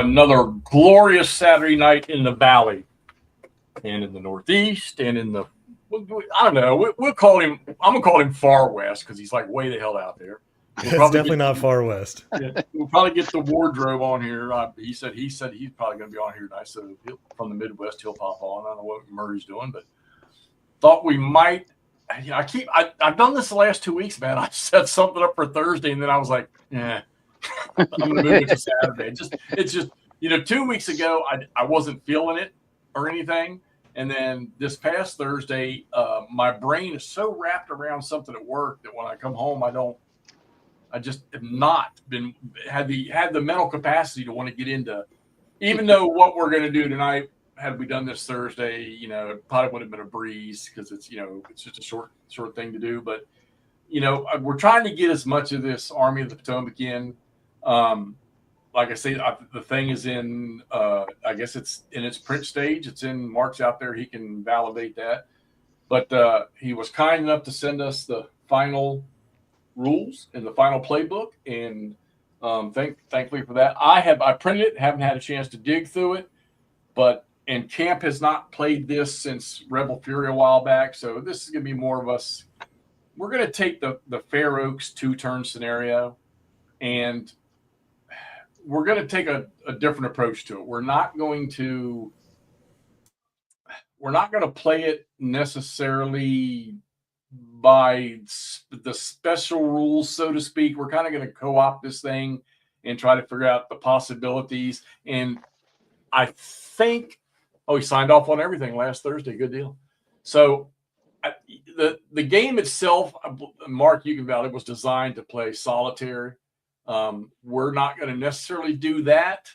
another glorious Saturday night in the Valley and in the Northeast and in the, I don't know, we'll call him, I'm going to call him Far West because he's like way the hell out there. It's definitely not far west. Yeah, we'll probably get the wardrobe on here. He said he's probably going to be on here tonight. So from the Midwest, he'll pop on. I don't know what Murray's doing, but thought we might. I've done this the last 2 weeks, man. I set something up for Thursday, and then I was like, yeah, I'm going to move it to Saturday. It's just 2 weeks ago, I wasn't feeling it or anything. And then this past Thursday, my brain is so wrapped around something at work that when I come home, I just have not had the mental capacity to want to get into, even though what we're going to do tonight, had we done this Thursday, it probably would have been a breeze because it's just a short thing to do. But, we're trying to get as much of this Army of the Potomac in. Like I say, the thing is in, I guess it's in its print stage. It's in Mark's out there. He can validate that. But he was kind enough to send us the final rules and the final playbook, and thankfully for that. I printed it, haven't had a chance to dig through it, and Camp has not played this since Rebel Fury a while back, so this is going to be more of us. We're going to take the Fair Oaks 2-turn scenario, and we're going to take a different approach to it. We're not going to play it necessarily by the special rules, so to speak. We're kind of going to co-opt this thing and try to figure out the possibilities. And I think, he signed off on everything last Thursday. Good deal. So the game itself, Mark, you can validate, was designed to play solitaire. We're not going to necessarily do that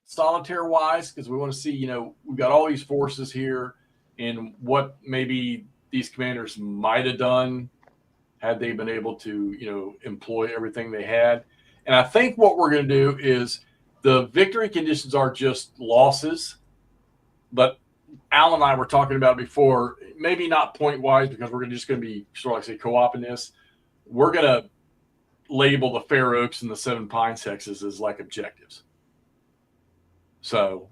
solitaire-wise because we want to see, we've got all these forces here and what maybe these commanders might have done had they been able to, employ everything they had. And I think what we're going to do is the victory conditions are just losses. But Al and I were talking about before, maybe not point-wise because we're just going to be sort of like say co-oping this. We're going to label the Fair Oaks and the Seven Pines hexes as like objectives. So,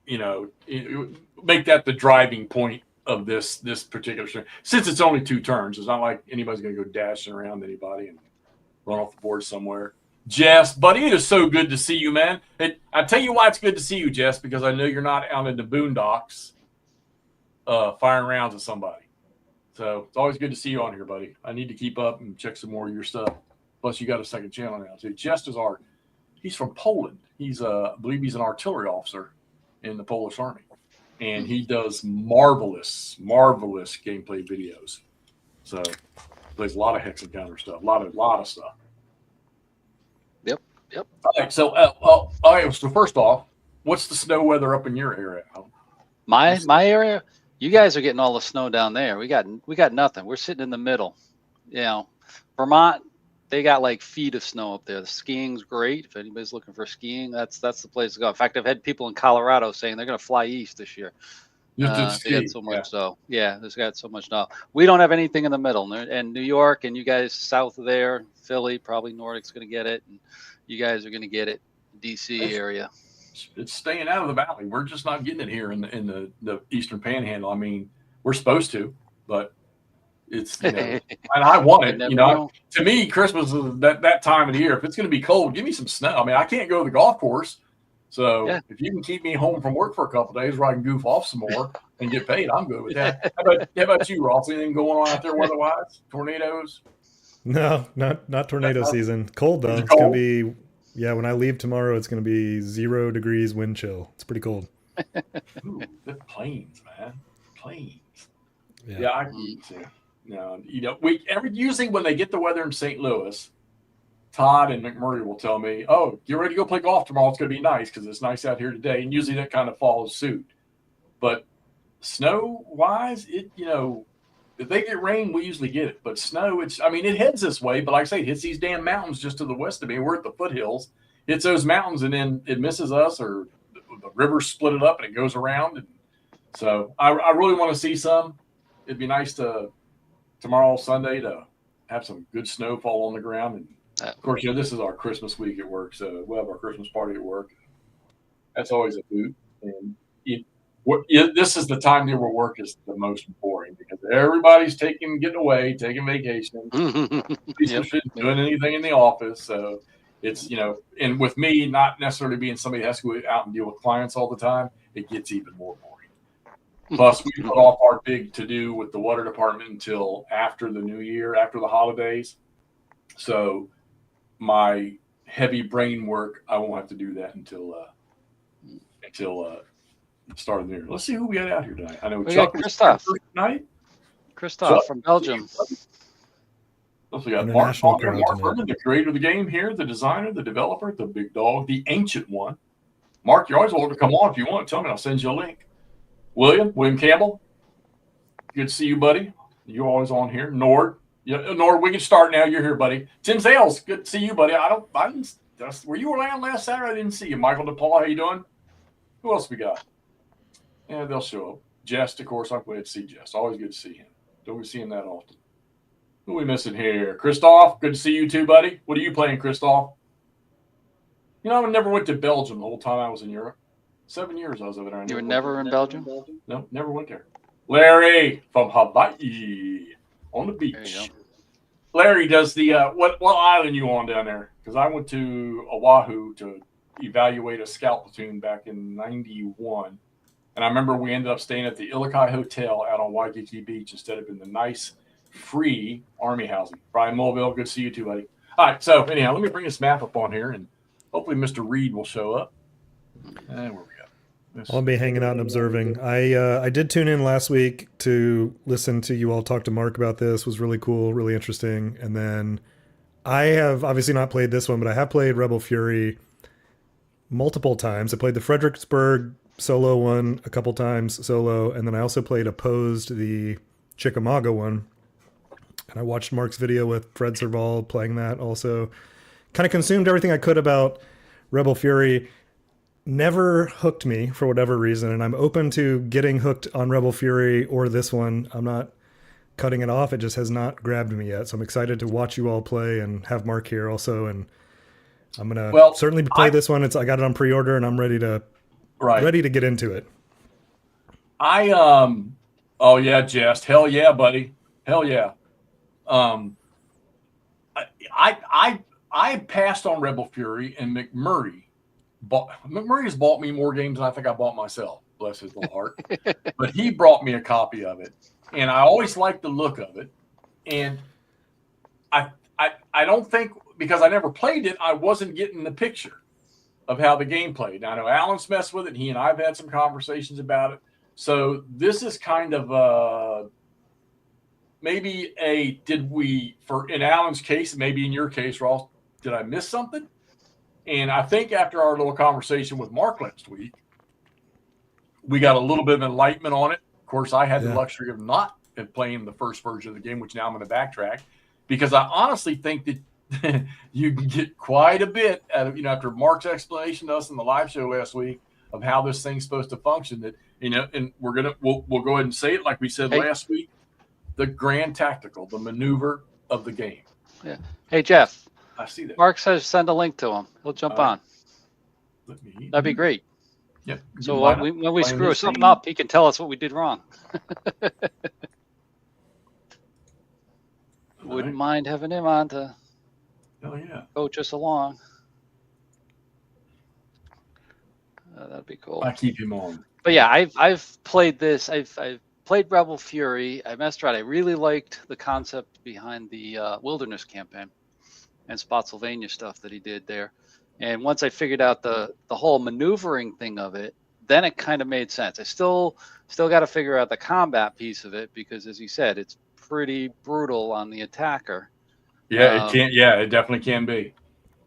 make that the driving point of this particular string. Since it's only 2 turns, it's not like anybody's going to go dashing around anybody and run off the board somewhere. Jess, buddy, it is so good to see you, man. I tell you why it's good to see you, Jess, because I know you're not out in the boondocks firing rounds at somebody. So it's always good to see you on here, buddy. I need to keep up and check some more of your stuff. Plus, you got a second channel now, too. Jess he's from Poland. I believe he's an artillery officer in the Polish Army. And he does marvelous gameplay videos. So plays a lot of hex encounter stuff, a lot of stuff. Yep. All right. So, all right. So first off, what's the snow weather up in your area? My area, you guys are getting all the snow down there. We got nothing. We're sitting in the middle. Vermont, they got like feet of snow up there. The skiing's great. If anybody's looking for skiing, that's the place to go. In fact, I've had people in Colorado saying they're going to fly east this year. They got so much snow. Yeah, there's got so much snow. We don't have anything in the middle. And New York and you guys south of there, Philly, probably Nordic's going to get it. And you guys are going to get it, DC area. It's staying out of the valley. We're just not getting it here in the Eastern Panhandle. I mean, we're supposed to, but it's and I want it. To me, Christmas is that time of the year. If it's going to be cold, give me some snow. I mean, I can't go to the golf course, so if you can keep me home from work for a couple of days where I can goof off some more and get paid, I'm good with that. How about you, Ross? Anything going on out there weather-wise? Tornadoes? No, not tornado season. Cold though. It's going to be, when I leave tomorrow, it's going to be 0 degrees wind chill. It's pretty cold. Ooh, good planes, man. Planes. Yeah, I can see. Usually when they get the weather in St. Louis, Todd and McMurray will tell me, "Oh, get ready to go play golf tomorrow. It's going to be nice because it's nice out here today." And usually that kind of follows suit. But snow-wise, if they get rain, we usually get it. But snow, it heads this way. But like I say, it hits these damn mountains just to the west of me. We're at the foothills. Hits those mountains, and then it misses us, or the river split it up, and it goes around. And so I really want to see some. It'd be nice tomorrow, Sunday, to have some good snowfall on the ground. And, of course, this is our Christmas week at work. So we'll have our Christmas party at work. That's always a hoot. And this is the time where work is the most boring because everybody's getting away, taking vacation. Nobody's doing anything in the office. So it's, and with me not necessarily being somebody that has to go out and deal with clients all the time, it gets even more boring. Plus, we put off our big to-do with the water department until after the new year, after the holidays. So my heavy brain work, I won't have to do that until the start of the year. Let's see who we got out here tonight. I know we Chuck got Christoph tonight. Christoph from Belgium. We got Mark Herman, the creator of the game here, the designer, the developer, the big dog, the ancient one. Mark, you're always welcome to come on if you want. Tell me, I'll send you a link. William Campbell, good to see you, buddy. You're always on here. Nord, Nord, we can start now. You're here, buddy. Tim Zales, good to see you, buddy. Were you around last Saturday? I didn't see you. Michael DePaul, how you doing? Who else we got? Yeah, they'll show up. Jess, of course, I'm glad to see Jess. Always good to see him. Don't we see him that often? Who are we missing here? Christoph, good to see you too, buddy. What are you playing, Christoph? I never went to Belgium the whole time I was in Europe. 7 years I was over there. You were never in Belgium? No, never went there. Larry from Hawaii on the beach. Larry does the what island you on down there? Because I went to Oahu to evaluate a scout platoon back in '91, and I remember we ended up staying at the Ilokai Hotel out on Waikiki Beach instead of in the nice, free Army housing. Brian Mulville, good to see you too, buddy. All right, so anyhow, let me bring this map up on here, and hopefully Mr. Reed will show up. And where we go. I'll be hanging out and observing. I did tune in last week to listen to you all talk to Mark about this. It was really cool, really interesting. And then I have obviously not played this one, but I have played Rebel Fury multiple times. I played the Fredericksburg solo one a couple times solo, and then I also played Opposed, the Chickamauga one. And I watched Mark's video with Fred Serval playing that also. Kind of consumed everything I could about Rebel Fury. Never hooked me for whatever reason, and I'm open to getting hooked on Rebel Fury or this one. I'm not cutting it off. It just has not grabbed me yet. So I'm excited to watch you all play and have Mark here also. And I'm going to certainly play this one. I got it on pre-order and I'm ready to get into it. Oh yeah, Jess. Hell yeah, buddy. Hell yeah. I passed on Rebel Fury, and McMurray has bought me more games than I think I bought myself. Bless his little heart. But he brought me a copy of it, and I always liked the look of it. And I don't think, because I never played it, I wasn't getting the picture of how the game played. Now, I know Alan's messed with it. He and I have had some conversations about it. So this is kind of maybe in Alan's case, maybe in your case, Ross, did I miss something? And I think after our little conversation with Mark last week, we got a little bit of enlightenment on it. Of course, I had the luxury of not playing the first version of the game, which now I'm going to backtrack, because I honestly think that you can get quite a bit out of, after Mark's explanation to us in the live show last week of how this thing's supposed to function, that, and we'll go ahead and say it like we said last week, the grand tactical, the maneuver of the game. Yeah. Hey, Jeff. I see that. Mark says send a link to him. He'll jump on. That'd be great. Yep. So when we screw something up, he can tell us what we did wrong. Wouldn't mind having him on to coach us along. That'd be cool. I keep him on. But yeah, I've played this. I've played Rebel Fury. I messed around. I really liked the concept behind the Wilderness campaign and Spotsylvania stuff that he did there. And once I figured out the whole maneuvering thing of it, then it kind of made sense. I still got to figure out the combat piece of it, because as you said, it's pretty brutal on the attacker. Yeah, it can. Yeah, it definitely can be.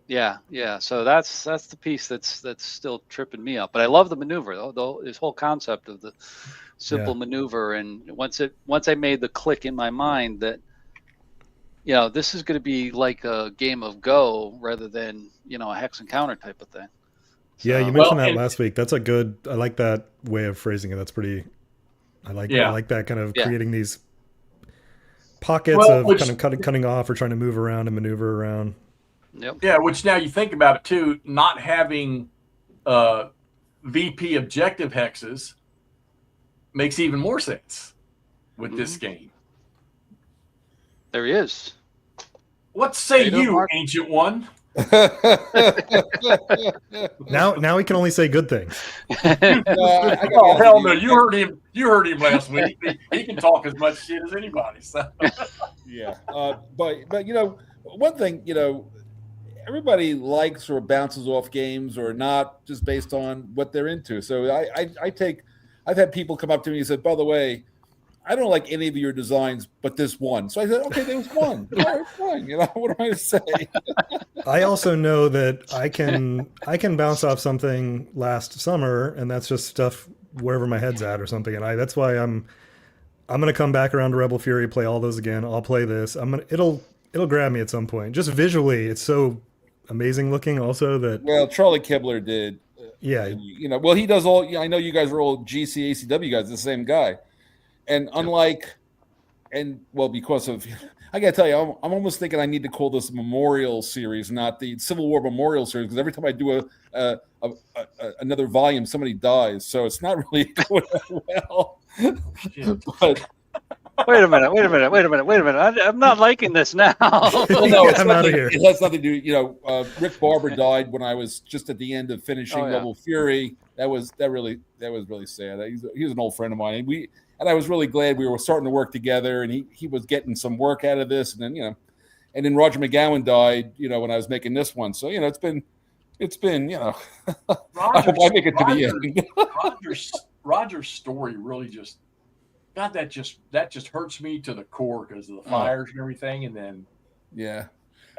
Yeah. So that's the piece that's still tripping me up. But I love the maneuver, though. This whole concept of the simple maneuver, and once I made the click in my mind that, this is going to be like a game of Go rather than, a hex and counter type of thing. So, yeah, you mentioned that last week. That's I like that way of phrasing it. That's pretty, I like that kind of creating these pockets of kind of cutting off or trying to move around and maneuver around. Yep. Yeah, which now you think about it too, not having VP objective hexes makes even more sense with this game. There he is. What say you, Mark? Ancient One? Now we can only say good things. Oh hell no! You heard him. You heard him last week. He can talk as much shit as anybody. So. Yeah, but you know, one thing, you know, everybody likes or bounces off games or not just based on what they're into. So I've had people come up to me and said, by the way, I don't like any of your designs, but this one. So I said, okay, there's one. All right, fine. You know, what am I to say? I also know that I can bounce off something last summer, and that's just stuff wherever my head's at or something. And that's why I'm gonna come back around to Rebel Fury, play all those again. I'll play this. It'll grab me at some point. Just visually, it's so amazing looking. Also, that Charlie Kibler did. Yeah, you know, well, he does all. I know you guys are all GC ACW guys, the same guy. And unlike, because of, I gotta tell you, I'm almost thinking I need to call this Memorial Series, not the Civil War Memorial Series, because every time I do another volume, somebody dies, so it's not really going well. But, Wait a minute! I'm not liking this now. Well, no, I'm out of here. It has nothing to do. You know, Rick Barber died when I was just at the end of finishing Rebel Fury. That was really sad. He was an old friend of mine, and I was really glad we were starting to work together, and he was getting some work out of this. And then, and then Roger McGowan died, when I was making this one. So, it's been, I hope I make it to the end. Roger's story really just, God, that just hurts me to the core because of the fires and everything. And then, yeah.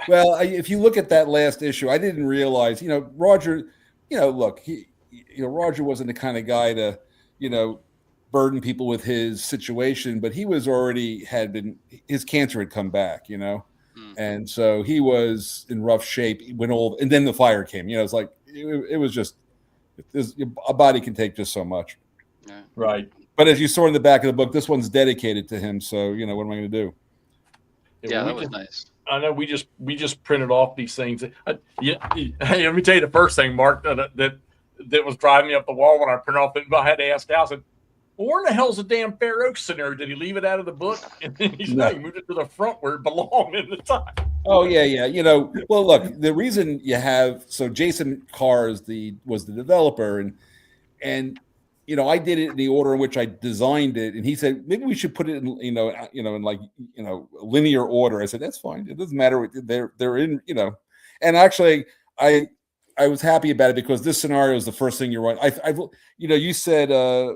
Well, if you look at that last issue, I didn't realize, Roger, look, Roger wasn't the kind of guy to, burden people with his situation, but he was his cancer had come back, and so he was in rough shape and then the fire came, it's like, it was just, a body can take just so much. Yeah. Right. But as you saw in the back of the book, this one's dedicated to him. So, what am I going to do? Yeah, that was nice. I know we just printed off these things. Hey, let me tell you the first thing, Mark, that was driving me up the wall when I printed off it. I had to ask Al, I said, well, where in the hell's the damn Fair Oaks scenario? Did he leave it out of the book? And then he moved it to the front where it belonged in the time. Oh, yeah. Well, look, the reason Jason Carr was the developer, and I did it in the order in which I designed it, and he said maybe we should put it in in linear order. I said that's fine. It doesn't matter. They're in and actually I was happy about it because this scenario is the first thing you run. You said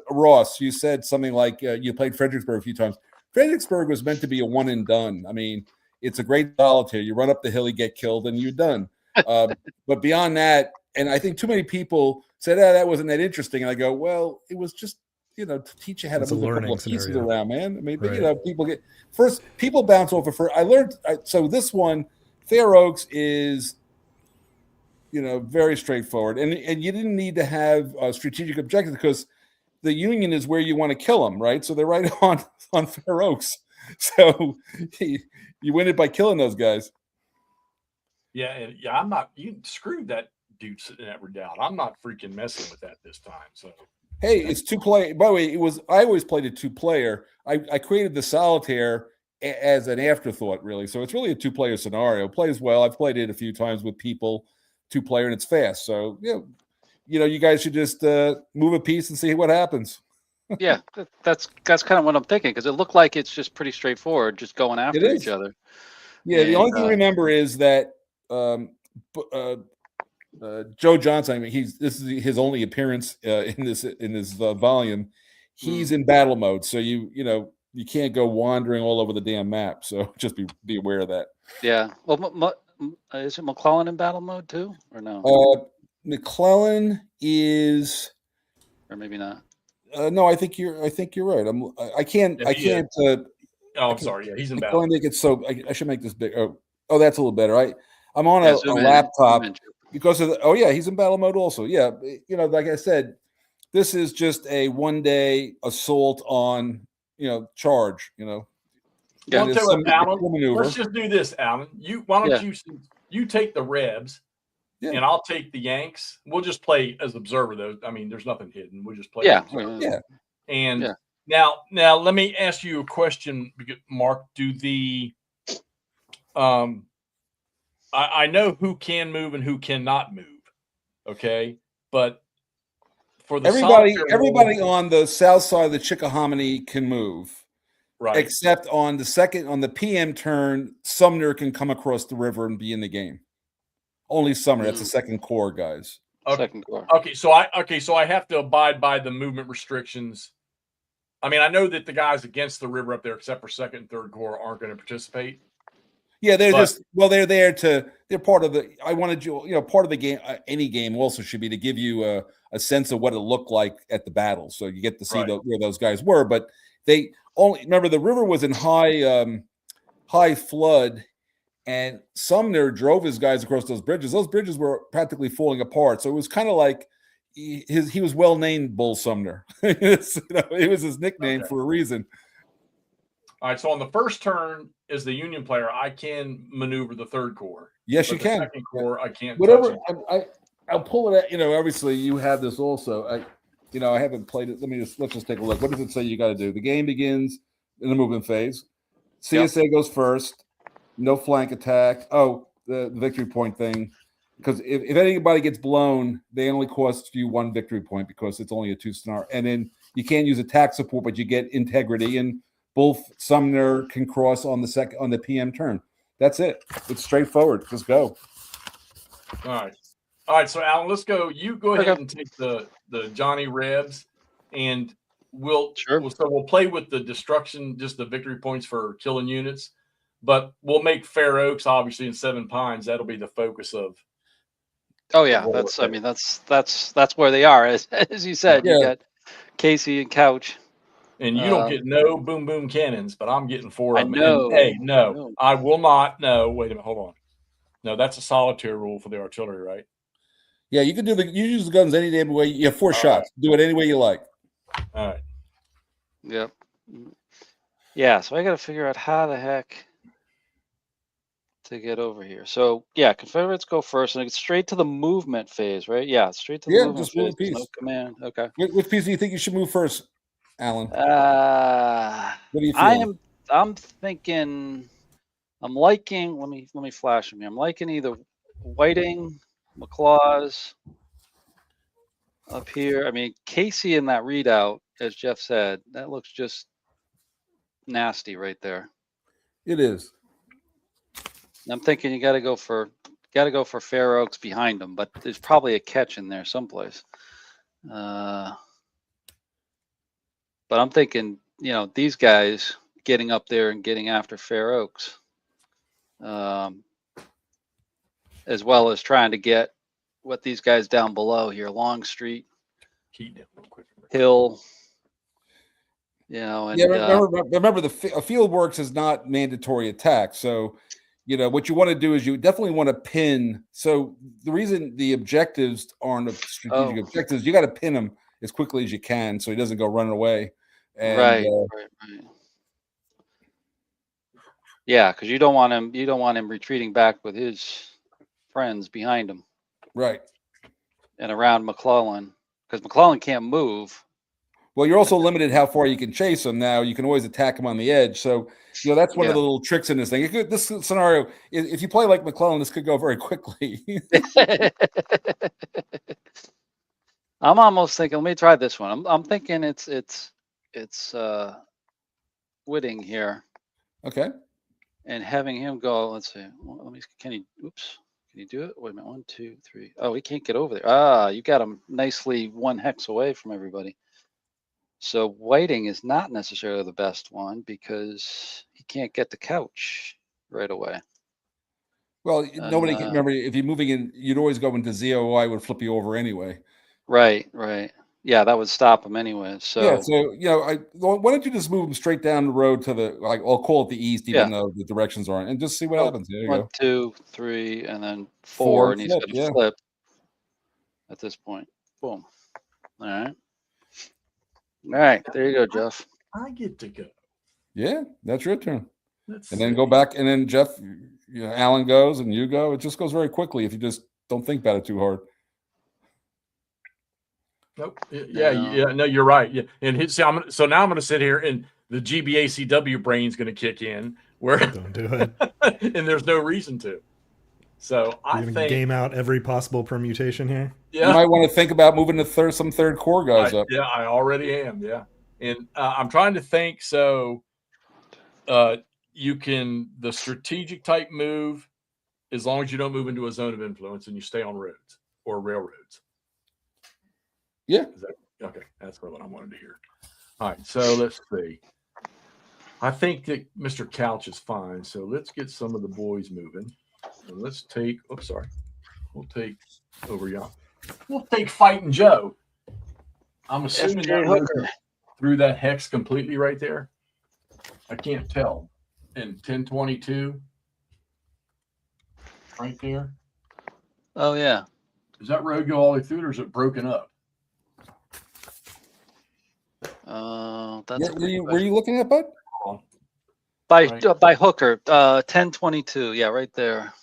Ross, you said something like you played Fredericksburg a few times. Fredericksburg was meant to be a one and done. I mean, it's a great solitaire. You run up the hill, you get killed, and you're done. But beyond that, and I think too many people said, that wasn't that interesting. And I go, well, it was just, to teach you how to move a couple of pieces around, man. I mean, right. People bounce off of first. I learned, so this one, Fair Oaks is, very straightforward. And you didn't need to have a strategic objective because the Union is where you want to kill them, right? So they're right on Fair Oaks. So you win it by killing those guys. Yeah, I'm not. You screwed that dude sitting at Redoubt. I'm not freaking messing with that this time. So hey, it's 2-player. By the way, I always played a 2-player. I created the solitaire as an afterthought, really. So it's really a 2-player scenario. It plays well. I've played it a few times with people, 2-player, and it's fast. So you guys should just move a piece and see what happens. Yeah, that's kind of what I'm thinking because it looked like it's just pretty straightforward, just going after each other. Yeah, the only thing to remember is that Joe Johnson. I mean, this is his only appearance in this volume. He's in battle mode, so you can't go wandering all over the damn map. So just be aware of that. Yeah. Well, is it McClellan in battle mode too, or no? McClellan is, or maybe not. No, I think you're right. I can't. I'm sorry. Yeah, he's in battle. I should make this big. Oh, that's a little better. I'm on a laptop because of he's in battle mode also. Yeah, like I said, this is just a one-day assault on charge. Yeah. Alan, let's just do this, Alan. Why don't you take the Rebs? and I'll take the Yanks. We'll just play as observer, though. I mean, there's nothing hidden. We'll just play. Yeah. As observer. Yeah. And now let me ask you a question, Mark. Do the I know who can move and who cannot move. Okay, but for the everybody on the south side of the Chickahominy can move, right? Except on the PM turn, Sumner can come across the river and be in the game. Only Sumner. That's the second corps, guys. Okay. Second corps. So I have to abide by the movement restrictions. I mean, I know that the guys against the river up there, except for second and third corps, aren't going to participate. Yeah, they're there they're part of the. I wanted part of the game. Any game also should be to give you a sense of what it looked like at the battle, so you get to see where those guys were. But they only remember the river was in high flood, and Sumner drove his guys across those bridges. Those bridges were practically falling apart, so it was kind of like he was well named Bull Sumner. It was his nickname for a reason. All right, so on the first turn, as the Union player, I can maneuver the third corps. Yes, you can. Second corps, I can't. Whatever. I'll pull it out. Obviously, you have this also. I haven't played it. Let's just take a look. What does it say you got to do? The game begins in the movement phase. CSA goes first. No flank attack. Oh, the victory point thing. Because if anybody gets blown, they only cost you 1 victory point because it's only a 2 scenario. And then you can't use attack support, but you get integrity. And both Sumner can cross on the PM turn. That's it. It's straightforward. Just go. All right. So Alan, let's go. You go ahead and take the Johnny Rebs, and we'll play with the destruction, just the victory points for killing units. But we'll make Fair Oaks obviously in 7 Pines. That'll be the focus of. Oh yeah, that's where they are. As you said, you got Casey and Couch. And you don't get no boom boom cannons, but I'm getting 4 of them. Know. Hey, no, I will not. No, wait a minute, hold on. No, that's a solitaire rule for the artillery, right? Yeah, you can you use the guns any damn way. You have 4 shots. Right. Do it any way you like. All right. Yep. Yeah, so I got to figure out how the heck to get over here. So yeah, Confederates go first, and it's straight to the movement phase, right? Yeah, straight to the movement just phase. move a piece. No command. Okay. Which piece do you think you should move first, Alan? What do you feel? I'm thinking. I'm liking. Let me flash them here. I'm liking either Whiting, McLaws up here. I mean, Casey in that readout, as Jeff said, that looks just nasty right there. It is. I'm thinking you got to go for Fair Oaks behind them, but there's probably a catch in there someplace. But I'm thinking, these guys getting up there and getting after Fair Oaks, as well as trying to get what these guys down below here, Longstreet, Hill. And remember the field works is not mandatory attack, so. What you want to do is you definitely want to pin. So the reason the objectives aren't strategic objectives, you got to pin him as quickly as you can so he doesn't go running away. And, right. Yeah, because you don't want him retreating back with his friends behind him. Right. And around McClellan, because McClellan can't move. Well, you're also limited how far you can chase him. Now you can always attack him on the edge. So, that's one of the little tricks in this thing. This scenario, if you play like McClellan, this could go very quickly. I'm almost thinking. Let me try this one. I'm thinking it's Whitting here. Okay. And having him go. Let's see. Can he do it? Wait a minute. 1, 2, 3. Oh, he can't get over there. You got him nicely 1 hex away from everybody. So Whiting is not necessarily the best one because he can't get the Couch right away. Well, nobody can remember if you're moving in. You'd always go into ZOI would flip you over anyway. Right. Yeah, that would stop him anyway. So yeah. So why don't you just move him straight down the road to the I'll call it the east, even though the directions aren't, and just see what happens. There you 1, go. 2, 3, and then 4, and he's going to flip at this point. Boom. All right, there you go, Jeff. I get to go. Yeah, that's your turn. Then go back, and then Jeff, Alan goes, and you go. It just goes very quickly if you just don't think about it too hard. Nope. Yeah. No, you're right. Yeah. And see, so now I'm going to sit here and the GBACW brain's going to kick in where Don't do it. and there's no reason to. So I You're gonna think game out every possible permutation here. yeah. You might want to think about moving the some third core guys up. Yeah, I already am. Yeah. And I'm trying to think. So you can, the strategic type move, as long as you don't move into a zone of influence and you stay on roads or railroads. Yeah. Okay. That's what I wanted to hear. All right. So let's see. I think that Mr. Couch is fine. So let's get some of the boys moving. And let's take, we'll take over y'all. We'll take Fighting Joe. I'm assuming that threw that hex completely right there. I can't tell. And 1022 right there. Oh yeah. Does that road go all the way through, or is it broken up? That's Were you looking at, bud? by Hooker, 1022. Yeah, right there.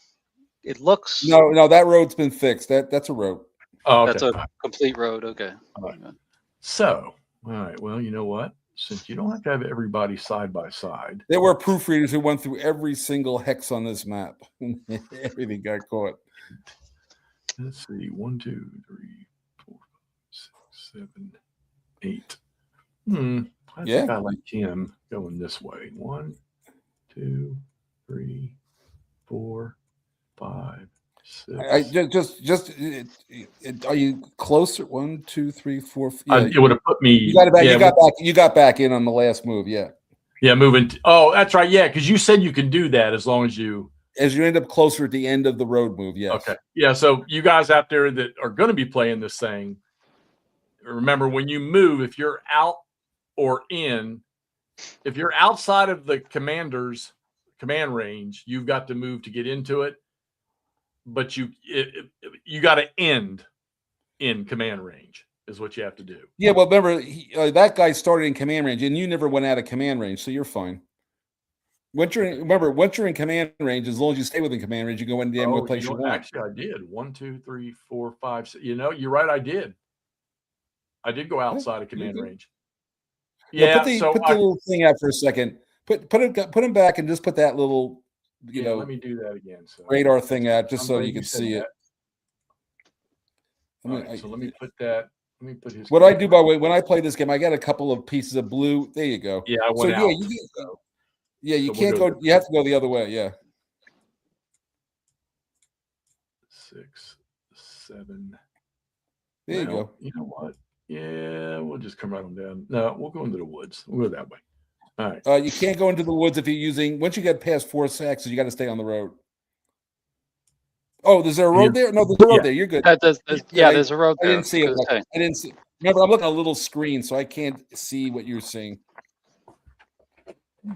It looks No, that road's been fixed. That's a road. Oh, okay. That's a complete road. Okay. Right. So, all right. Well, you know what? Since you don't have to have everybody side by side, There were proofreaders who went through every single hex on this map. Everything got caught. let's see. 1, 2, 3, 4, 5, 6, 7, 8. I think I like him going this way. 1, 2, 3, 4, 5, 6. Are you closer? 1, 2, 3, 4. It would have put me. You got it back. You got back in on the last move. Yeah. Yeah, moving. That's right. Yeah, because you said you can do that as long as you end up closer at the end of the road move. Yes. Okay. Yeah. So you guys out there that are going to be playing this thing, remember when you move, if you're out or in, if you're outside of the commander's command range, you've got to move to get into it. But you got to end in command range is what you have to do. Yeah. Well, remember that guy started in command range, and you never went out of command range, so you're fine. Once you're in command range, as long as you stay within command range, you go in the end place you want. Actually, I did 1, 2, 3, 4, 5. 6. You know, you're right. I did go outside of command range. Yeah. Put the little thing out for a second. Put him back and just put that little. Let me do that again. So radar thing out just so you can see it. So let me put that. Let me put his. What I do, by the way, when I play this game, I got a couple of pieces of blue. There you go. Yeah, I went out. You can't go. You have to go the other way. Yeah. 6, 7. There you go. You know what? Yeah, we'll just come right on down. No, we'll go into the woods. We'll go that way. All right. You can't go into the woods if you're using. Once you get past 4 sexes, you got to stay on the road. Oh, there's a road there? No, there's a road there. You're good. There's a road there. I didn't see it. I didn't see. Remember, I'm looking at a little screen, so I can't see what you're seeing.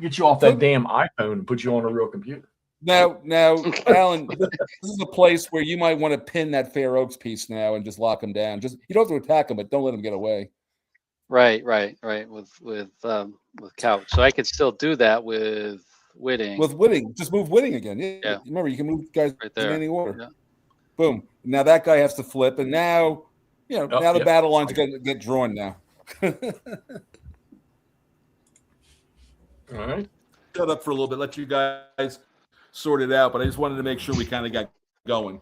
Get you off that damn iPhone and put you on a real computer. Now, Alan, this is a place where you might want to pin that Fair Oaks piece now and just lock them down. Just you don't have to attack them, but don't let them get away. Right. With Couch, so I could still do that with Whitting. With Whitting, just move Whitting again. Yeah. Remember, you can move guys right there in any order. Yeah. Boom. Now that guy has to flip, and now, now the battle line's going to get drawn now. All right. Shut up for a little bit. Let you guys sort it out, but I just wanted to make sure we kind of got going.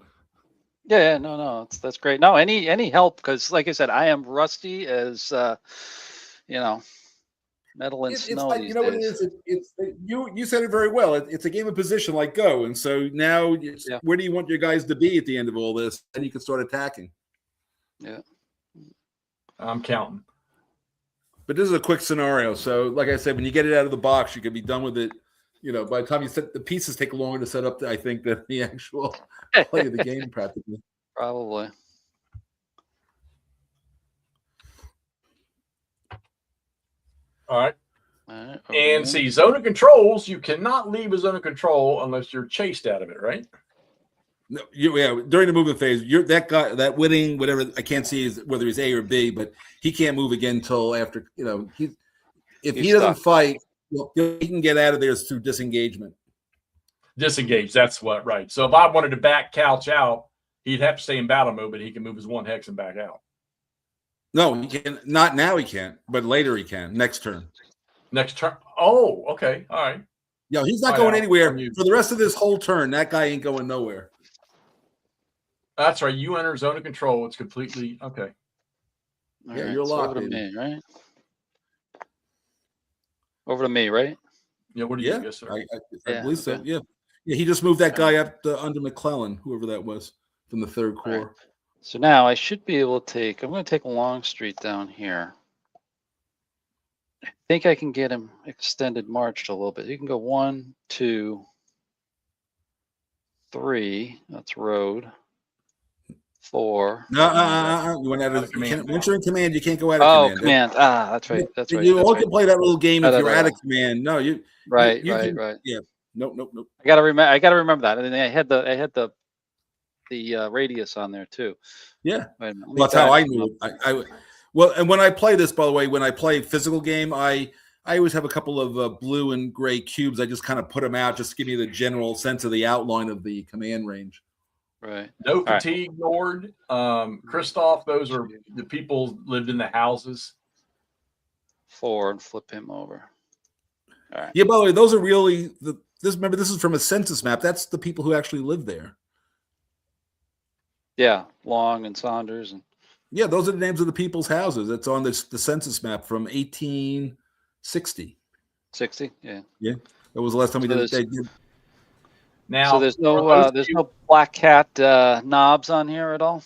Yeah, no, that's great. No, any help, because like I said, I am rusty as metal and snow. Like, you know what it is? You said it very well. It's a game of position like Go, and so now where do you want your guys to be at the end of all this? And you can start attacking. Yeah, I'm counting. But this is a quick scenario. So, like I said, when you get it out of the box, you can be done with it. By the time you set the pieces, take longer to set up. I think than the actual play of the game, practically. Probably. All right. And see, zone of controls, you cannot leave a zone of control unless you're chased out of it, right? No, during the movement phase, that guy, that Whitting, whatever, I can't see whether he's A or B, but he can't move again until after, if he doesn't fight, he can get out of there through disengagement. Disengage, that's what, right. So if I wanted to back Couch out He'd have to stay in battle mode, but he can move his 1 hex and back out. No, he can not now. He can't, but later he can. Next turn. Next turn. Oh, okay. All right. Yeah, he's not Right going out. anywhere On you. for the rest of this whole turn. That guy ain't going nowhere. That's right. You enter zone of control. It's completely okay. All Yeah, right, you're so locked, over to baby. me, right? Over to me, right? Yeah. What do you guess, sir? I Yeah, believe so. okay. Yeah, yeah. He just moved that guy up under McClellan, whoever that was, from the 3rd Corps. Right. So now I should be able to take. I'm going to take Longstreet down here. I think I can get him extended marched a little bit. You can go 1, 2, 3. That's road. 4. No, you went out of command. once you're in command, you can't go out of command. Command. That's right. That's right. You That's only right. can play that little game if No, you're no, out no. of command. No, you Right. you right. can- Right. Yeah. Nope. I gotta remember. I gotta remember that. And then I had the radius on there too. Yeah. Wait a minute, let me Well, that's how back I them knew up. it. Well, and when I play this, by the way, when I play physical game, I always have a couple of blue and gray cubes. I just kind of put them out, just to give me the general sense of the outline of the command range. Right. No right. fatigue, Nord. Christoph, those are the people lived in the houses. 4 and flip him over. All right. Yeah, by the way, those are really remember, this is from a census map. That's the people who actually live there. Yeah, Long and Saunders and Yeah, those are the names of the people's houses. That's on the census map from 1860. 60. Yeah. Yeah, that was the last time we So did there's- it. They did. Now, So there's for no those of there's you- no black cat knobs on here at all.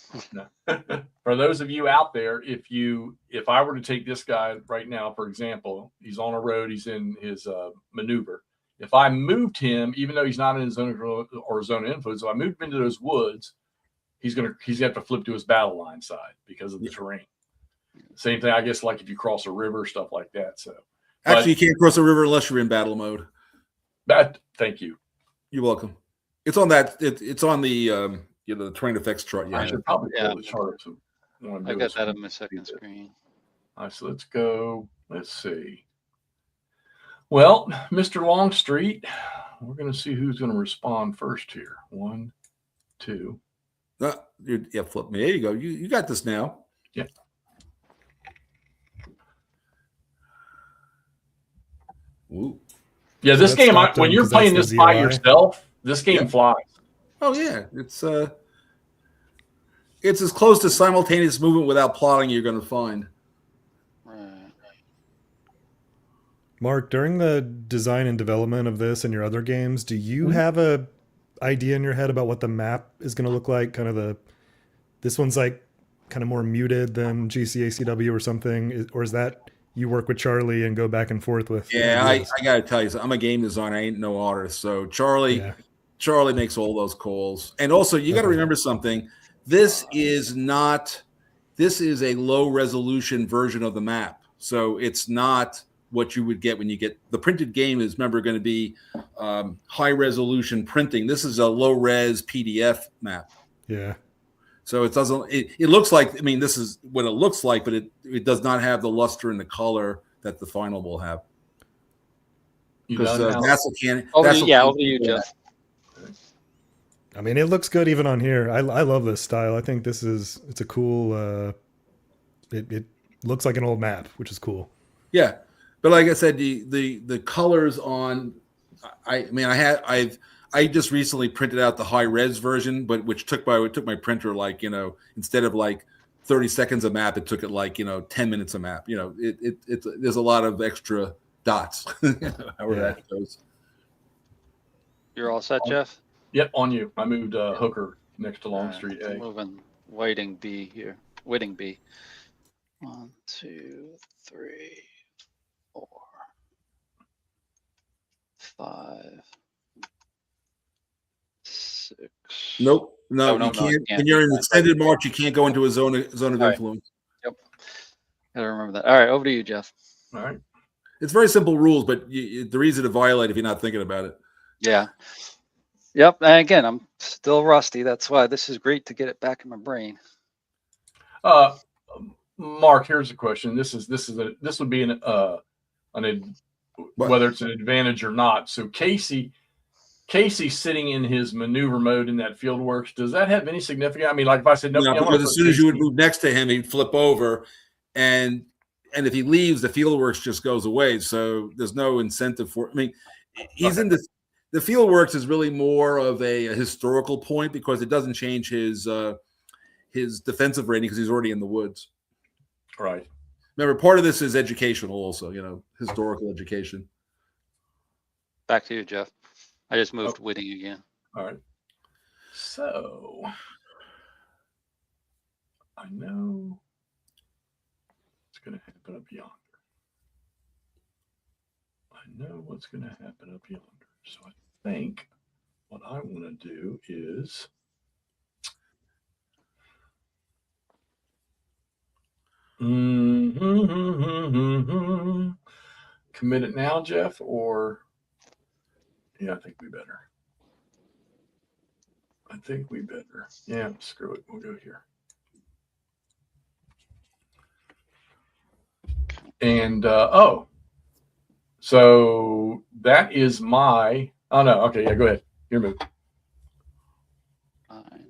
For those of you out there, if I were to take this guy right now, for example, he's on a road, he's in his maneuver. If I moved him, even though he's not in his zone of control or zone of influence, if I moved him into those woods, he's gonna have to flip to his battle line side because of the terrain. Same thing, I guess, like if you cross a river, stuff like that. So Actually, you can't cross a river unless you're in battle mode. Thank you. You're welcome. It's on that. It's on the the terrain effects chart. I Yeah. should probably Yeah. pull the chart up. So I got that on my second screen. All right, so let's go. Let's see. Well, Mr. Longstreet, we're going to see who's going to respond first here. 1, 2. Yeah, flip me. There you go. You got this now. Yeah. Ooh. Yeah, So this that's game, stopped when him you're 'cause playing that's this the by ZOI. yourself, this game Yeah. flies. Oh yeah, it's as close to simultaneous movement without plotting you're going to find. Right. Mark, during the design and development of this and your other games, do you have a idea in your head about what the map is going to look like? Kind of this one's like kind of more muted than GCACW or something, or is that you work with Charlie and go back and forth with? Yeah, I ideas? got to tell you, I'm a game designer. I ain't no artist, so Charlie makes all those calls. And also, you got to remember something. This is a low resolution version of the map, so it's not what you would get when you get the printed game. Is remember going to be high resolution printing. This is a low res PDF map. Yeah. So it doesn't. It looks like. I mean, this is what it looks like, but it does not have the luster and the color that the final will have. Because Vassal can't. Over to you, Jeff. I mean, it looks good even on here. I love this style. I think it's a cool. It looks like an old map, which is cool. Yeah, but like I said, the colors on. I just recently printed out the high res version, but which took my printer like instead of like 30 seconds a map, it took it like 10 minutes a map. There's a lot of extra dots. However that goes. You're all set, Jeff? Yep, on you. I moved Hooker next to Longstreet A. Moving Whiting B here. Whitting B. 1, 2, 3, 4, 5, 6. Nope. No, No, you can't. you can't. When you're in extended march, you can't go into a zone of right. influence. Yep. Gotta remember that. All right, over to you, Jeff. All right. It's very simple rules, but they're easy to violate if you're not thinking about it. Yeah. Yep. And again, I'm still rusty. That's why this is great to get it back in my brain. Mark, here's a question. This would be whether it's an advantage or not. So Casey, Casey sitting in his maneuver mode in that field works, does that have any significance? I mean, like if I said no, No, because as soon as you would move next to him, he'd flip over, and if he leaves, the field works just goes away. So there's no incentive for. I mean, he's in the field works is really more of a historical point because it doesn't change his defensive rating because he's already in the woods. Right. Remember, part of this is educational, also. Historical education. Back to you, Jeff. I just moved Whitting again. All right. So I know what's going to happen up yonder. I know what's going to happen up yonder. So I think what I want to do is commit it now, Jeff, or yeah, I think we better. Yeah, screw it. We'll go here. And so that is my. Oh no. Okay, yeah. Go ahead. Your move. Fine.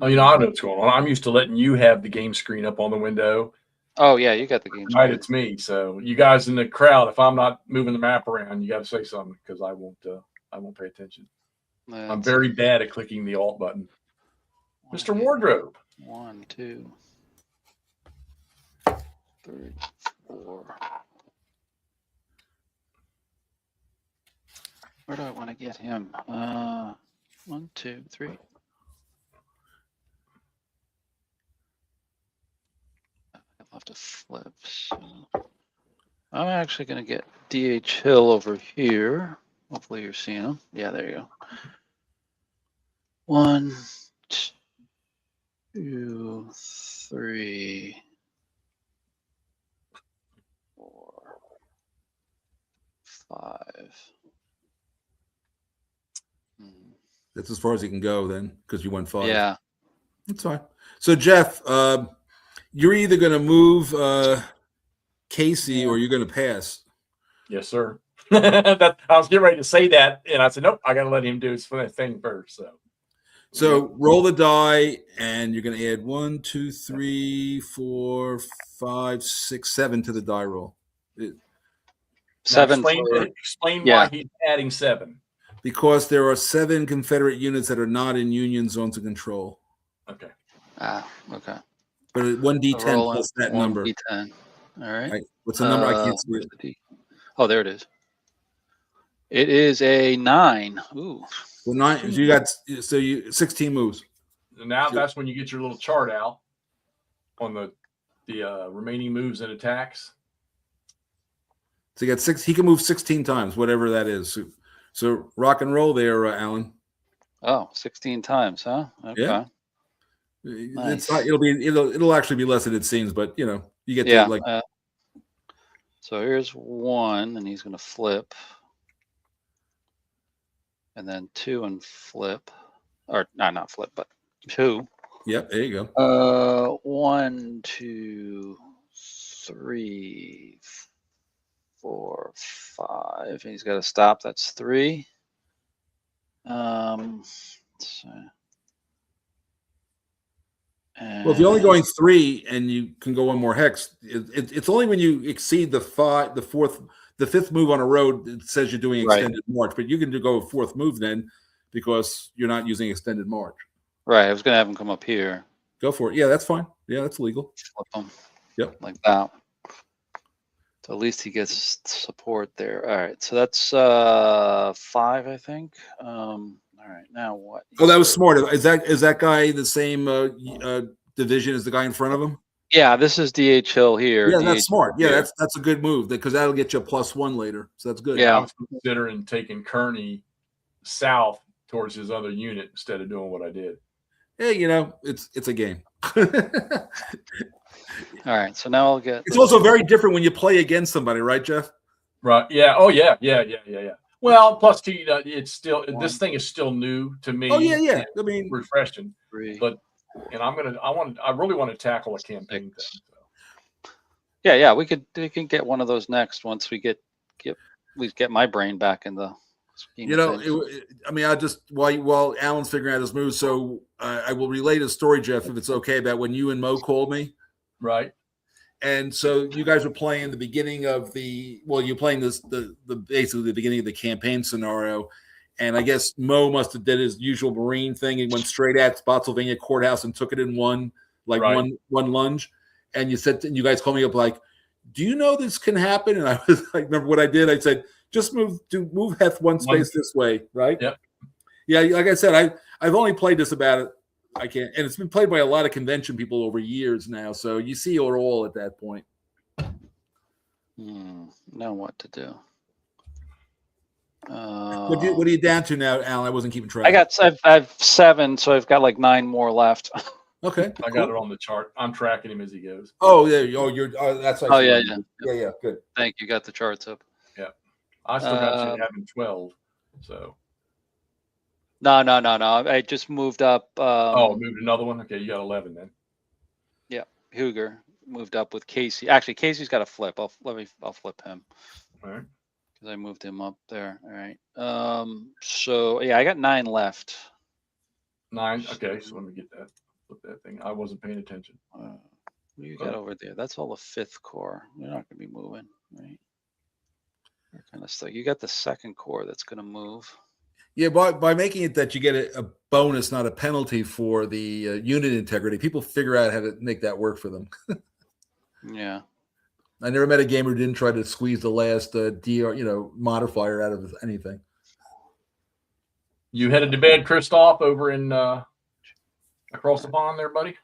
Oh, I know what's going on. I'm used to letting you have the game screen up on the window. Oh yeah, you got the game. Right, it's me. So you guys in the crowd, if I'm not moving the map around, you got to say something because I won't pay attention. I'm very bad at clicking the Alt button. Mr. Wardrobe. 1, 2, 3, 4. Where do I want to get him? 1, 2, 3. I'll have to flip. So I'm actually going to get DH Hill over here. Hopefully you're seeing him. Yeah, there you go. 1, 2, 3, 4, 5. That's as far as he can go then, because you went 5. Yeah, that's fine. So Jeff, you're either going to move Casey or you're going to pass. Yes, sir. I was getting ready to say that, and I said, nope, I got to let him do his thing first. So roll the die, and you're going to add 1, 2, 3, 4, 5, 6, 7 to the die roll. 7. Explain why he's adding 7. Because there are 7 Confederate units that are not in Union zones of control. Okay. Okay. But 1d10 plus that number. 1d10. All right. What's the number? I can't see it. Oh, there it is. It is a 9. Ooh. Well, 9. So you 16 moves. And now that's when you get your little chart out on the remaining moves and attacks. So you got 6. He can move 16 times, whatever that is. So rock and roll there, Alan. Oh, 16 times, huh? Okay. Yeah. Nice. It's not. It'll actually be less than it seems, but you get to like. So here's 1, and he's going to flip, and then 2 and flip, or not flip, but 2. Yep, there you go. 1, 2, 3, 4, 5. And he's got to stop. That's 3. Well, if you're only going 3 and you can go 1 more hex, it's only when you exceed the 5th move on a road it says you're doing extended march, but you can go a 4th move then because you're not using extended march. Right. I was going to have him come up here. Go for it. Yeah, that's fine. Yeah, that's legal. Flip him. Yep. Like that. So at least he gets support there. All right. So that's 5, I think. All right. Now what? Oh, that was smart. Is that guy the same division as the guy in front of him? Yeah, this is DH Hill here. Yeah, DH that's smart. Yeah, here. that's a good move because that'll get you a +1 later. So that's good. Yeah. I was considering taking Kearney south towards his other unit instead of doing what I did. Hey, it's a game. All right, so now I'll get. It's also very different when you play against somebody, right, Jeff? Right. Yeah. Oh, yeah. Well, plus it's still this thing is still new to me. Oh yeah. I mean, refreshing. 3, But I really want to tackle a campaign 6, thing. Yeah. We can get one of those next once we get at least get my brain back in the scheme You of know, things. I mean, I just while Alan's figuring out his move, so I will relate a story, Jeff, if it's okay, about when you and Mo called me. Right. And so you guys were playing the beginning of you're playing the basically the beginning of the campaign scenario. And I guess Mo must have did his usual Marine thing and went straight at Spotsylvania Courthouse and took it in one lunge. And you guys called me up like, do you know this can happen? And I was like, remember what I did? I said, just move Heth one space this way, right? Yep. Yeah, like I said, I've only played this about it. I can't, and it's been played by a lot of convention people over years now. So you see it all at that point. Know what to do. What are you down to now, Alan? I wasn't keeping track. I've 7, so I've got like 9 more left. Okay, I got it on the chart. I'm tracking him as he goes. Oh yeah. That's. Oh yeah. Yeah. Good. Thank you. Got the charts up. Yeah, I still got you having 12. So. No. I just moved up. Moved another one. Okay, you got 11 then. Yeah, Huger moved up with Casey. Actually, Casey's got a flip. I'll flip him. All right. Because I moved him up there. All right. So yeah, I got 9 left. 9. Okay, so let me get that. Flip that thing. I wasn't paying attention. What do you got over there? That's all the 5th core. You're not going to be moving, right? That kind of stuff. You got the 2nd core that's going to move. Yeah, by making it that you get a bonus, not a penalty for the unit integrity, people figure out how to make that work for them. Yeah. I never met a gamer who didn't try to squeeze the last DR, modifier out of anything. You headed to bed, Christoph, over in across the pond there, buddy?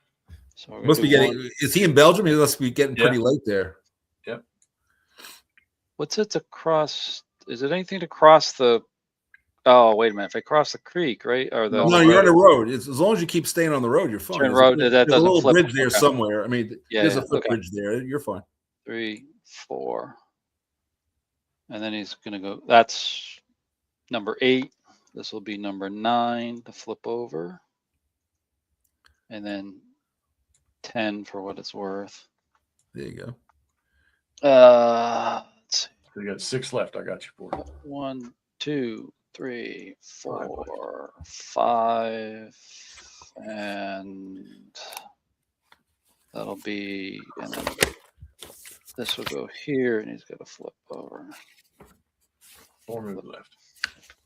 So Must be getting. Is he in Belgium? He must be getting pretty late there. Yep. What's it to cross? Is it anything to cross the? Oh, wait a minute. If I cross the creek, right? Or the no, you're on the road. As long as you keep staying on the road, you're fine. There's a little flip. bridge there somewhere. I mean, there's a footbridge there. You're fine. 3, 4. And then he's going to go. That's number 8. This will be number 9 to flip over. And then 10 for what it's worth. There you go. Let's see. So you got 6 left. I got you for it. 1, 2, 3, 4, 5, and that'll be, and then this will go here, and he's got to flip over. 4 moves left.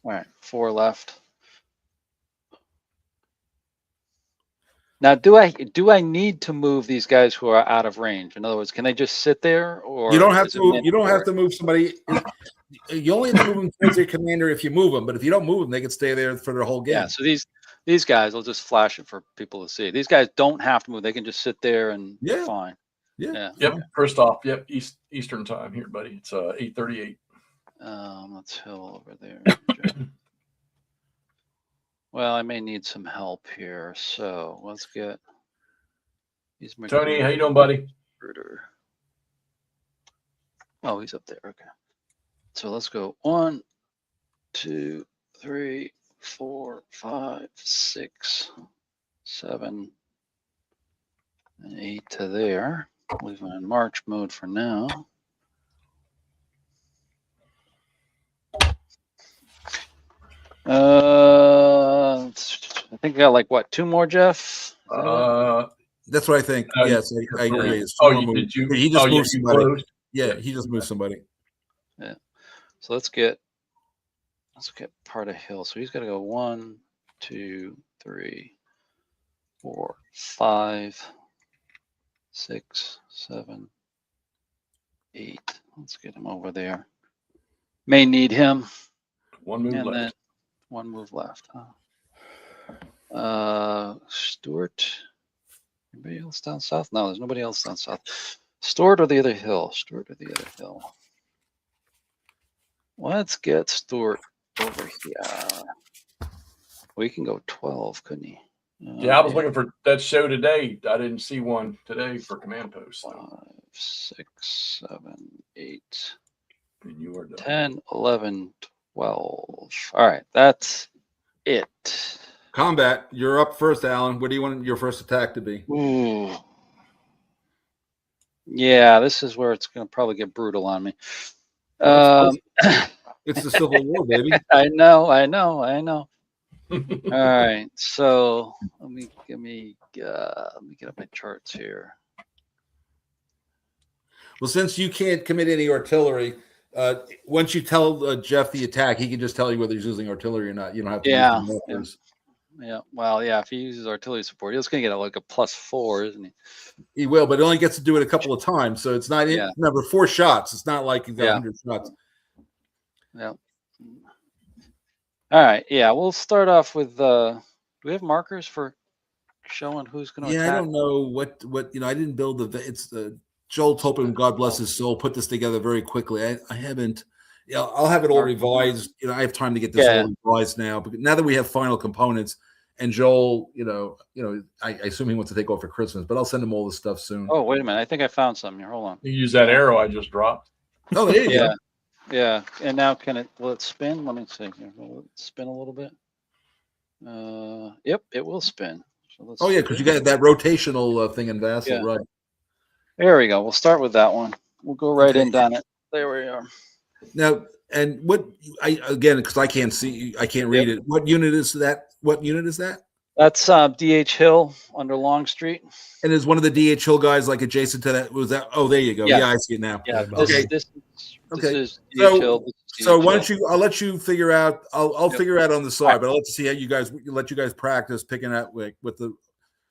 All right, 4 left. Now, do I need to move these guys who are out of range? In other words, can they just sit there, or you don't have to move? You don't have to move somebody. You only have to move them towards your commander if you move them. But if you don't move them, they can stay there for their whole game. Yeah. So these guys, I'll just flash it for people to see. These guys don't have to move; they can just sit there and they're fine. Yeah. Yep. Christoph. Yep. Eastern time here, buddy. It's 8:38. Let's Hill over there. Well, I may need some help here, so let's get. Tony, how you doing, buddy? Oh, he's up there. Okay. So let's go 1, 2, 3, 4, 5, 6, 7, and 8 to there. Leave him in march mode for now. I think I got like what, 2 more, Jeff? That's what I think. Yes, I agree. Did you? He just moved somebody. Closed? Yeah, he just moved somebody. Yeah. So let's get part of Hill. So he's got to go 1, 2, 3, 4, 5, 6, 7, 8. Let's get him over there. May need him. 1 move And left. then 1 move left. Stuart. Anybody else down south? No, there's nobody else down south. Stuart or the other hill? Stuart or the other hill? Let's get Stuart over here. We can go 12, couldn't he? Yeah, I was looking for that show today. I didn't see one today for command post. 5, 6, 7, 8, And you are done. 10, 11, 12. All right, that's it. Combat, you're up first, Alan. What do you want your first attack to be? Ooh. Yeah, this is where it's going to probably get brutal on me. It's the Civil War, baby. I know. All right, so let me get up my charts here. Well, since you can't commit any artillery, once you tell Jeff the attack, he can just tell you whether he's using artillery or not. You don't have to use the markers. Yeah. Well, yeah. If he uses artillery support, he's going to get like a +4, isn't he? He will, but he only gets to do it a couple of times. So it's not remember 4 shots. It's not like he's got 100 shots. Yeah. All right. Yeah, we'll start off with. Do we have markers for showing who's going to attack? I don't know what I didn't build it's the Joel Topin, God bless his soul, put this together very quickly. I haven't. Yeah, I'll have it all revised. I have time to get this all revised now. But now that we have final components, and Joel, I assume he wants to take off for Christmas, but I'll send him all this stuff soon. Oh, wait a minute! I think I found something here. Hold on. You use that arrow I just dropped. Oh, there you go. Yeah. And now will it spin? Let me see here. Will it spin a little bit? Yep, it will spin. So because you got that rotational thing in Vassal, right? There we go. We'll start with that one. We'll go right in on it. There we are. Now, and because I can't see, I can't read it. What unit is that? That's DH Hill under Long Street. And is one of the DH Hill guys like adjacent to that? Was that? Oh, there you go. Yeah, I see it now. Yeah. Okay. This is DH Hill. So why don't you? I'll let you figure out. I'll figure out on the side, but I'll let you see how you guys practice picking out with the.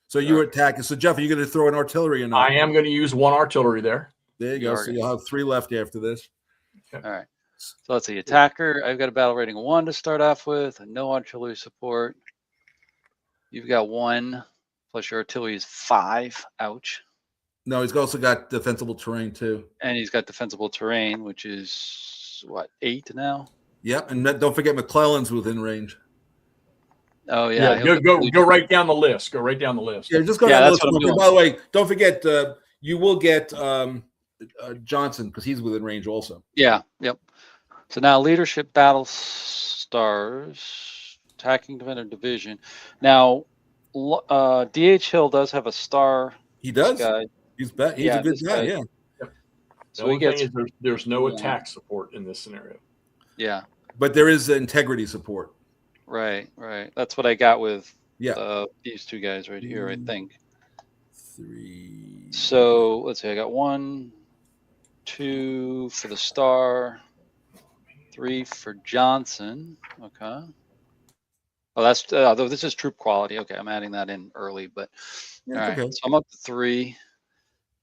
So you were attacking. So Jeff, are you going to throw an artillery or not? I am going to use 1 artillery there. There you go. So you'll have 3 left after this. Okay. All right. So let's see. Attacker. I've got a battle rating 1 to start off with, and no artillery support. You've got 1 plus your artillery is 5. Ouch. No, he's also got defensible terrain too. And he's got defensible terrain, which is what, 8 now? Yep. And don't forget McClellan's within range. Oh yeah. Go right down the list. Go right down the list. Yeah, just go down the list. By the way, don't forget you will get Johnson because he's within range also. Yeah. Yep. So now leadership battle stars, attacking defender division. Now DH Hill does have a star. He does. He's a good guy. Yeah. So the only thing is there's no attack support in this scenario. Yeah. But there is integrity support. Right. That's what I got with these 2 guys right here, I think. 3. So let's see. I got 1, 2 for the star, 3 for Johnson. Okay. Oh, that's this is troop quality. Okay, I'm adding that in early, but all right. Okay. So I'm up to 3.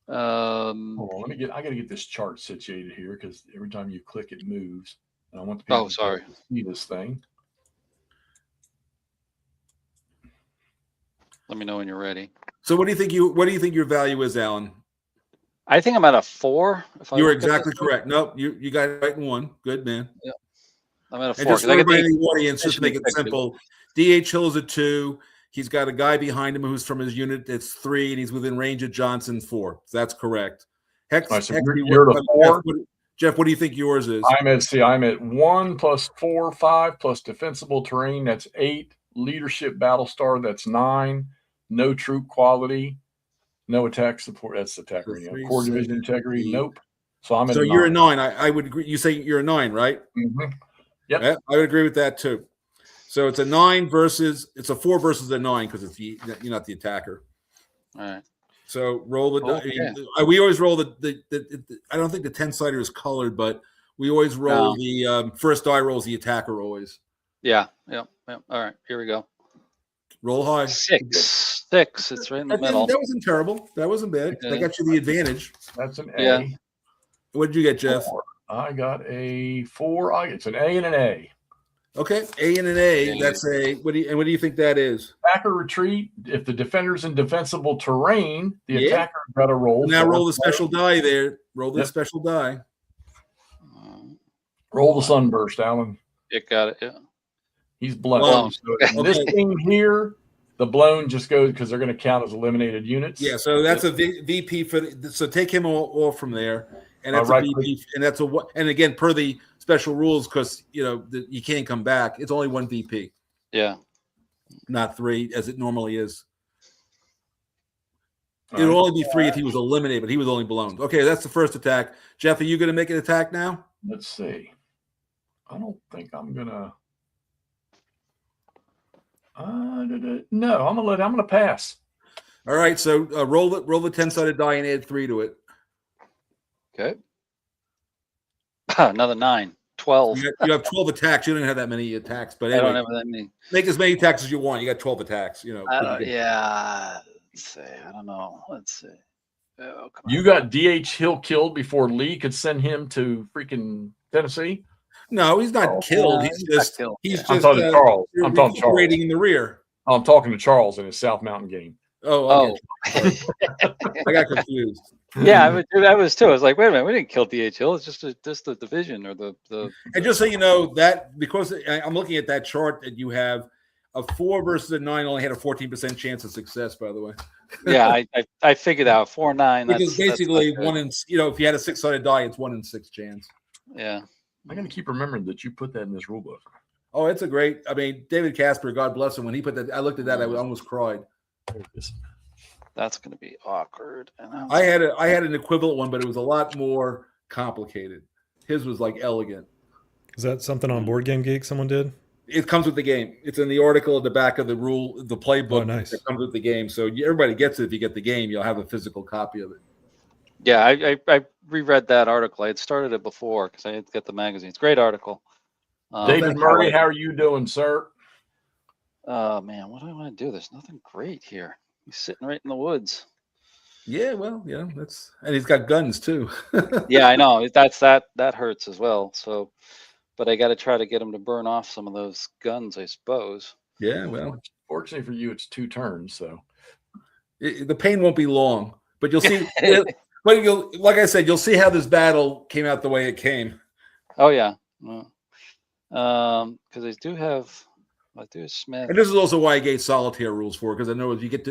Hold on, I got to get this chart situated here because every time you click, it moves, and I want the people to see this thing. Let me know when you're ready. So what do you think your value is, Alan? I think I'm at a 4. You're exactly correct. Nope, you got it right in 1. Good man. Yeah. I'm at a 4. And just for everybody in the audience, just to make it simple, DH Hill is a 2. He's got a guy behind him who's from his unit that's 3, and he's within range of Johnson 4. So that's correct. You're the 4. Jeff, what do you think yours is? I'm at 1 plus 4, 5 plus defensible terrain. That's 8. Leadership battle star. That's 9. No troop quality. No attack support. That's attack rating. Core division integrity. Nope. So I'm at. So you're a 9. I would agree. You say you're a 9, right? Mm-hmm. Yep. Yeah, I would agree with that too. So it's a 9 versus it's a 4 versus a 9 because you're not the attacker. All right. So roll the. We always roll the. I don't think the 10-sider is colored, but we always roll the first die rolls the attacker always. Yeah. All right. Here we go. Roll high. 6. It's right in the middle. That wasn't terrible. That wasn't bad. That got you the advantage. That's an A. Yeah. What did you get, Jeff? 4. I got a 4. It's an A and an A. Okay, A and an A. That's a. What do you think that is? Attacker retreat. If the defender's in defensible terrain, the attacker got to roll. Now roll the special die there. Roll the special die. Roll the sunburst, Alan. It got it. Yeah. He's blown. So this thing here, the blown just goes because they're going to count as eliminated units. Yeah, so that's a VP for. So take him off from there, and that's a VP, and that's a. And again, per the special rules, because you can't come back. It's only 1 VP. Yeah, not 3 as it normally is. It would only be 3 if he was eliminated, but he was only blown. Okay, that's the first attack. Jeff, are you going to make an attack now? Let's see. I don't think I'm gonna. No, I'm gonna pass. All right, so roll the 10-sided die and add 3 to it. Okay. Another 9. 12. You have 12 attacks. You don't have that many attacks, but I anyway, don't have that many. make as many attacks as you want. You got 12 attacks. You know. Yeah. Let's see. I don't know. Let's see. Oh, come on. You got DH Hill killed before Lee could send him to freaking Tennessee. No, he's not killed. He's just killed. he's I'm just talking to Charles. I'm talking to Charles. recuperating in the rear. I'm talking to Charles in his South Mountain game. Oh, okay. I got confused. Yeah, I was too. I was like, wait a minute, we didn't kill DH Hill. It's just the division or the. And just so you know, that because I'm looking at that chart that you have, a 4 versus a 9 only had a 14% chance of success. By the way. Yeah, I figured out 4-9. Which is basically one in. You know, if you had a 6-sided die, it's 1 in 6 chance. Yeah. I'm gonna keep remembering that you put that in this rule book. Oh, it's a great. I mean, David Casper, God bless him. When he put that, I looked at that, I almost cried. That's going to be awkward. I had an equivalent one, but it was a lot more complicated. His was like elegant. Is that something on Board Game Geek someone did? It comes with the game. It's in the article at the back of the playbook. Oh, nice. It comes with the game, so everybody gets it. If you get the game, you'll have a physical copy of it. Yeah, I reread that article. I had started it before because I had to get the magazine. It's a great article. David Murray, how are you doing, sir? Oh man, what do I want to do? There's nothing great here. He's sitting right in the woods. Yeah, well, yeah, and he's got guns too. Yeah, I know. That hurts as well. So, but I got to try to get him to burn off some of those guns, I suppose. Yeah, well, fortunately for you, it's 2 turns, so the pain won't be long. But you'll see. But like I said, you'll see how this battle came out the way it came. Oh yeah, because I do have Smith. And this is also why I gave solitaire rules for, because I know if you get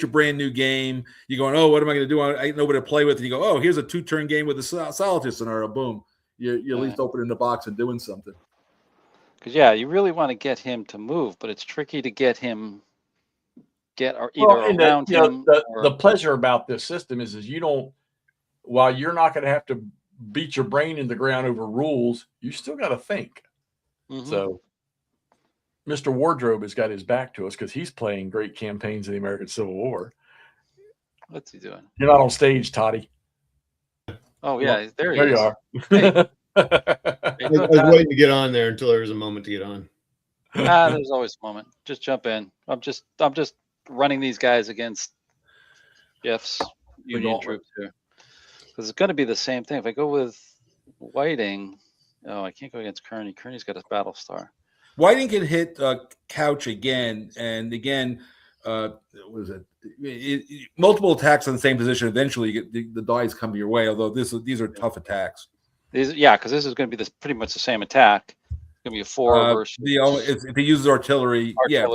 your brand new game, you're going, oh, what am I going to do? I ain't nobody to play with, and you go, oh, here's a 2-turn game with a solitaire scenario. Boom, you're at least opening the box and doing something. Because you really want to get him to move, but it's tricky to get him around him. The pleasure about this system is you don't. While you're not going to have to beat your brain in the ground over rules, you still got to think. Mm-hmm. So Mr. Wardrobe has got his back to us because he's playing great campaigns in the American Civil War. What's he doing? You're not on stage, Toddy. Oh, yeah. There you are. Hey. I was waiting to get on there until there was a moment to get on. There's always a moment. Just jump in. I'm just running these guys against Jeff's Union troops here. Because it's going to be the same thing. If I go with Whiting, I can't go against Kearney. Kearney's got a battle star. Whiting can hit Couch again, and again, what is it? Multiple attacks on the same position. Eventually, you get the dice come your way. Although these are tough attacks. Because this is going to be pretty much the same attack. It's going to be a 4 versus. If he uses artillery, yeah.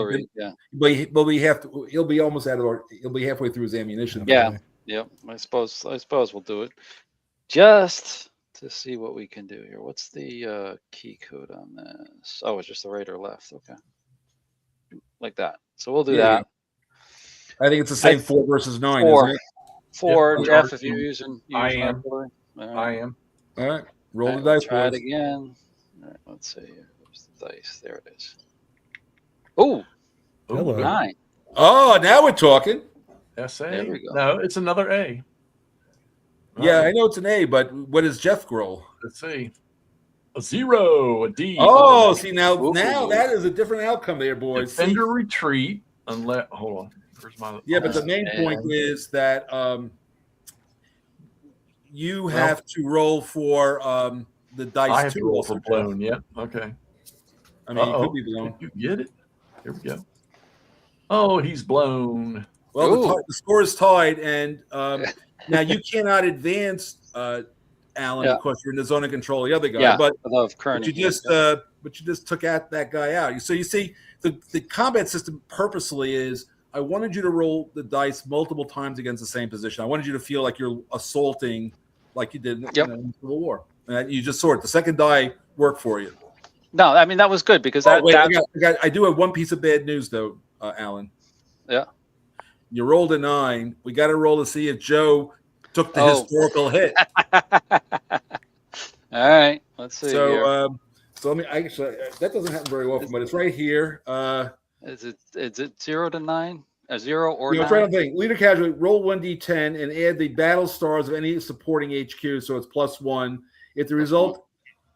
But he'll be almost out of. He'll be halfway through his ammunition. Yeah. Yep. I suppose we'll do it just to see what we can do here. What's the key code on this? Oh, it's just the right or left. Okay. Like that. So we'll do that. I think it's the same 4 versus 9. 4. Isn't it? 4, yeah, Jeff, if you're using I am. I am. All right. Roll the dice. Try it again. All right. Let's see. Where's the dice? There it is. Oh. 9. Oh, now we're talking. SA. There we go. No, it's another A. Yeah, I know it's an A, but what is Jeff roll? Let's see. A 0, a D. Oh, see now that is a different outcome there, boys. Defender retreat. Unless hold on. Where's my? Yeah, but the main point is that you have to roll for the dice. I have to roll for blown. Yeah. Okay. I mean, it could be blown. You get it. Here we go. Oh, he's blown. Well, the score is tied, and now you cannot advance, Alan, because you're in the zone of control of the other guy. Yeah, but you just took that guy out. So you see, the combat system purposely is, I wanted you to roll the dice multiple times against the same position. I wanted you to feel like you're assaulting, like you did in Civil War. And you just saw it. The second die worked for you. No, I mean that was good because I do have one piece of bad news though, Alan. Yeah. You rolled a 9. We got to roll to see if Joe took the historical hit. All right, let's see here. So let me. Actually, that doesn't happen very often, but it's right here. Is it 0 to 9? A 0 or 9? Try to think. Leader casualty. Roll 1d10 and add the battle stars of any supporting HQ, so it's +1. If the result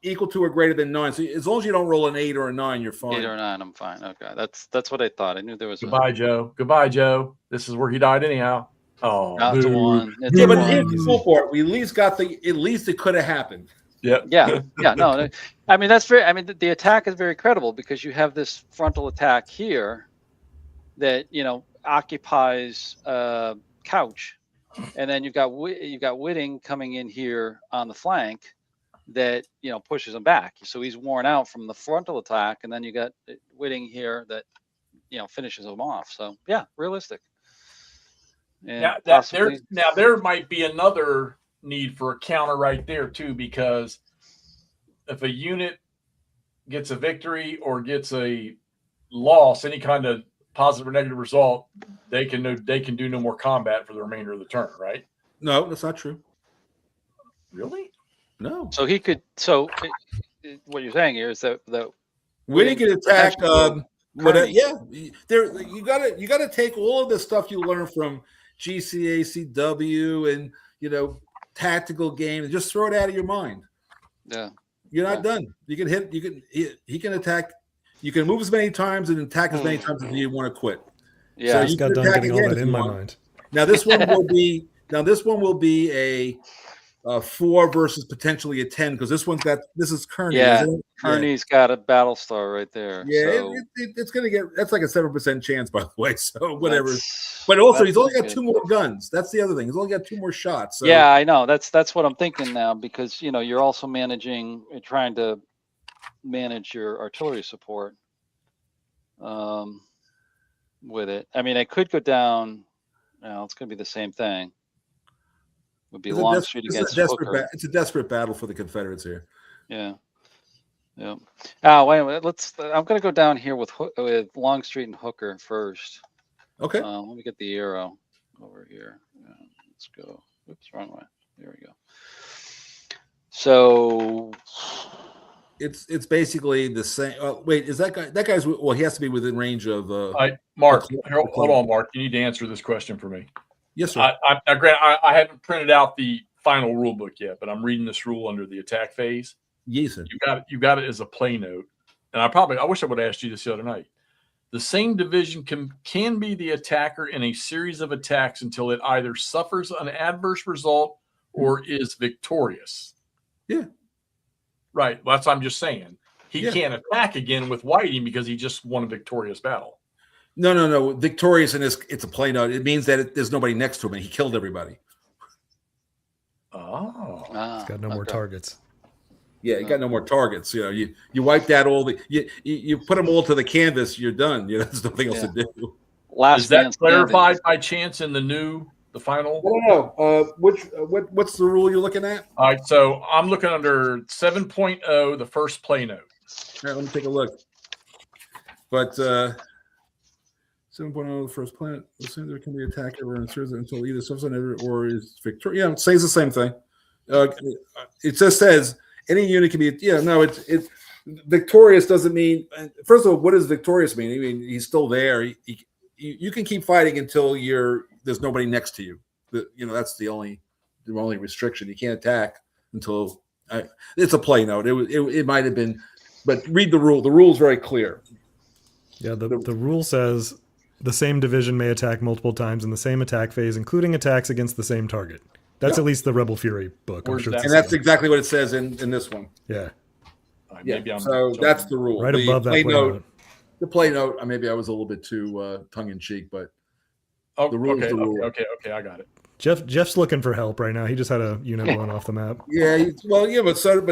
equal to or greater than 9, so as long as you don't roll an 8 or a 9, you're fine. 8 or 9, I'm fine. Okay, that's what I thought. I knew there was. Goodbye, Joe. Goodbye, Joe. This is where he died anyhow. Oh, It's a 1. It's yeah, a but 1. here's the cool part. We at least got the. At least it could have happened. Yeah. Yeah. No, I mean that's very. I mean the attack is very credible because you have this frontal attack here that occupies couch, and then you've got Whitting coming in here on the flank that pushes him back. So he's worn out from the frontal attack, and then you got Whitting here that finishes him off. So yeah, realistic. And now there might be another need for a counter right there too, because if a unit gets a victory or gets a loss, any kind of positive or negative result, they can do no more combat for the remainder of the turn, right? No, that's not true. Really? No. So he could. So what you're saying here is that Whitting can attack. There you gotta take all of the stuff you learn from GCACW and tactical game and just throw it out of your mind. Yeah. You're not done. You can hit. He can attack. You can move as many times and attack as many times as you want to quit. Yeah, so I just got done getting all that in my mind. Now this one will be a 4 versus potentially a 10 because this is Kearney. Yeah, Kearney's got a battle star right there. Yeah, so it's gonna get. That's like a 7% chance, by the way. So whatever. But also, he's only got 2 more guns. That's the other thing. He's only got 2 more shots. So. Yeah, I know. That's what I'm thinking now because you're also trying to manage your artillery support with it. I mean, I could go down. It's going to be the same thing. It would be Longstreet against Hooker. It's a desperate battle for the Confederates here. Yeah. Oh, wait a minute. I'm going to go down here with Longstreet and Hooker first. Okay. Let me get the arrow over here. Let's go. Oops, wrong way. There we go. So it's basically the same. Wait, is that guy? That guy's well. He has to be within range of. Mark, hold on, Mark. You need to answer this question for me. Yes, sir. I haven't printed out the final rule book yet, but I'm reading this rule under the attack phase. Yes, sir. You got it as a play note, and I wish I would have asked you this the other night. The same division can be the attacker in a series of attacks until it either suffers an adverse result or is victorious. Yeah. Right. Well, that's what I'm just saying. He can't attack again with Whiting because he just won a victorious battle. No. Victorious in this, it's a play note. It means that there's nobody next to him and he killed everybody. Oh. He's got no more targets. Yeah, you got no more targets. You wiped out all the you put them all to the canvas. You're done. There's nothing else to do. Is that clarified by chance in the final? I don't know. What's the rule you're looking at? All right, so I'm looking under 7.0, the first play note. All right, let me take a look. But 7.0, the first planet. Assume there can be attack everywhere until either substantive or is victorious. Yeah, it says the same thing. It just says. Any unit can be, it's victorious doesn't mean, first of all, what does victorious mean? I mean, he's still there. You can keep fighting until there's nobody next to you. That's the only restriction. You can't attack until, it's a play note. It might have been, but read the rule. The rule is very clear. Yeah, the rule says the same division may attack multiple times in the same attack phase, including attacks against the same target. That's at least the Rebel Fury book. I'm sure and that's exactly what it says in this one. Yeah. So that's the rule. Right above that play note. The play note, maybe I was a little bit too tongue-in-cheek, but the rule is the rule. Okay, I got it. Jeff's looking for help right now. He just had a unit blown off the map. But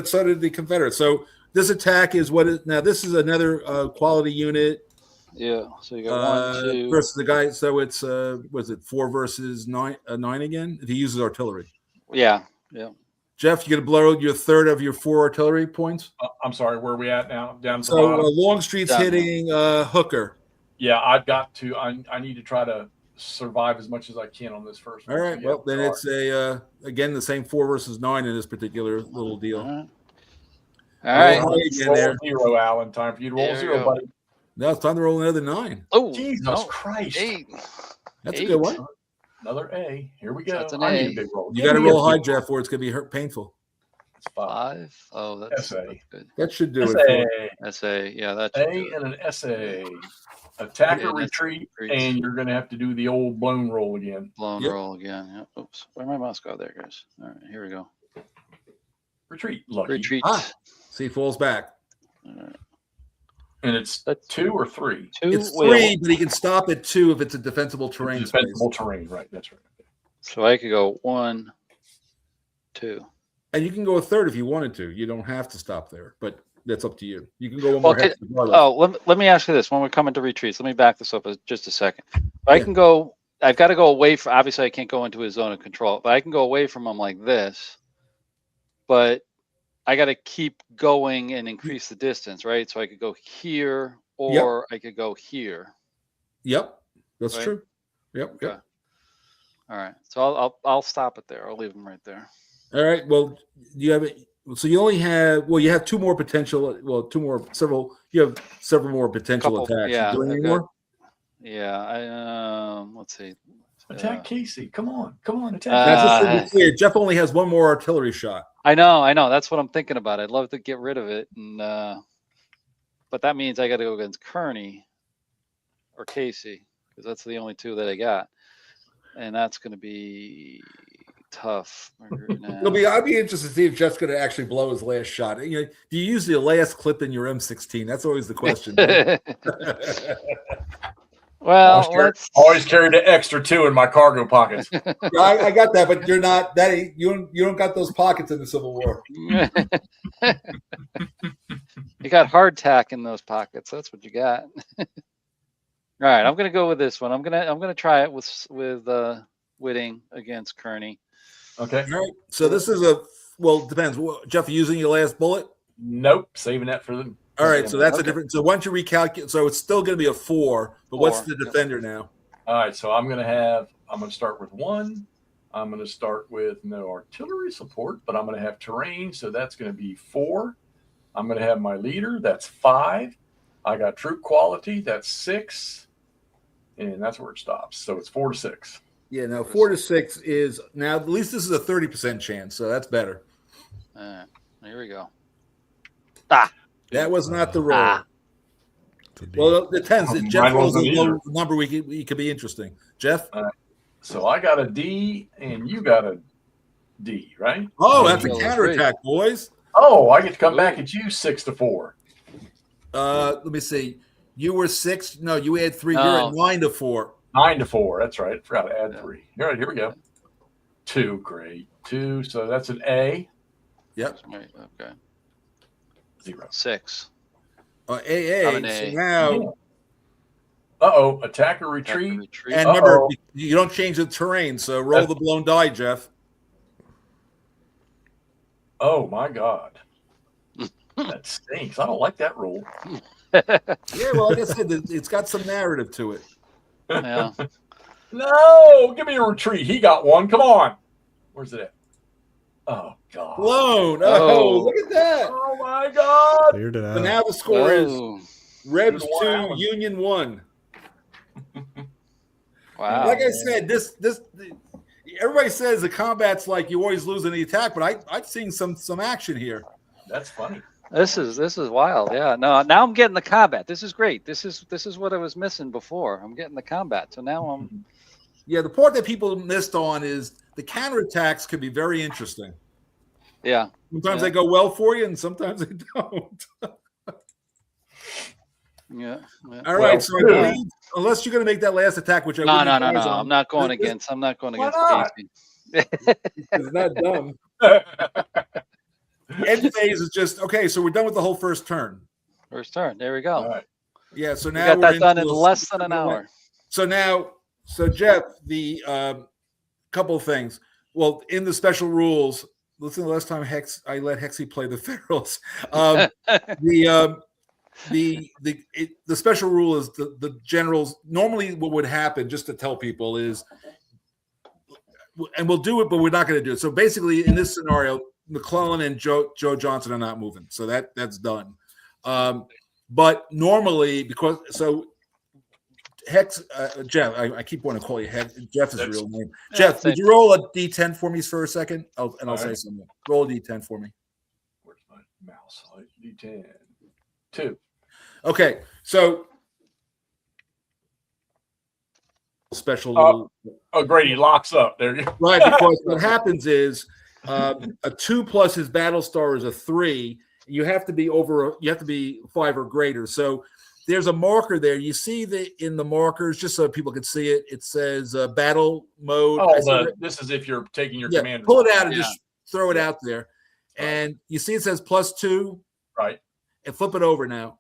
so did the Confederates. So this attack is now this is another quality unit. Yeah, so you got 1, 2 versus the guy. So it's was it 4 versus 9 again? If he uses artillery. Yeah. Jeff, you're gonna blow your third of your 4 artillery points. I'm sorry, where are we at now? Down to Longstreet's hitting Hooker. Yeah, I've got to. I need to try to survive as much as I can on this first All one. right. So, Well, then sorry. it's a again the same 4 versus 9 in this particular little deal. All Roll right. high again there. Roll 0, Alan. Time for you to roll Here we 0, go. buddy. Now it's time to roll another 9. Oh, Jesus no. Christ. 8. That's a 8. good one. Another A. Here we go. That's an I need A. a big roll. You Give got to me a roll high, big Jeff, or it's going to be painful. It's 5. 5. Oh, that's SA. good. That should do it. For SA. it. That's a, yeah, that's A and an SA. Attack or And that's retreat, retreats. and you're going to have to do the old blown roll again. blown Yep. roll again. Yep. Oops. Where my mouse go there, guys? All right, here we go. Retreat, lucky. Retreat. Ah. See, he falls back. All right. And it's That's 2 or 3. 2 It's will. 3, but he can stop at 2 if it's a defensible terrain space. Defensible terrain, right? That's right. So I could go 1, 2. And you can go a third if you wanted to. You don't have to stop there, but that's up to you. You can go one Well, more hex regardless. Oh, let me ask you this. When we're coming to retreats, let me back this up just a second. I Yeah. can go, I've got to go away from, obviously I can't go into his zone of control, but I can go away from him like this. But I got to keep going and increase the distance, right? So I could go here or I could go here. Yep, that's Right. true. Yep. Okay. Yep. All right. So I'll stop it there. I'll leave him right there. All right. Well, you have it. So you only have you have 2 more potential. Well, several. You have several more potential Couple, attacks. yeah, You doing any okay. more? Yeah. Let's see. Attack Casey. Come on. Attack. Now, just to Uh, be clear, Jeff only has 1 more artillery shot. I know. That's what I'm thinking about. I'd love to get rid of it, and but that means I got to go against Kearney or Casey because that's the only 2 that I got, and that's going to be tough. I'd be interested to see if Jeff's going to actually blow his last shot. You know, do you use the last clip in your M16? That's always the question. Right? Well, always carry the extra 2 in my cargo pockets. I got that, but you're not that. You don't got those pockets in the Civil War. You got hardtack in those pockets. That's what you got. All right, I'm gonna go with this one. I'm gonna try it with Whitting against Kearney. Okay. All right. So this is it depends. Jeff, you using your last bullet? Nope. Saving that for them. All right. So that's a Okay. different. So once you recalculate, so it's still going to be a 4. But what's 4, the yep. defender now? All right. So I'm going to start with 1. I'm going to start with no artillery support, but I'm going to have terrain. So that's going to be 4. I'm going to have my leader. That's 5. I got troop quality. That's 6. And that's where it stops. So it's 4 to 6. Yeah. Now 4 to 6 is now at least this is a 30% chance. So that's better. Here we go. That was not the roll. It's a D. Well, it depends. If Jeff Mine rolls a wasn't low either. number, we could be interesting. Jeff? So I got a D and you got a D, right? Oh, that's a Well, counterattack, boys. Oh, I get to come back at you 6 to 4. Let me see. You were 6. No, you had 3. No. You're at 9 to 4. 9 to 4. That's right. Forgot to add Yeah. 3. All right, here we go. 2, great. 2. So that's an A. Yep. Right, okay. 0. 6. AA. I'm an So A. now, Uh-oh. Attack or retreat. Retreat. and remember, Uh-oh. you don't change the terrain. So roll the blown die, Jeff. Oh, my God. That stinks. I don't like that roll. Yeah, well, like I said, it's got some narrative to it. Yeah. No, give me a retreat. He got 1. Come on. Where's it at? Oh, God. Blown. Oh. Oh, look at that. Oh, my God. Cleared it So out. now the score is Oh, Rebs 2, Wow. Union 1. wow. Like I said, this everybody says the combat's like you always lose in the attack, but I've seen some action here. That's funny. This is wild. Yeah. No, now I'm getting the combat. This is great. This is what I was missing before. I'm getting the combat. So now I'm Yeah, the part that people missed on is the counterattacks could be very interesting. yeah. Sometimes Yeah. they go well for you, and sometimes they don't. Yeah. All right, Well, so I good. believe, unless you're going to make that last attack, which I No. wouldn't advise on, I'm not going This- against. I'm not going Why against not? Casey. It's not dumb. End phase is just okay. So we're done with the whole first turn. First turn. There we go. All right. Yeah. So We now got we're that done in into a- less than an hour. So Jeff, the couple of things. Well, in the special rules, listen, the last time I let Hexy play the Pharaohs, the special rule is the generals. Normally, what would happen, just to tell people, is, and we'll do it, but we're not going to do it. So basically, in this scenario, McClellan and Joe Johnson are not moving, so that's done. But normally, Hex, Jeff, I keep wanting to call you Hex. Jeff is real name. Jeff, would you roll a D10 for me for a second? I'll say something. Roll a D10 for me. Where's my mouse? D10. 2. Okay, so special. Grady locks up there. Right, because what happens is a 2 plus his battle star is a 3. You have to be you have to be 5 or greater. So there's a marker there. You see in the markers, just so people can see it, it says battle mode. This is if you're taking your commander. Pull it out and just throw it out there. And you see it says +2. Right. And flip it over now.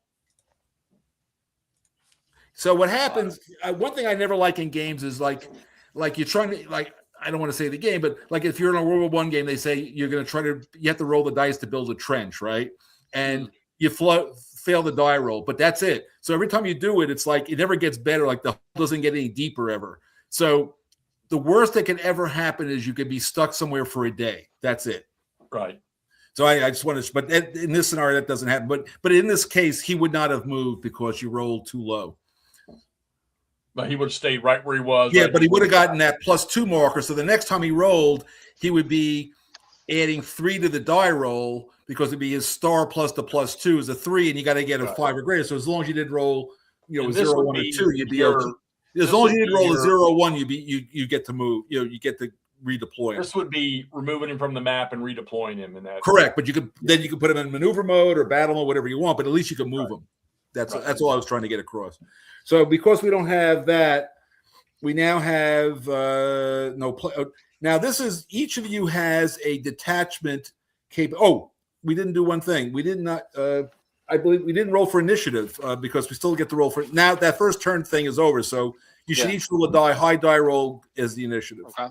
So what happens, one thing I never like in games is like you're trying to, I don't want to say the game, but like if you're in a World War I game, they say you're going to you have to roll the dice to build a trench, right? And you fail the die roll, but that's it. So every time you do it, it's like it never gets better. Like the hole doesn't get any deeper ever. So the worst that can ever happen is you could be stuck somewhere for a day. That's it. Right. So I just want to, but in this scenario, that doesn't happen. But in this case, he would not have moved because you rolled too low. But he would stay right where he was. Yeah, but he would have gotten that +2 marker. So the next time he rolled, he would be adding 3 to the die roll because it'd be his star plus the +2 is a 3, and you got to get a 5 or greater. So as long as you did roll, a 0, 1, or 2, you'd be okay. As long as you did roll a 0, 1, you get to move. You get to redeploy him. This would be removing him from the map and redeploying him in that. Correct, but you could put him in maneuver mode or battle mode, whatever you want. But at least you can move him. That's all I was trying to get across. So because we don't have that, we now have no play. Now this is each of you has a detachment Oh, we didn't do one thing. We did not. I believe we didn't roll for initiative because we still get to roll for. Now that first turn thing is over, so you should each roll a die. High die roll is the initiative. Okay.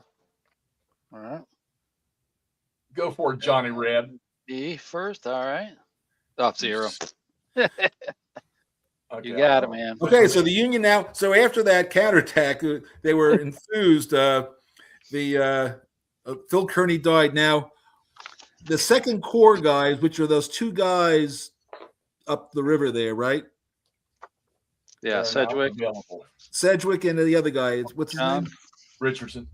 All right. Go for it, Johnny Reb. E first. All right. Off 0. Okay, You got it, man. Okay, so the Union now. So after that counterattack, they were enthused. Phil Kearney died. Now, the Second Corps guys, which are those 2 guys up the river there, right? Yeah, Sedgwick. Sedgwick and the other guy. What's his name? Richardson.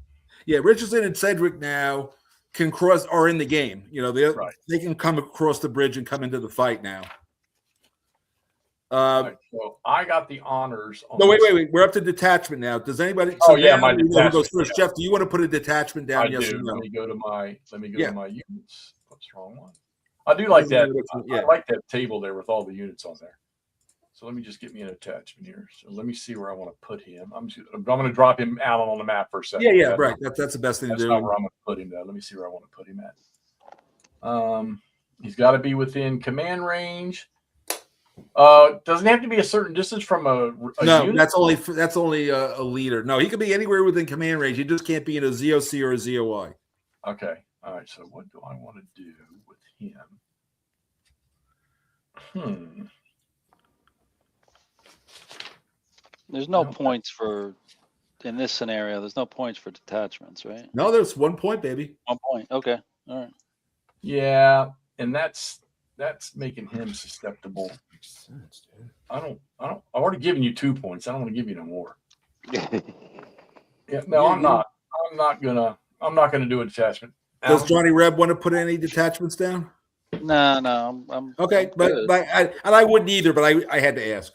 Yeah, Richardson and Sedgwick now are in the game. They can come across the bridge and come into the fight now. Right, so I got the honors. No, wait. We're up to detachment now. Does anybody? My detachment goes first. Jeff, do you want to put a detachment down? I Yes do. or no? Let me go to my units. What's the wrong one? I do like that. I like that table there with all the units on there. So let me just get me an attachment here. So let me see where I want to put him. I'm going to drop him out on the map for a second. Yeah, right. That's the best thing to do. That's not where I'm going to put him though. Let me see where I want to put him at. He's got to be within command range. Doesn't have to be a certain distance from a no. Unit? That's only a leader. No, he could be anywhere within command range. He just can't be in a ZOC or a ZOI. Okay. All right. So what do I want to do with him? There's no points in this scenario. There's no points for detachments, right? No, there's 1 point, baby. 1 point. Okay. All right. Yeah, and that's making him susceptible. I've already given you 2 points. I don't want to give you no more. Yeah, no, I'm not gonna do a detachment. Does Johnny Reb want to put any detachments down? No, I'm okay, good. but I wouldn't either, but I had to ask.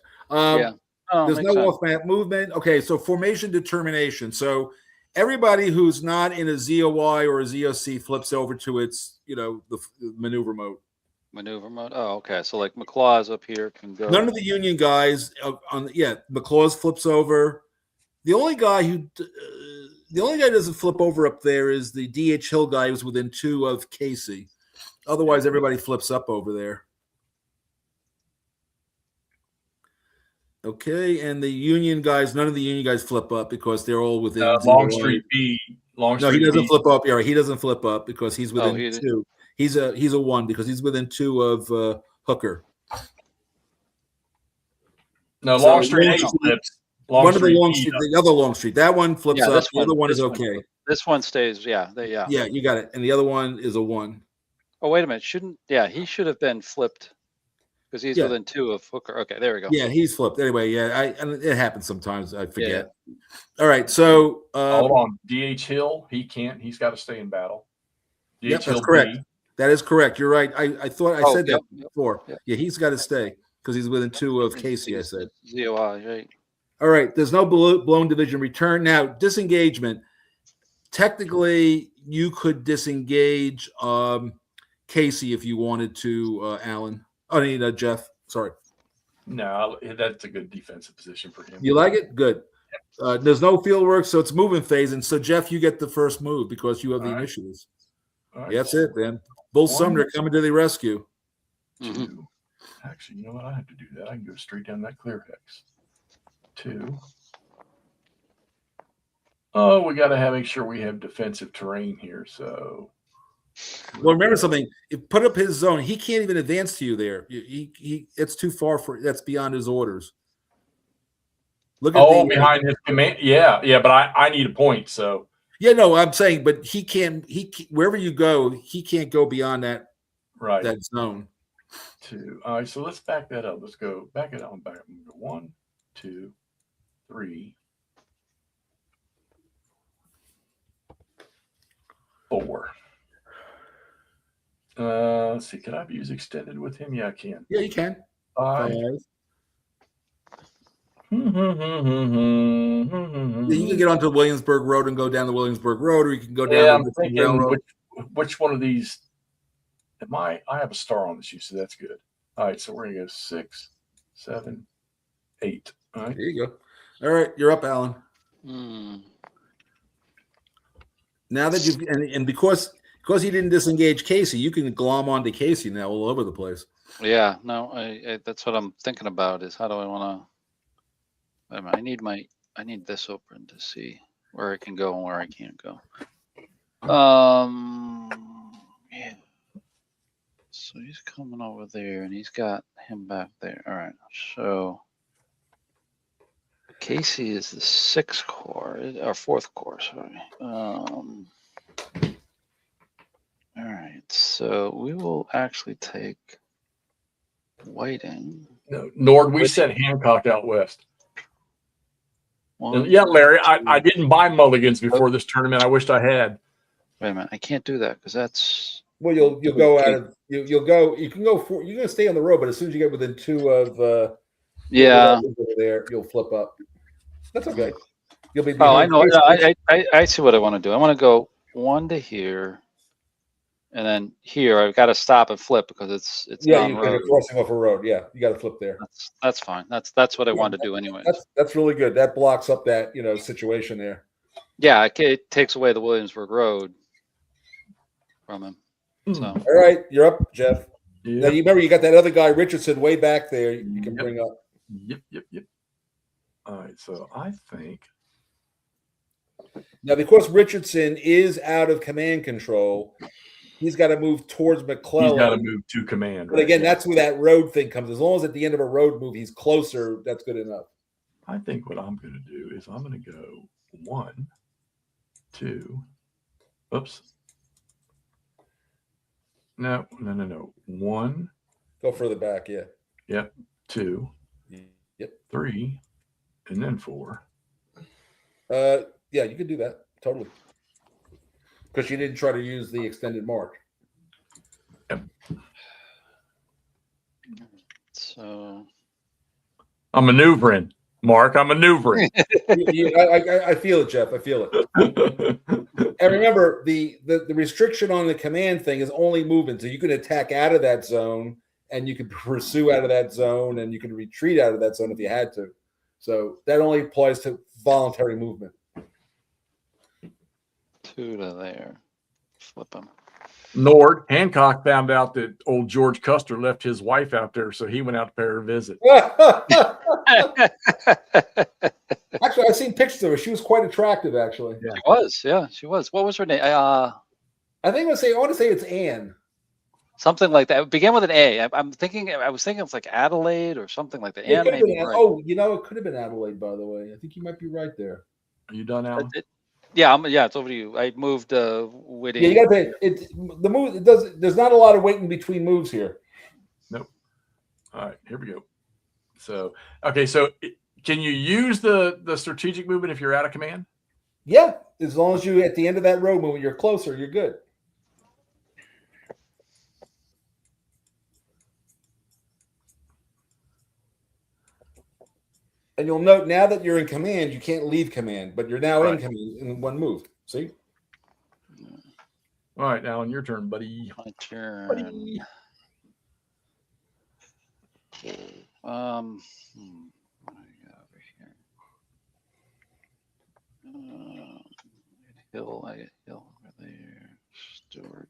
There's no sense. off-map movement. Okay, so formation determination. So everybody who's not in a ZOI or a ZOC flips over to its, the maneuver mode. Maneuver mode. Oh, okay. So like McClaw's up here can go. None of the Union guys McClaw's flips over. The only guy doesn't flip over up there is the DH Hill guy who's within 2 of Casey. Otherwise, everybody flips up over there. Okay, and the Union guys, none of the Union guys flip up because they're all within Longstreet B. No, he doesn't flip up. Yeah, he doesn't flip up because he's within 2. He's a 1 because he's within 2 of Hooker. No, So Longstreet Long A Street- flips. one of the long B street, does. the other long street. That one flips Yeah, up. this The other one is this okay. This one stays. Yeah, yeah. Yeah, you got it. And the other one is a 1. Oh, wait a minute. He should have been flipped because he's Yeah. within 2 of Hooker. Okay, there we go. Yeah, he's flipped. Anyway, and it happens sometimes. I forget. All right, so Hold on. DH Hill, he can't. He's got to stay in battle. DH Yep, Hill that's correct. B. That is correct. You're right. I thought I Oh, said yep, that before. yep. Yeah, he's got to stay because he's within 2 of Casey. I said. ZOI, right? All right. There's no blown division return now. Disengagement. Technically, you could disengage Casey if you wanted to, Alan. I mean, Jeff. Sorry. No, that's a good defensive position for him. You like it? Good. There's no field work, so it's moving phase. And so, Jeff, you get the first move because you have the All right. initiatives. All right. Yeah, that's it, man. Bull Sumner coming to the rescue. 2. Actually, you know what? I have to do that. I can go straight down that clear hex. 2. Oh, we got to make sure we have defensive terrain here. So, Well, remember something. If put up his zone, he can't even advance to you there. He it's too far for. That's beyond his orders. Look at behind his command. Yeah, but I need a point. So, yeah, no, I'm saying, but he can't. Wherever you go, he can't go beyond that right. that zone. 2. All right, so let's back that up. Let's go back it up. Back up. 1, 2, 3, 4. Let's see. Can I use extended with him? Yeah, I can. Yeah, you can. 5. Yeah, you can get onto Williamsburg Road and go down the Williamsburg Road, or you can go down. Yeah, the I'm Richmond thinking Railroad. which one of these am I? I have a star on this shoe, so that's good. All right, so we're gonna go 6, 7, 8. All right. There you go. All right, you're up, Alan. Now that you've and because he didn't disengage Casey, you can glom onto Casey now all over the place. Yeah, no, I that's what I'm thinking about is how do I want to. Wait a minute, I need this open to see where I can go and where I can't go. Yeah. So he's coming over there and he's got him back there. All right. So Casey is the 6th core or 4th core, sorry. All right. So we will actually take Whiting. No, Nord, we sent Hancock out west. One, Yeah, Larry, I didn't buy mulligans before this tournament. I wished I had. Wait a minute. I can't do that because that's. Well, you'll go out of you'll go. You can go for. You're going to stay on the road, but as soon as you get within 2 of Yeah. over there, you'll flip up. That's okay. You'll be. Oh, I know. behind I see what I want to do. I want to go 1 to here, and then here I've got to stop and flip because it's Yeah, non-road. you're crossing off a road. Yeah, you got to flip there. That's fine. That's what I wanted to do anyway. That's really good. That blocks up that situation there. Yeah, it takes away the Williamsburg Road from him. So All right, you're up, Jeff. Now Yeah. you remember you got that other guy Richardson way back there. You can bring up. Yep. All right, so I think Now because Richardson is out of command control, he's got to move towards McClellan. he's got to move to command. But again, that's where that road thing comes. As long as at the end of a road move, he's closer, that's good enough. I think what I'm going to do is I'm going to go 1, 2. Oops. No. 1. Go further back, yeah. Yep. 2. Yep. 3, and then 4. Yeah, you could do that totally. Because you didn't try to use the extended march. So I'm maneuvering, Mark. I'm maneuvering. I feel it, Jeff. I feel it. And remember, the restriction on the command thing is only movement. So you can attack out of that zone, and you can pursue out of that zone, and you can retreat out of that zone if you had to. So that only applies to voluntary movement. 2 to there. Flip him. Nord, Hancock found out that old George Custer left his wife out there, so he went out to pay her a visit. Actually, I've seen pictures of her. She was quite attractive, actually. She was. What was her name? I think I want to say it's Anne. Something like that. It began with an A. I was thinking it's like Adelaide or something like that. It And could have maybe been. right. Oh, it could have been Adelaide. By the way, I think you might be right there. Are you done, Alan? Yeah, it's over to you. I moved Whitty. Yeah, you got to pay. The move. It does. There's not a lot of waiting between moves here. Nope. All right, here we go. So, okay, so can you use the strategic movement if you're out of command? Yeah, as long as you at the end of that road movement, you're closer. You're good. And you'll note now that you're in command, you can't leave command, but you're now in command in one move. See? All right, Alan, your turn, buddy. My turn. Buddy. What do I got over here? Hill, I get Hill over there. Stewart.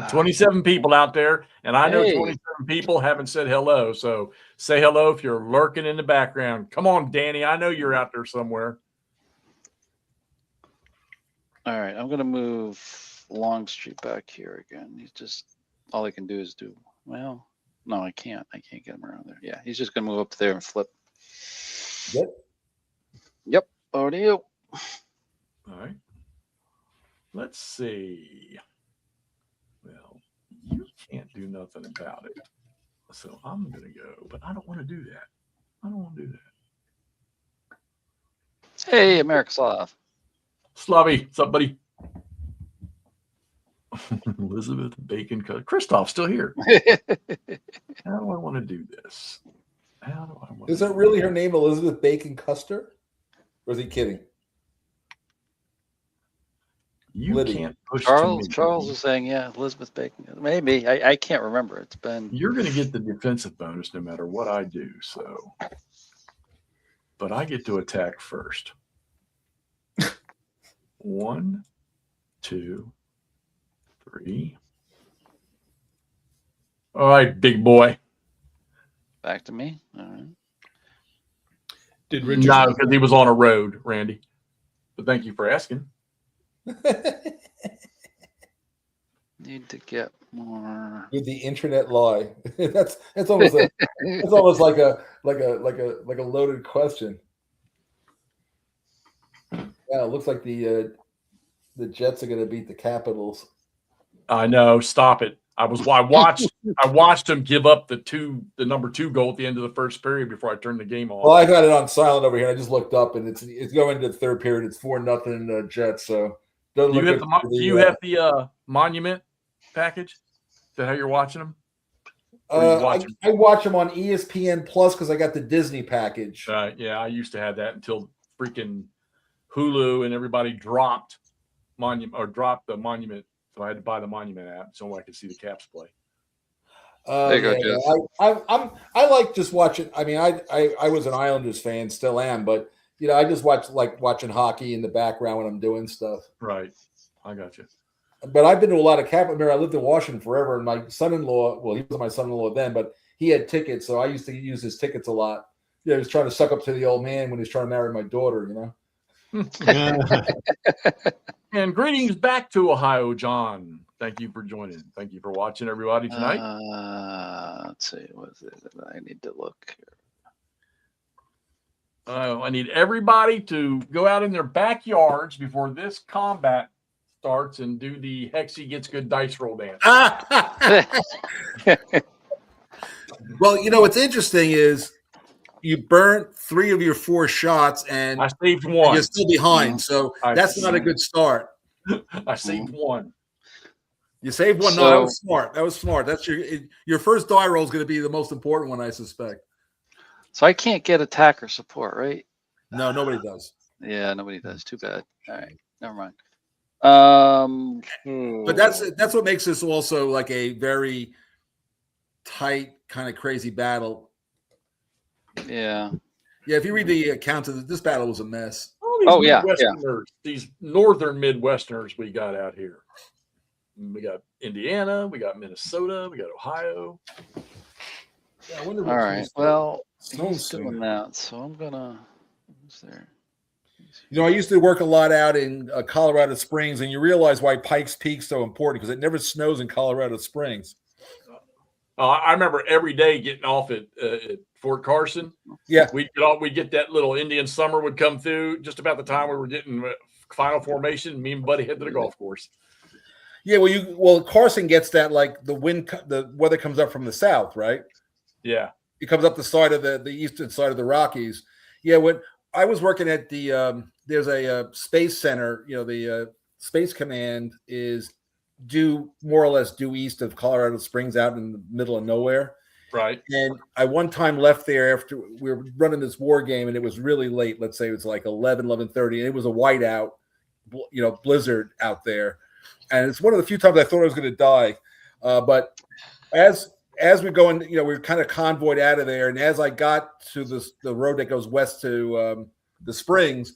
27 people out there, and I know Hey. 27 people haven't said hello. So say hello if you're lurking in the background. Come on, Danny. I know you're out there somewhere. All right, I'm gonna move Longstreet back here again. He's just all I can do is do well. No, I can't. I can't get him around there. Yeah, he's just gonna move up there and flip. Yep. Yep. Over to you. All right. Let's see. Well, you can't do nothing about it. So I'm going to go, but I don't want to do that. I don't want to do that. Hey, America Slav. Slavy, what's up, buddy? Elizabeth Bacon Cut. Christoph's still here. How do I want to do this? How do I want Is to that really her name, Elizabeth Bacon Custer? Or is he kidding? You Liddy. can't push Charles to me. Charles was saying, yeah, Elizabeth Bacon. Maybe. I can't remember. It's been You're going to get the defensive bonus no matter what I do. So, but I get to attack first. 1, 2, 3. All right, big boy. back to me. All right. Did Richard? No, because he was on a road, Randy. But thank you for asking. Need to get more. With the internet lie. that's almost it's almost like a loaded question. Yeah, it looks like the Jets are going to beat the Capitals. I know. Stop it. I watched him give up the number 2 goal at the end of the first period before I turned the game off. Well, I got it on silent over here. I just looked up, and it's going into the third period. It's 4-0 Jets. So Do you have the Monument package? Is that how you're watching them? I watch them on ESPN Plus because I got the Disney package. Yeah, I used to have that until freaking Hulu and everybody dropped the Monument. So I had to buy the Monument app so I could see the Caps play. There you go, Jeff. I like just watching. I mean, I was an Islanders fan, still am, but I just like watching hockey in the background when I'm doing stuff. Right, I got you. But I've been to a lot of Cap. I lived in Washington forever, and my son-in-law. Well, he was my son-in-law then, but he had tickets, so I used to use his tickets a lot. He was trying to suck up to the old man when he was trying to marry my daughter. And greetings back to Ohio, John. Thank you for joining. Thank you for watching, everybody, tonight. Let's see. What is it? I need to look here. I need everybody to go out in their backyards before this combat starts and do the Hexy Gets Good dice roll dance. Well, what's interesting is you burnt 3 of your 4 shots, and I saved 1. you're still behind. So that's not a good start. I saved 1. You saved 1. No, that was smart. That was smart. That's your first die roll is going to be the most important one, I suspect. So I can't get attacker support, right? No, nobody does. Yeah, nobody does. Too bad. All right, never mind. But that's what makes this also like a very tight, kind of crazy battle. Yeah. Yeah, if you read the account of this battle was a mess. These northern Midwesterners we got out here. We got Indiana, we got Minnesota, we got Ohio. Yeah, I wonder all right. Well, Snow's he's doing that, so I'm gonna. Who's there? You know, I used to work a lot out in Colorado Springs, and you realize why Pikes Peak's so important because it never snows in Colorado Springs. I remember every day getting off at Fort Carson. Yeah, We'd get that little Indian summer would come through just about the time we were getting final formation. Me and Buddy head to the golf course. yeah. Well, Carson gets that like the weather comes up from the south, right? Yeah, It comes up the side of the eastern side of the Rockies. Yeah, when I was working at the there's a space center. You know, the Space Command is more or less due east of Colorado Springs, out in the middle of nowhere. right. And I one time left there after we were running this war game, and it was really late. Let's say it was like 11:30, and it was a whiteout, blizzard out there. And it's one of the few times I thought I was going to die. But as we're going, we were kind of convoyed out of there. And as I got to the road that goes west to the Springs,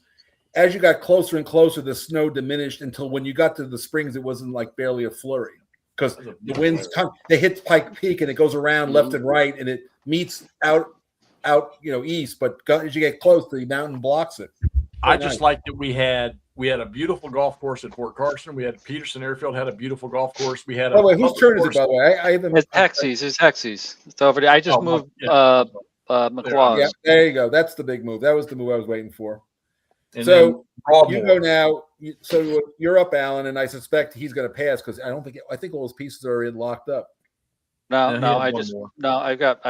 as you got closer and closer, the snow diminished until when you got to the Springs, it wasn't like barely a flurry because the winds they hit Pike Peak and it goes around left and right and it meets out east. But as you get close, the mountain blocks it. I just like that we had a beautiful golf course at Fort Carson. We had Peterson Airfield had a beautiful golf course. We had. By the way, whose turn is it? By the way, I haven't. It's Hexy's. It's Hexy's. It's over there. I just moved McClaw's. Yeah, there you go. That's the big move. That was the move I was waiting for. And so you go now. So you're up, Alan, and I suspect he's going to pass because I think all his pieces are in locked up. I've got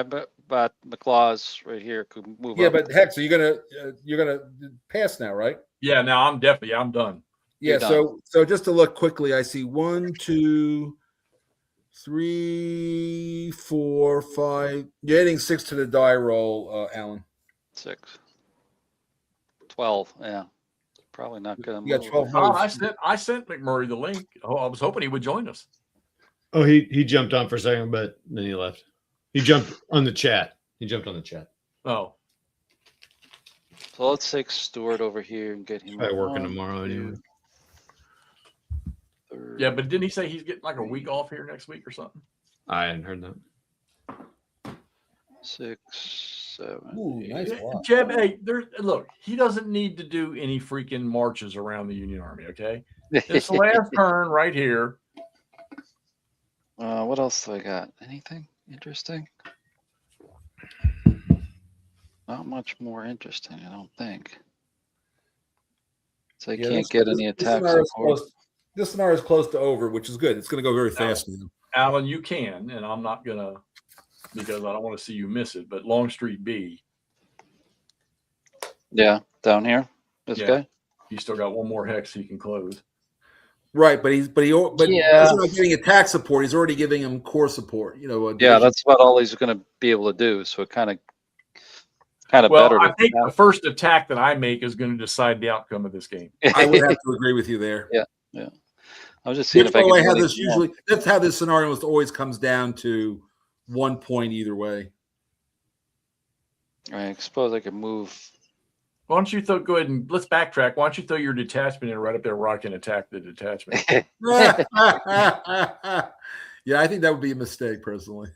McClaw's right here. Could move. Yeah, up. but Hex, so you're gonna pass now, right? Yeah, now I'm done. Yeah. So just to look quickly, I see 1, 2, 3, 4, 5. You're adding 6 to the die roll, Alan. 6. 12. Yeah. Probably not going to You move. got 12 moves. I sent McMurray the link. Oh, I was hoping he would join us. Oh, he jumped on for a second, but then he left. He jumped on the chat. Oh, So let's take Stewart over here and get him. Probably working tomorrow anyway. yeah, but didn't he say he's getting like a week off here next week or something? I hadn't heard that. 6, 7. Ooh, nice block. Jeb, hey, look, he doesn't need to do any freaking marches around the Union Army, okay? It's the last turn right here. What else do I got? Anything interesting? Not much more interesting, I don't think. So I can't get any attacks. This scenario is close to over, which is good. It's going to go very fast now. Alan, you can, and I'm not gonna because I don't want to see you miss it. But Longstreet B, Yeah, down here. This guy. he's still got one more hex he can close. Right, but he's Yeah. not getting attack support. He's already giving him core support. Yeah, that's what all he's going to be able to do. So it kind of Well, better. I think the first attack that I make is going to decide the outcome of this game. I would have to agree with you there. Yeah. I was just seeing if I By the can. way, that's how this scenario always comes down to 1 point either way. I suppose I could move. Why don't you go ahead and let's backtrack. Why don't you throw your detachment in right up there where I can attack the detachment? Yeah, I think that would be a mistake personally.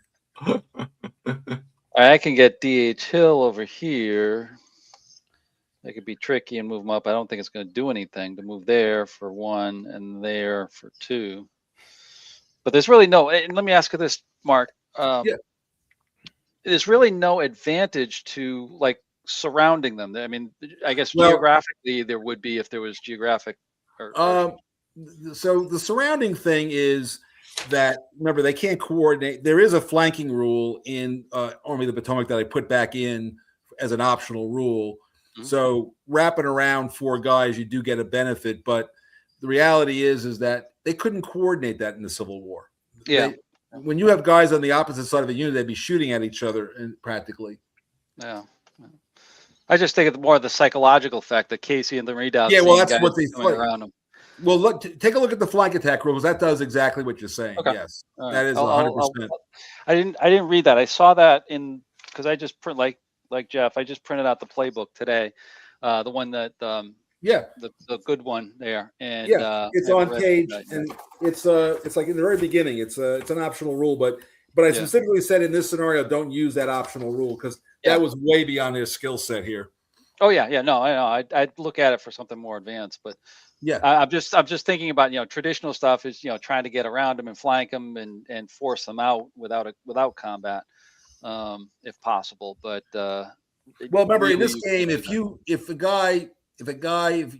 I can get DH Hill over here. That could be tricky and move him up. I don't think it's going to do anything to move there for 1 and there for 2. But there's really no. And let me ask you this, Mark. There's really no advantage to like surrounding them. I mean, I guess geographically there would be if there was geographic. So the surrounding thing is that remember they can't coordinate. There is a flanking rule in Army of the Potomac that I put back in as an optional rule. Mm-hmm. So wrapping around 4 guys, you do get a benefit, but the reality is that they couldn't coordinate that in the Civil War. Yeah. When you have guys on the opposite side of a unit, they'd be shooting at each other practically. Yeah. I just think it's more of the psychological effect that Casey and the Redoubts. Yeah, well, that's what they fight around them. Well, look, take a look at the flank attack rules. That does exactly what you're saying. Okay. Yes, right. That is 100%. I didn't read that. I saw that because I just print like Jeff. I just printed out the playbook today, the one that the good one there. And it's on page, and it's like in the very beginning. It's an optional rule, but I specifically said in this scenario, don't use that optional rule because that was way beyond their skill set here. Oh yeah, yeah. No, I know. I'd look at it for something more advanced, but Yeah. I'm just thinking about traditional stuff is trying to get around them and flank them and force them out without combat, if possible. But Well, remember in legally this you game, can't do if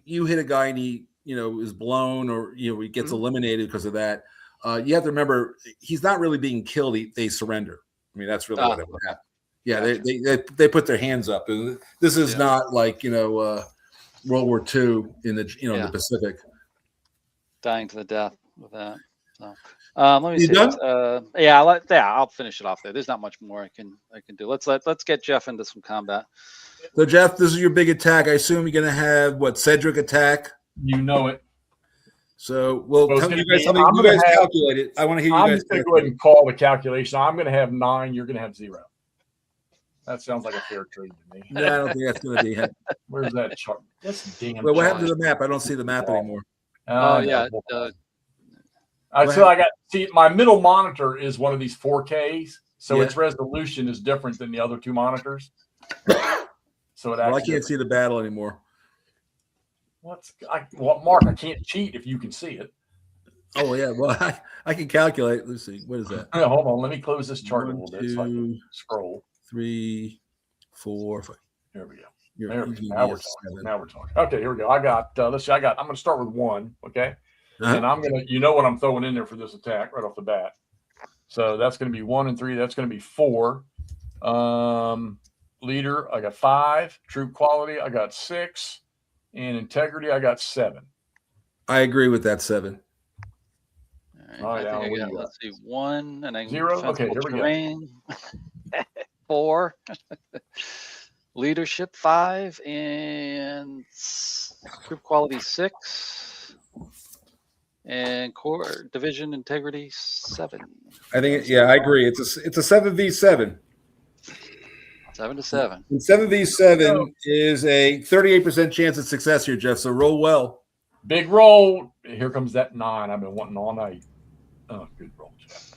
you hit a guy and he is blown or he gets Mhm. eliminated because of that, you have to remember he's not really being killed. They surrender. I mean, that's really what it would happen. Yeah, Gotcha. they put their hands up. This is Yeah. not like World War II in the in the Yeah. Pacific. Dying to the death with that. So let me You see. done? I'll finish it off there. There's not much more I can do. Let's get Jeff into some combat. So Jeff, this is your big attack. I assume you're going to have Cedric attack. You know it. So, well, So it's tell gonna you guys be- something. I'm You gonna guys have- calculate it. I want to hear you I'm guys. just going to go ahead and call the calculation. I'm going to have 9. You're going to have 0. That sounds like a fair trade to me. Yeah, I don't think that's going to be. Where's that chart? That's damn. Well, what chart. happened to the map? I don't see the map anymore. Oh no. yeah. So I got my middle monitor is one of these 4Ks, so Yeah. its resolution is different than the other 2 monitors. So it Well, I actually can't see the battle anymore. Mark, I can't cheat if you can see it. Oh yeah, well I can calculate. Let's see, what is that? Hold on, let me close this chart 1, a little bit so I can 2, scroll. 3, 4, 5. There we go. You're, There you we give go. me Now a we're talking. 7. Now we're talking. Okay, here we go. I got. Let's see. I'm going to start with 1. Okay, Uh-huh. and I'm gonna. You know what I'm throwing in there for this attack right off the bat. So that's going to be 1 and 3. That's going to be 4. Leader, I got 5. Troop quality, I got 6. And integrity, I got 7. I agree with that 7. All right, Alan, I what think do I got. you got? Let's see, 1 and then 0? Okay, here we go. terrain. 4. Leadership 5 and troop quality 6 and core division integrity 7. I think. Yeah, I agree. It's a 7v7. 7 to 7. And 7v7 is a 38% chance of success here, Jeff. So roll well. Big roll. Here comes that 9 I've been wanting all night. Oh, good roll, Jeff.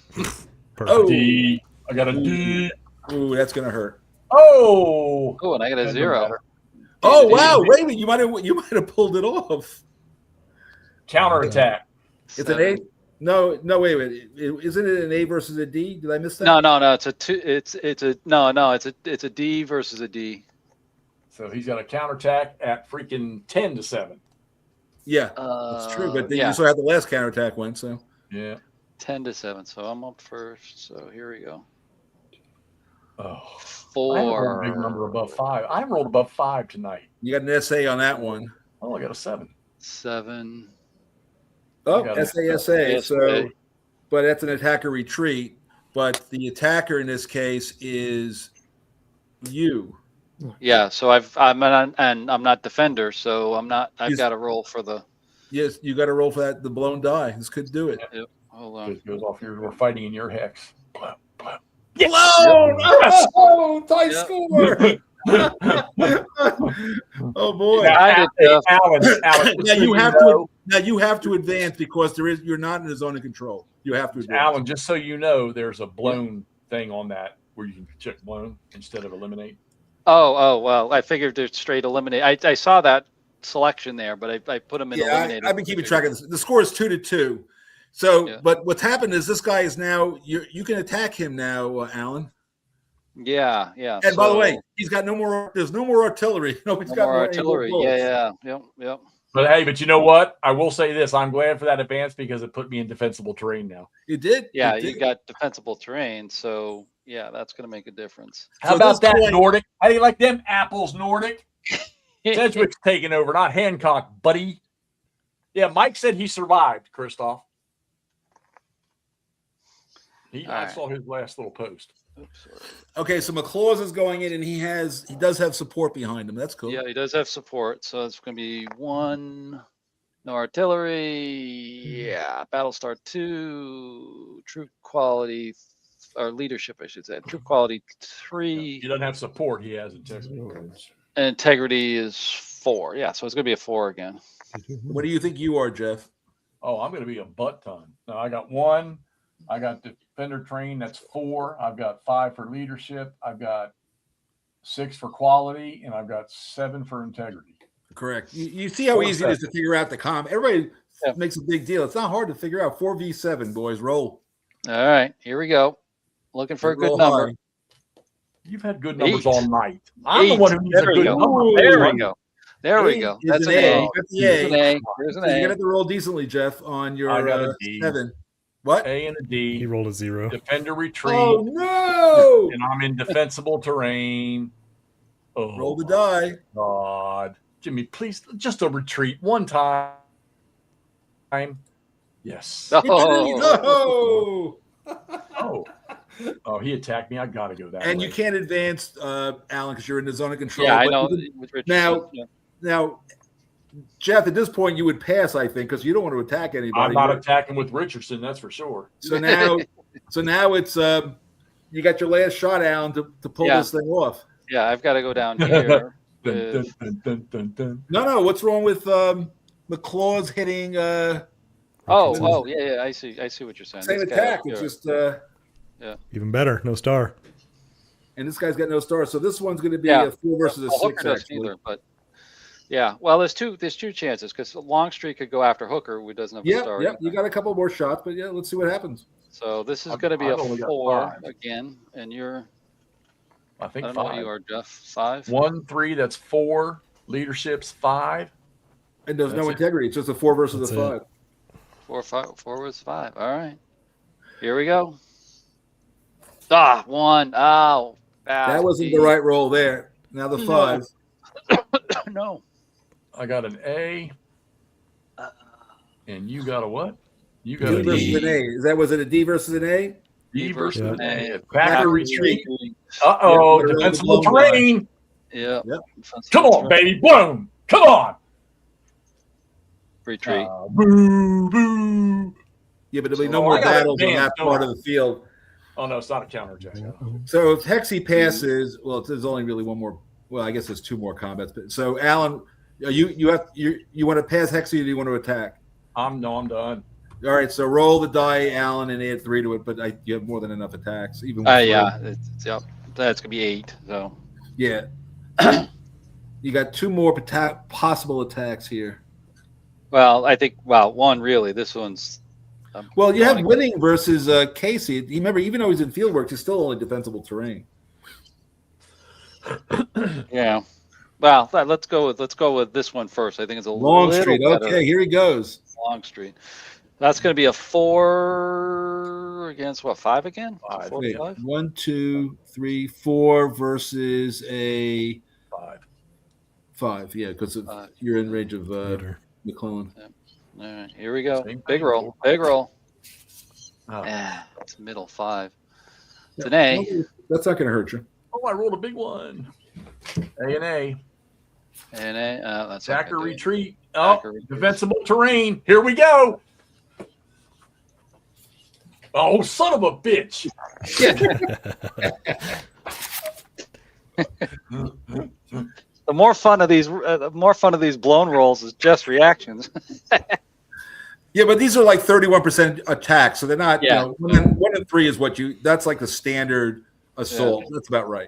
Perfect. Oh, D. I got a D. ooh, that's gonna hurt. Oh. Oh, and I got a Doesn't 0. matter. Oh wow! Wait a minute, you might have pulled it off. Counterattack. It's an A. No, wait a minute. Isn't it an A versus a D? Did I miss that? No. It's a 2. It's a D versus a D. So he's got a counterattack at freaking 10 to 7. Yeah, that's true. But then yeah. you still have the last counterattack one. So Yeah. 10 to 7. So I'm up first. So here we go. Oh. 4. I haven't rolled a big number above 5. I haven't rolled above 5 tonight. you got an SA on that one. Oh, I got a 7. 7. Oh, got it. SASA. So, but that's an attacker retreat. But the attacker in this case is you. Yeah, so I'm not defender, so I'm not. I've got to roll for the. Yes, you got to roll for that. The blown die. This could do it. Yep, hold on. It goes off here. We're fighting in your hex. Blown! Oh, tie Yep. score! Oh boy! Yeah, Alan, Now you have to. Now you have to advance because you're not in the zone of control. You have to advance. Alan, just so you know, there's a blown thing on that where you can check blown instead of eliminate. Oh, well, I figured they're straight eliminate. I saw that selection there, but I put them in eliminated. I've been keeping track of this. The score is 2-2. So, Yeah. but what's happened is this guy is now. You can attack him now, Alan. Yeah. And by the way, he's got no more. There's no more artillery. Nobody's no got more any more artillery. bullets. Yep. But hey, you know what? I will say this: I'm glad for that advance because it put me in defensible terrain now. You did. Yeah, You you did. got defensible terrain, so yeah, that's going to make a difference. How So about this that, point- Nordic? How do you like them apples, Nordic? Sedgwick's taking over, not Hancock, buddy. Yeah, Mike said he survived, Christoph. I right. saw his last little post. Oops, sorry. Okay, so McClaws is going in, and he does have support behind him. That's cool. Yeah, he does have support, so it's going to be 1. No artillery. Yeah, Battlestar 2. Troop quality, or leadership, I should say. Troop quality 3. He doesn't have support. He has integrity. And integrity is 4. Yeah, so it's going to be a 4 again. What do you think you are, Jeff? Oh, I'm going to be a butt ton. No, I got 1. I got defender train. That's 4. I've got 5 for leadership. I've got 6 for quality, and I've got 7 for integrity. Correct. You see how easy it is to figure out the comp. Everybody makes a big deal. It's not hard to figure out. 4v7, boys. Roll. All right, here we go. Looking for a good Roll number. high. You've had good numbers 8. all night. I'm the 8. one who needs There a we good go. number. There we go. There we 8 go. is That's an an A. A. You got the Here's an A. A. Here's an So you're A. gonna have to roll decently, Jeff, on I your got a D. 7. What? A and a He D. rolled a 0. Defender retreat. Oh no! And I'm in defensible terrain. Oh, Roll the die. God. Jimmy, please, just a retreat one time. Yes. Oh. No! Oh, he attacked me. I got to go that way. And you can't advance, Alan, because you're in the zone of control. Yeah, I but know. you can- With Richard, now- yeah. Now, Jeff, at this point, you would pass, I think, because you don't want to attack anybody. I'm not attacking with Richardson, that's for sure. So now it's you got your last shot, Alan, to pull this thing off. Yeah, I've got to go down here. Dun, dun, dun, dun, dun, dun. No, what's wrong with McClaw's hitting? Yeah, I see what you're saying. Same This guy attack. up It's here. just Even better. No star. and this guy's got no star. So this one's going to be Yeah. a 4 versus a Well, 6. Hooker doesn't Actually, either, but yeah. Well, there's two chances because Longstreet could go after Hooker, who doesn't have a star. yeah. You got a couple more shots, but yeah, let's see what happens. So this is I've- going to be I've a only got 4 5. again, and you're I I think don't know what 5. you are, Jeff. 5. 1, 3, that's 4. Leadership's 5. And there's no That's it. integrity. It's just a 4 versus That's a 5. it. 4, 5. 4 was 5. All right. Here we go. 1. Oh. That wasn't the right roll there. Now the 5. No. I got an A. And you got a what? You got D a versus D. an A. Was it a D versus an A? D versus Yeah. an A. Yeah. Backer retreat. Yeah, Uh-oh, they're defensible blown by. terrain. Yeah. Yep. Come on, baby. Boom. Come on. Retreat. Boo, boo. Yeah, but there'll be So no I more gotta battles on advance, that don't part I? of the field. Oh, no, it's not a counter, Jack. So if Hexy passes, well, there's only really one more. Well, I guess there's 2 more combats. But so Alan, you want to pass Hexy or do you want to attack? I'm done. All right, so roll the die, Alan, and add 3 to it. But you have more than enough attacks, even. With 3. Yeah. Yep. That's gonna be 8. So. Yeah. You got 2 more possible attacks here. Well, I think. Well, 1 really. This one's. Well, you have winning versus Casey. Remember, even though he's in field work, he's still only defensible terrain. Yeah. Well, let's go with this one first. I think it's a Longstreet. little better. Okay, here he goes. Longstreet. That's going to be a 4 against what? 5 again? 5. 4 Wait, to 5? 1, 2, 3, 4 versus a 5. 5. Yeah, because 5. you're in range of Later. McClellan. All right, here we go. Same Big thing. roll. Big roll. Oh. It's middle 5. It's an A. That's not going to hurt you. Oh, I rolled a big one. A and A. And A. That's Backer okay, retreat. Backer Oh, retreat. defensible terrain. Here we go. Oh, son of a bitch. The more fun of these blown rolls is just reactions. Yeah, but these are like 31% attacks, so they're not. Yeah. You know, 1 and 3 is what you. That's like the standard assault. Yeah. That's about right.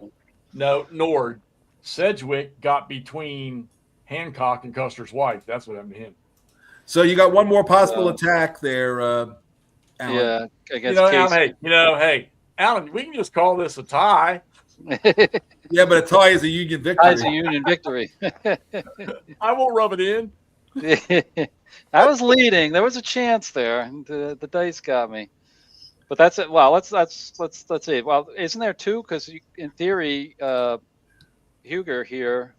No, Nord. Sedgwick got between Hancock and Custer's wife. That's what happened to him. So you got 1 more possible attack there, Alan. Yeah, against You know, Casey. Alan, hey, Alan, we can just call this a tie. Yeah, but a tie is a Union victory. Ties a Union victory. I won't rub it in. I was leading. There was a chance there. And the dice got me. But that's it. Well, let's see. Well, isn't there 2? Because in theory, Huger here.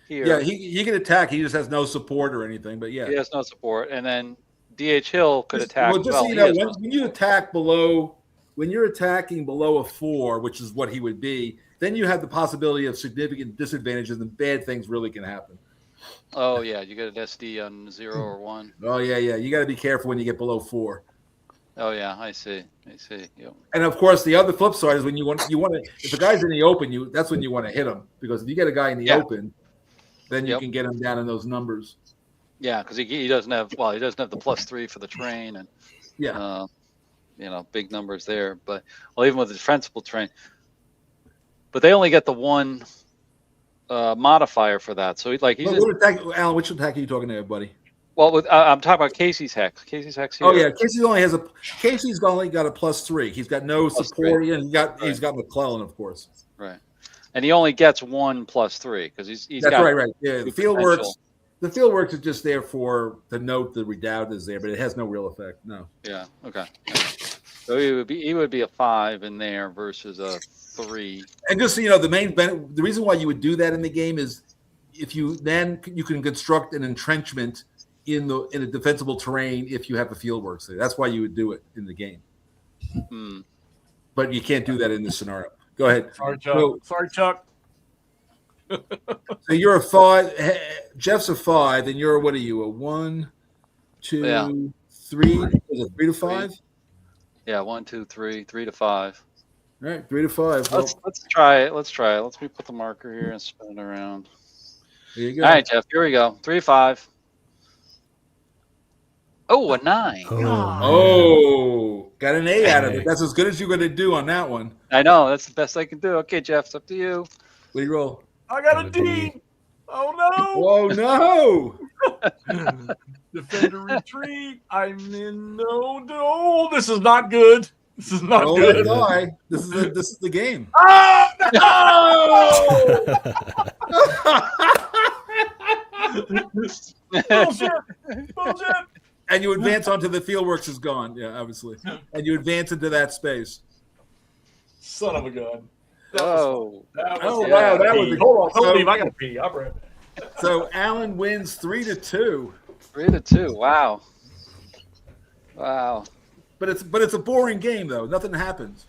Yeah, he can attack. He just has no support or anything. But yeah, He has no support, and then D.H. Hill could attack. Well, just so you know, when you attack below, when you're attacking below a 4, which is what he would be, then you have the possibility of significant disadvantages and bad things really can happen. Oh yeah, you get an SD on 0 or 1. Oh yeah. You got to be careful when you get below 4. Oh yeah, I see. Yep. And of course, the other flip side is when you want to. If a guy's in the open, that's when you want to hit him, because if you get a guy in the open, then you can get him down in those numbers. Yeah, because he doesn't have the +3 for the train, and big numbers there. But even with the defensible train, but they only get the 1 modifier for that. So he's What attack, Alan? Which attack are you talking there, buddy? well. I'm talking about Casey's hex. Casey's hex here. Oh yeah, Casey's only got a +3. He's got no support, and he's got McClellan, of course. Right, and he only gets 1 + 3 because he's That's got right. Yeah, the field works. The field works is just there to note the redoubt is there, but it has no real effect. No. Yeah. Okay. Yeah. So he would be a 5 in there versus a 3. And just so you know, the reason why you would do that in the game is if you can construct an entrenchment in a defensible terrain if you have a field works there. That's why you would do it in the game. But you can't do that in this scenario. Go ahead. Sorry, Chuck. Sorry, Chuck. So you're a 5. Jeff's a 5, and you're what are you? A 1, 2, 3? Is it 3 to 5? Yeah, 1, 2, 3, 3 to 5. All right, 3 to 5. Let's try it. Let's try it. Let's put the marker here and spin it around. There you go. All right, Jeff. Here we go. 3, 5. Oh, a 9. Oh, got an A out of it. That's as good as you're going to do on that one. I know. That's the best I can do. Okay, Jeff, it's up to you. What do you roll? I got a D. Oh Oh no! Defender retreat. I'm in no. This is not good. This is not good. This is the game. Ah, no! Bullshit. And you advance onto the fieldworks is gone. Yeah, obviously. And you advance into that space. Son of a gun. Oh, wow! That was hold on. I gotta pee. I'm ready. So Alan wins 3 to 2. 3 to 2. Wow. Wow. But it's a boring game though. Nothing happens.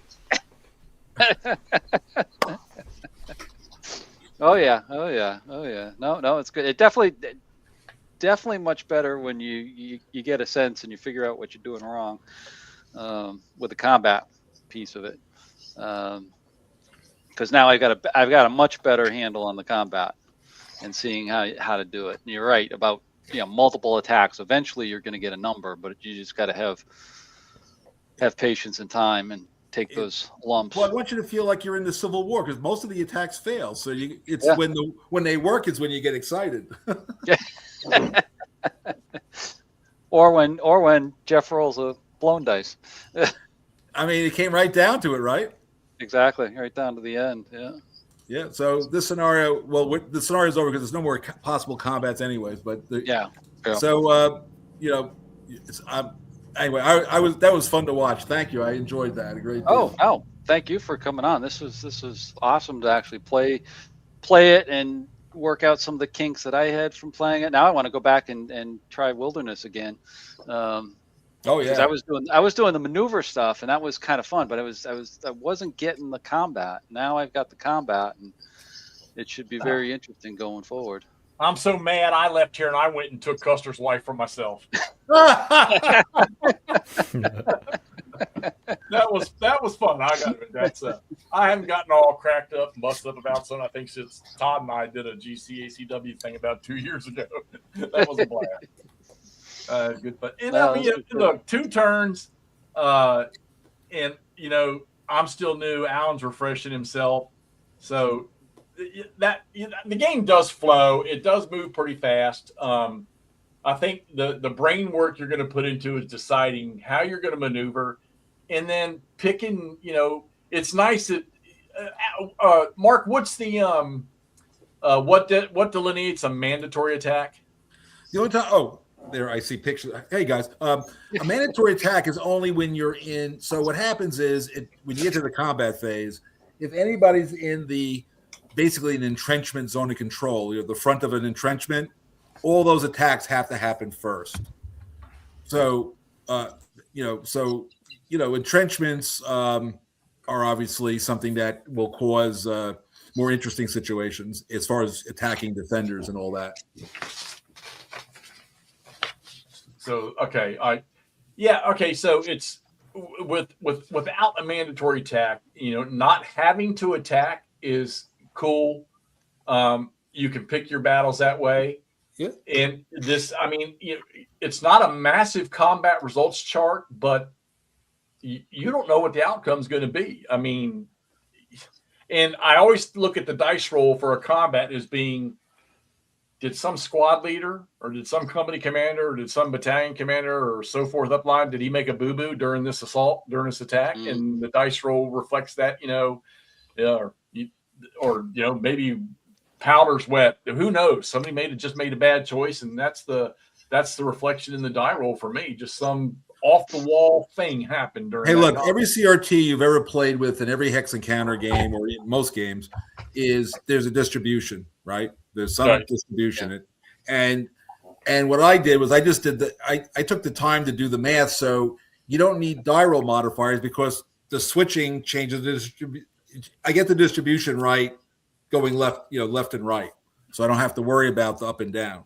Oh yeah. No, it's good. It definitely much better when you get a sense and you figure out what you're doing wrong with the combat piece of it. Because now I've got a much better handle on the combat and seeing how to do it. And you're right about multiple attacks. Eventually, you're going to get a number, but you just got to have patience and time and take those lumps. Well, I want you to feel like you're in the Civil War because most of the attacks fail. So when they work is when you get excited. or when Jeff rolls a blown dice. I mean, it came right down to it, right? Exactly, right down to the end. Yeah. Yeah. So this scenario, the scenario is over because there's no more possible combats, anyways. But so anyway, that was fun to watch. Thank you. I enjoyed that a great deal. Oh, thank you for coming on. This was awesome to actually play it and work out some of the kinks that I had from playing it. Now I want to go back and try Wilderness again. Because I was doing the maneuver stuff and that was kind of fun, but I wasn't getting the combat. Now I've got the combat and it should be very interesting going forward. I'm so mad I left here and I went and took Custer's life for myself. That was fun. I got it. That's I haven't gotten all cracked up and busted up about something I think since Todd and I did a GCACW thing about 2 years ago. That was a blast. Good fun. And look, 2 turns, and I'm still new. Alan's refreshing himself, so that the game does flow. It does move pretty fast. I think the brain work you're going to put into is deciding how you're going to maneuver, and then picking. It's nice that Mark. What's the what delineates a mandatory attack? The only time. There, I see pictures. Hey guys, a mandatory attack is only when you're in. So what happens is, when you get to the combat phase, if anybody's in basically an entrenchment zone of control, the front of an entrenchment, all those attacks have to happen first. So, entrenchments are obviously something that will cause more interesting situations as far as attacking defenders and all that. So so it's without a mandatory attack, not having to attack is cool. You can pick your battles that way. Yeah. And this, it's not a massive combat results chart, but you don't know what the outcome's going to be. And I always look at the dice roll for a combat as being, did some squad leader or did some company commander or did some battalion commander or so forth upline, did he make a boo-boo during this assault, during this attack? And the dice roll reflects that, or maybe powder's wet. Who knows? Somebody just made a bad choice, and that's the reflection in the die roll for me. Just some off the wall thing happened during. Hey, look, every CRT you've ever played with in every Hex Encounter game or in most games there's a distribution, right? There's some distribution. And what I did was I took the time to do the math, so you don't need die roll modifiers because the switching changes the distribution. I get the distribution right going left and right. So I don't have to worry about the up and down.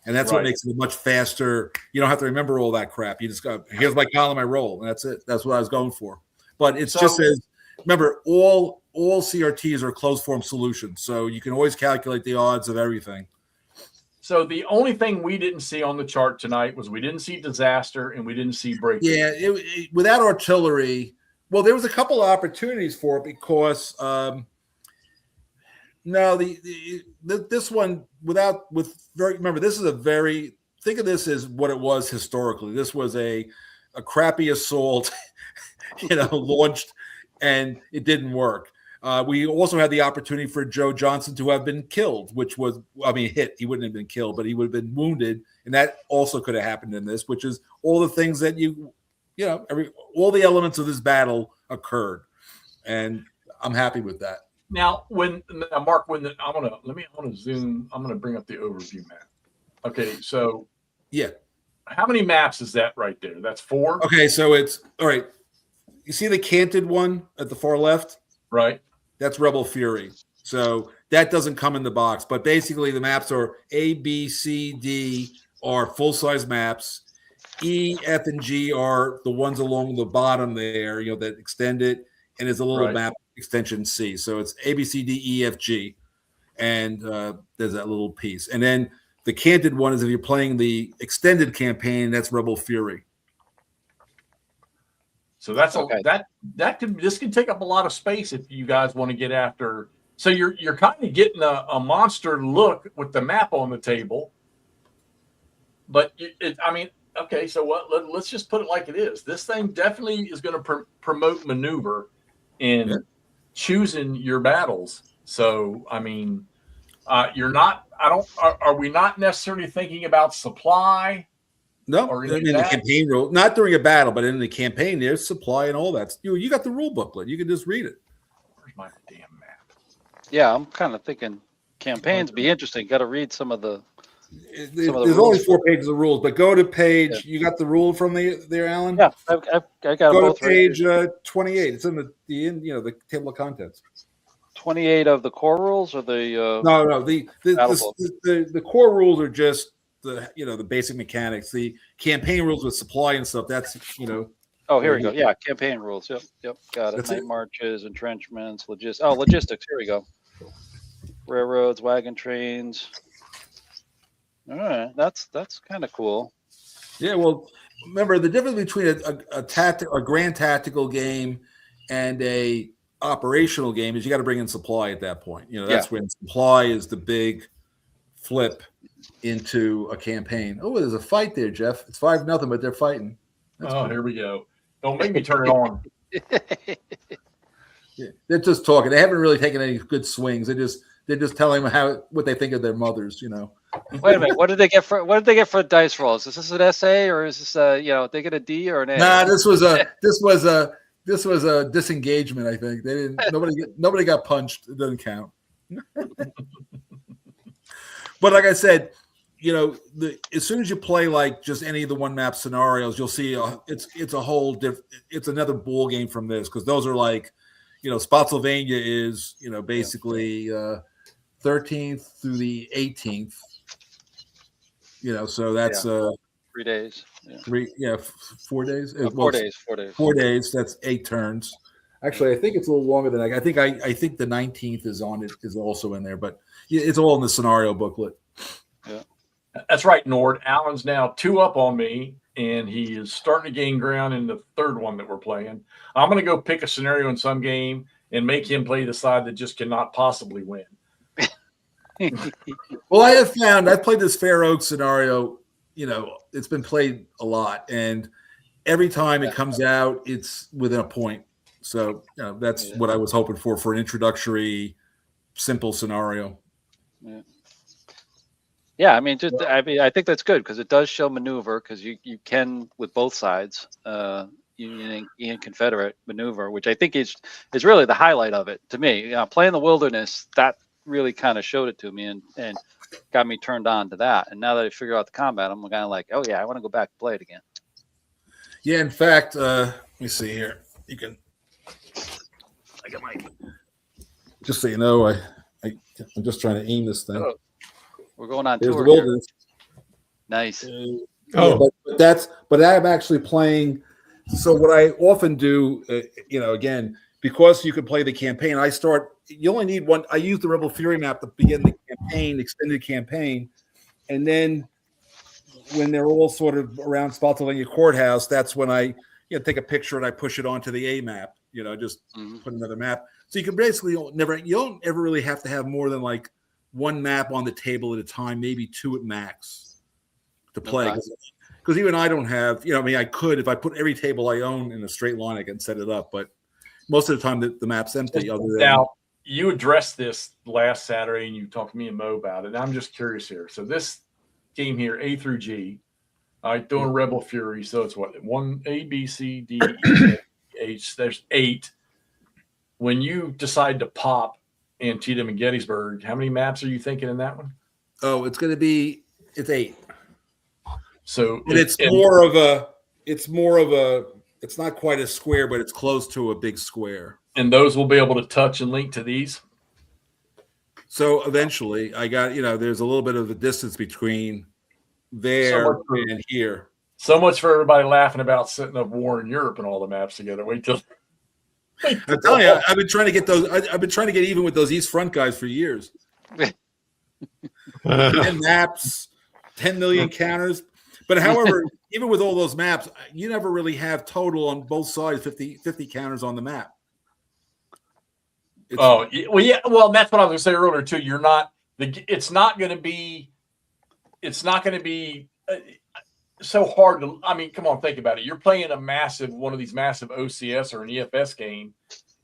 And that's what makes it much faster. You don't have to remember all that crap. You just go, here's my column I roll. And that's it. That's what I was going for. But it's just as, remember, all CRTs are closed form solutions. So you can always calculate the odds of everything. So the only thing we didn't see on the chart tonight was we didn't see disaster and we didn't see breakthrough. Yeah, without artillery, well, there was a couple of opportunities for it because this one remember, this is think of this as what it was historically. This was a crappy assault, launched, and it didn't work. We also had the opportunity for Joe Johnson to have been killed, which was, hit. He wouldn't have been killed, but he would have been wounded, and that also could have happened in this, which is all the things that all the elements of this battle occurred, and I'm happy with that. Now, Mark, I'm gonna zoom. I'm gonna bring up the overview map. Okay, so yeah, how many maps is that right there? That's 4. Okay, so it's all right. You see the canted one at the far left, right? That's Rebel Fury. So that doesn't come in the box, but basically the maps are A, B, C, D are full size maps. E, F, and G are the ones along the bottom there, that extend it, and there's a little map extension C. So it's A, B, C, D, E, F, G, and there's that little piece. And then the canted one is if you're playing the extended campaign, that's Rebel Fury. So that's this can take up a lot of space if you guys want to get after. So you're kind of getting a monster look with the map on the table, but okay. So let's just put it like it is. This thing definitely is going to promote maneuver in choosing your battles. So you're not. Are we not necessarily thinking about supply? No, in the campaign rule, not during a battle, but in the campaign, there's supply and all that. You got the rule booklet. You can just read it. Where's my damn map? Yeah, I'm kind of thinking campaigns be interesting. Got to read some of the. There's only 4 pages of rules, but go to page. Yeah. You got the rule from there, Alan? Yeah, I got go both to page 28. It's in the table of contents. 28 of the core rules, or the no. The core rules are just the basic mechanics. The campaign rules with supply and stuff. That's Oh, here we go. Yeah, campaign rules. Yep, got it. That's Night marches, entrenchments, logistics. Here we go. Railroads, wagon trains. All right, that's kind of cool. Yeah, well, remember the difference between a grand tactical game and a operational game is you got to bring in supply at that point. That's when supply is the big flip into a campaign. Oh, there's a fight there, Jeff. It's 5-0, but they're fighting. That's cool. Here we go. Don't make me turn it on. Yeah, they're just talking. They haven't really taken any good swings. They're just telling them what they think of their mothers. Wait a minute. What did they get for dice rolls? Is this an essay or is this they get a D or an A? Nah, this was a disengagement. I think they didn't. Nobody got punched. It doesn't count. But like I said, as soon as you play like just any of the one map scenarios, you'll see it's a whole different. It's another ball game from this because those are like, Spotsylvania is basically 13th through the 18th. So that's 3 days. 4 days. 4 days. 4 days. That's 8 turns. Actually, I think it's a little longer than that. I think the 19th is also in there, but it's all in the scenario booklet. Yeah, that's right, Nord. Alan's now 2 up on me, and he is starting to gain ground in the third one that we're playing. I'm going to go pick a scenario in some game, and make him play the side that just cannot possibly win. Well, I have found I've played this Fair Oaks scenario. It's been played a lot, and every time it comes out, it's within a point. So that's what I was hoping for an introductory, simple scenario. Yeah, I mean, I think that's good because it does show maneuver because you can with both sides, Union and Confederate maneuver, which I think is really the highlight of it to me. Playing the Wilderness, that really kind of showed it to me and got me turned on to that. And now that I figure out the combat, I'm kind of like, oh yeah, I want to go back and play it again. Yeah, in fact, let me see here. You can. I got my. Just so you know, I'm just trying to aim this thing. Oh, we're going on There's tour the Wilderness. here. Nice. But I'm actually playing. So what I often do, again, because you can play the campaign, you only need one. I use the Rebel Fury map to begin the campaign, extended campaign. And then when they're all sort of around Spotsylvania Courthouse, that's when I take a picture and I push it onto the A map, just put another map. So you can basically you don't ever really have to have more than like one map on the table at a time, maybe two at max to play. Because even I don't have, I could, if I put every table I own in a straight line, I can set it up. But most of the time the map's empty. Now, you addressed this last Saturday and you talked to me and Mo about it. And I'm just curious here. So this game here, A through G, all right, doing Rebel Fury. So it's what? 1 A, B, C, D, E, F, H. There's 8. When you decide to pop Antietam and Gettysburg, how many maps are you thinking in that one? Oh, it's 8. So it's not quite a square, but it's close to a big square. And those will be able to touch and link to these? So eventually I got, there's a little bit of a distance between there and here. So much for everybody laughing about setting up war in Europe and all the maps together. Wait till I'm telling you, I've been trying to get those. I've been trying to get even with those East Front guys for years. 10 maps, 10 million counters. But however, even with all those maps, you never really have total on both sides 50 counters on the map. Well, that's what I was going to say earlier too. It's not going to be so hard to. I mean, come on, think about it. You're playing one of these massive OCS or an EFS game,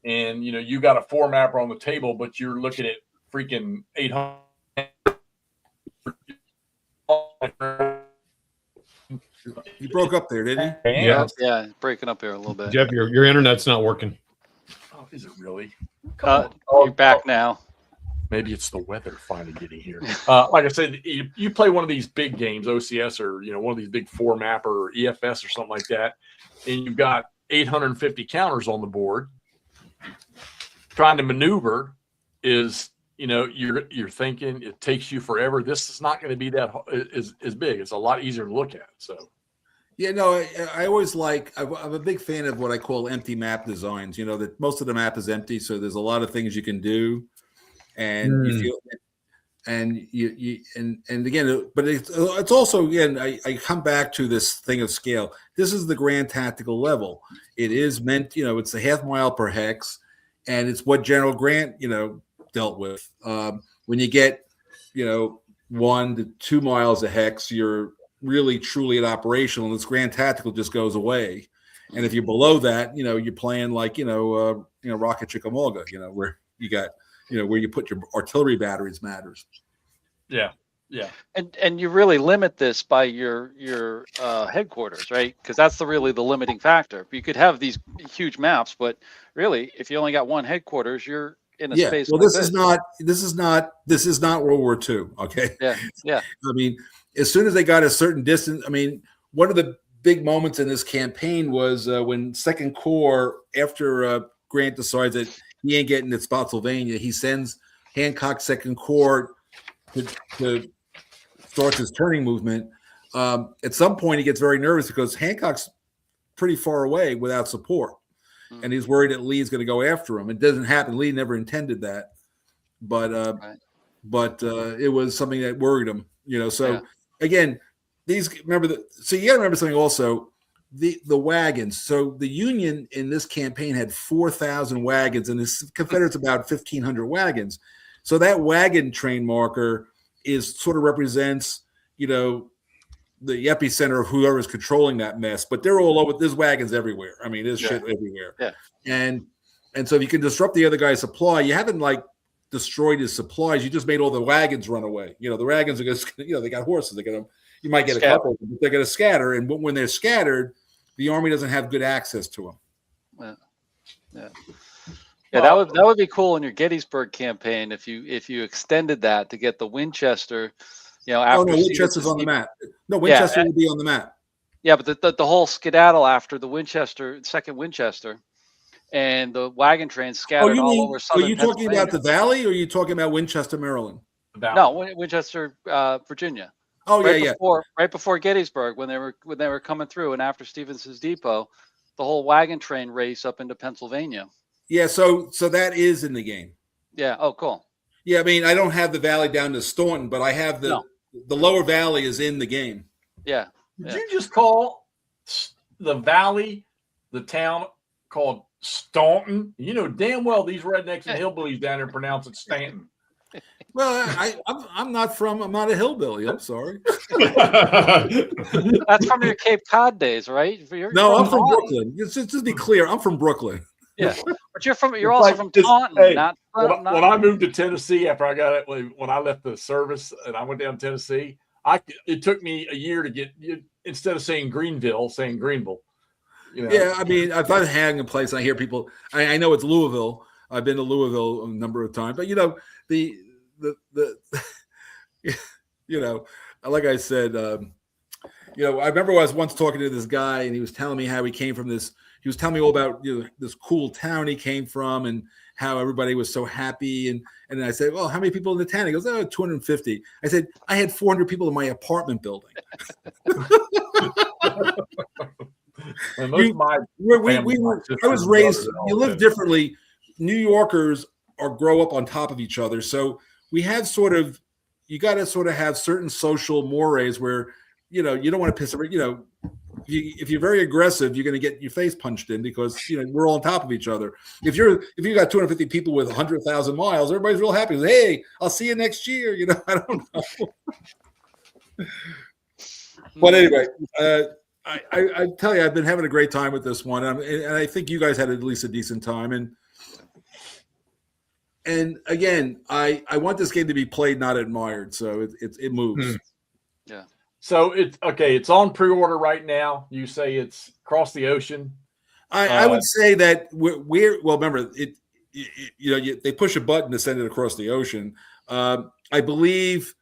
and you got a 4 mapper on the table, but you're looking at freaking 800. He broke up there, didn't he? Yeah, breaking up here a little bit. Jeff, your internet's not working. Oh, is it really? You're back now. Maybe it's the weather finally getting here. Like I said, you play one of these big games, OCS or one of these big 4 mapper or EFS or something like that, and you've got 850 counters on the board. Trying to maneuver is, you're thinking it takes you forever. This is not going to be that as big. It's a lot easier to look at. So. Yeah, no, I always I'm a big fan of what I call empty map designs. That most of the map is empty, so there's a lot of things you can do, and you feel, and and again, but it's also again, I come back to this thing of scale. This is the grand tactical level. It is meant, it's a half mile per hex, and it's what General Grant, dealt with. When you get, 1 to 2 miles a hex, you're really truly at operational, and this grand tactical just goes away. And if you're below that, you're playing like Rocket Chickamauga, where you got where you put your artillery batteries matters. Yeah And you really limit this by your headquarters, right? Because that's really the limiting factor. You could have these huge maps, but really if you only got one headquarters, you're in a space. Well, this is not World War II. Okay. Yeah. I mean, as soon as they got a certain distance, I mean, one of the big moments in this campaign was when Second Corps, after Grant decides that he ain't getting to Spotsylvania, he sends Hancock's Second Corps to start his turning movement. At some point, he gets very nervous because Hancock's pretty far away without support, and he's worried that Lee's going to go after him. It doesn't happen. Lee never intended that, but it was something that worried him. So. Yeah. Again, so you got to remember something also. the wagons. So the Union in this campaign had 4,000 wagons, and the Confederates about 1,500 wagons. So that wagon train marker is sort of represents, the epicenter of whoever's controlling that mess. But they're all over. There's wagons everywhere. I mean, there's shit everywhere. Yeah. And so if you can disrupt the other guy's supply, you haven't destroyed his supplies. You just made all the wagons run away. The wagons are going to, they got horses. You might get a couple, but they're going to scatter. And when they're scattered, the army doesn't have good access to them. Yeah, that would be cool in your Gettysburg campaign if you extended that to get the Winchester. After Winchester's on the map. No, Winchester will be on the map. Yeah, but the whole skedaddle after the Winchester, second Winchester, and the wagon trains scattered all over southern Pennsylvania. Are you talking about the Valley, or are you talking about Winchester, Maryland? No, Winchester, Virginia. Oh, right before Gettysburg, when they were coming through, and after Stevenson's Depot, the whole wagon train race up into Pennsylvania. Yeah, so that is in the game. Yeah. Oh, cool. Yeah, I mean, I don't have the valley down to Staunton, but I have the lower valley is in the game. Yeah. Did you just call the valley the town called Staunton? You know damn well these rednecks and hillbillies down there pronounce it Stanton. Well, I'm not a hillbilly. I'm sorry. That's from your Cape Cod days, right? I'm from Brooklyn. Just to be clear, I'm from Brooklyn. Yeah, but you're also from Taunton. Hey, when I moved to Tennessee after I got it, when I left the service and I went down to Tennessee, it took me a year to get, instead of saying Greenville, saying Greenville. Yeah, I mean, if I'm hanging a place, I hear people. I know it's Louisville. I've been to Louisville a number of times, but the like I said, I remember I was once talking to this guy, and he was telling me how he came from this. He was telling me all about this cool town he came from and how everybody was so happy. And I said, well, how many people in the town? He goes, 250. I said, I had 400 people in my apartment building. And most of my I was raised, you live differently. New Yorkers grow up on top of each other. So we have you got to sort of have certain social mores where, you don't want to piss everybody, if you're very aggressive, you're going to get your face punched in because we're all on top of each other. If you got 250 people with 100,000 miles, everybody's real happy. Hey, I'll see you next year. I don't know. But anyway, I tell you, I've been having a great time with this one, and I think you guys had at least a decent time. And again, I want this game to be played, not admired. So it moves. Yeah. So it's on pre-order right now. You say it's across the ocean. I would say that remember they push a button to send it across the ocean. I believe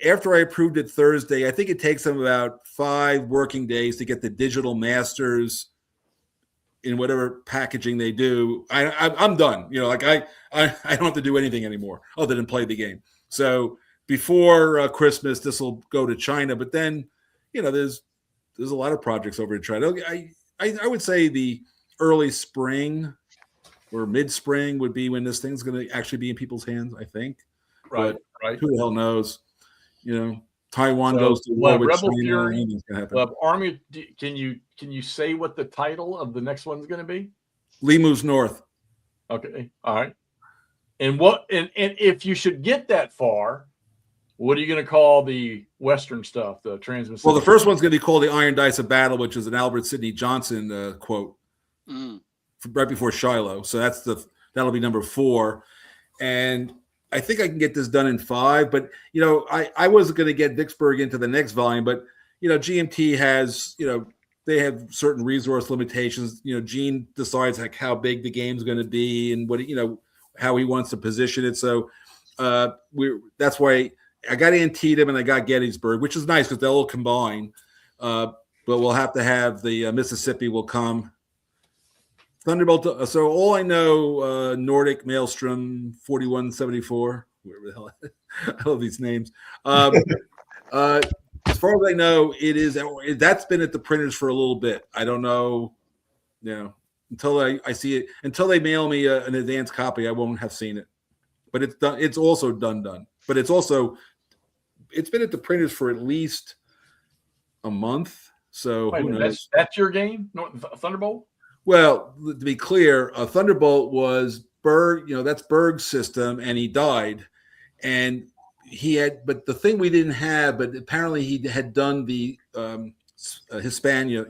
after I approved it Thursday, I think it takes them about 5 working days to get the digital masters in whatever packaging they do. I'm done. I don't have to do anything anymore other than play the game. So before Christmas, this will go to China, but then, there's a lot of projects over in China. I would say the early spring or mid-spring would be when this thing's going to actually be in people's hands, I think. Right. Who the hell knows? Taiwan goes to war with Rebel China. Fury, Anything's going to happen. Army. Can you say what the title of the next one's going to be? Lee moves north. Okay. All right. And if you should get that far, what are you going to call the Western stuff, the Trans-Pacific? Well, the first one's going to be called The Iron Dice of Battle, which is an Albert Sidney Johnson quote right before Shiloh. So that'll be number 4. And I think I can get this done in 5. But, I was going to get Vicksburg into the next volume. But, GMT has, they have certain resource limitations. Gene decides how big the game's going to be and what, how he wants to position it. So that's why I got Antietam and I got Gettysburg, which is nice because they'll all combine. But we'll have to have the Mississippi will come. Thunderbolt. So all I know, Nordic Maelstrom 4174. Whatever the hell. I love these names. As far as I know, that's been at the printers for a little bit. I don't know. Until I see it, until they mail me an advanced copy, I won't have seen it. But it's done. It's also done. But it's been at the printers for at least a month. So Wait a who minute, knows? that's your game, Thunderbolt. Well, to be clear, Thunderbolt was Berg. That's Berg's system, and he died. And he had, but the thing we didn't have, but apparently he had done the Hispania,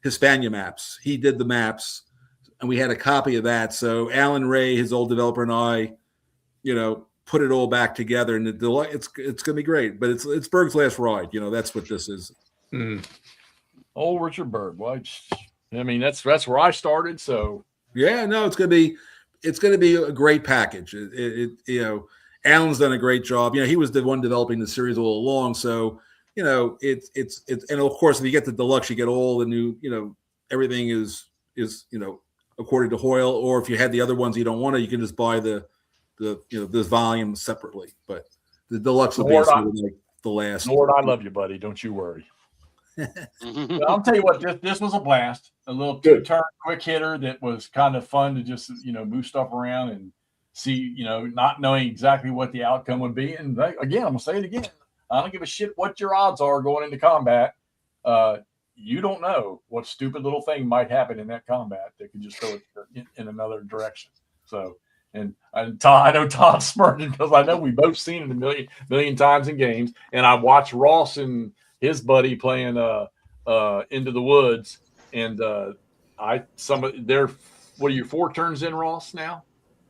Hispania maps. He did the maps, and we had a copy of that. So Alan Ray, his old developer, and I, put it all back together, and it's going to be great. But it's Berg's last ride. That's what this is. Mm. Oh, Richard Berg. Well, I mean, that's where I started. So Yeah, no, it's going to be a great package. Alan's done a great job. He was the one developing the series all along. So, it's and of course, if you get the deluxe, you get all the new, everything is according to Hoyle. Or if you had the other ones you don't want to, you can just buy this volume separately. But the deluxe will be like the last. Lord, I love you, buddy. Don't you worry. But I'll tell you what, this was a blast. A little two-turn quick hitter that was kind of fun to just move stuff around and see, not knowing exactly what the outcome would be. And again, I'm gonna say it again. I don't give a shit what your odds are going into combat. You don't know what stupid little thing might happen in that combat that could just throw it in another direction. So, and I know Todd's smirking because I know we've both seen it a million times in games. And I watched Ross and his buddy playing Into the Woods, and what are you 4 turns in, Ross, now?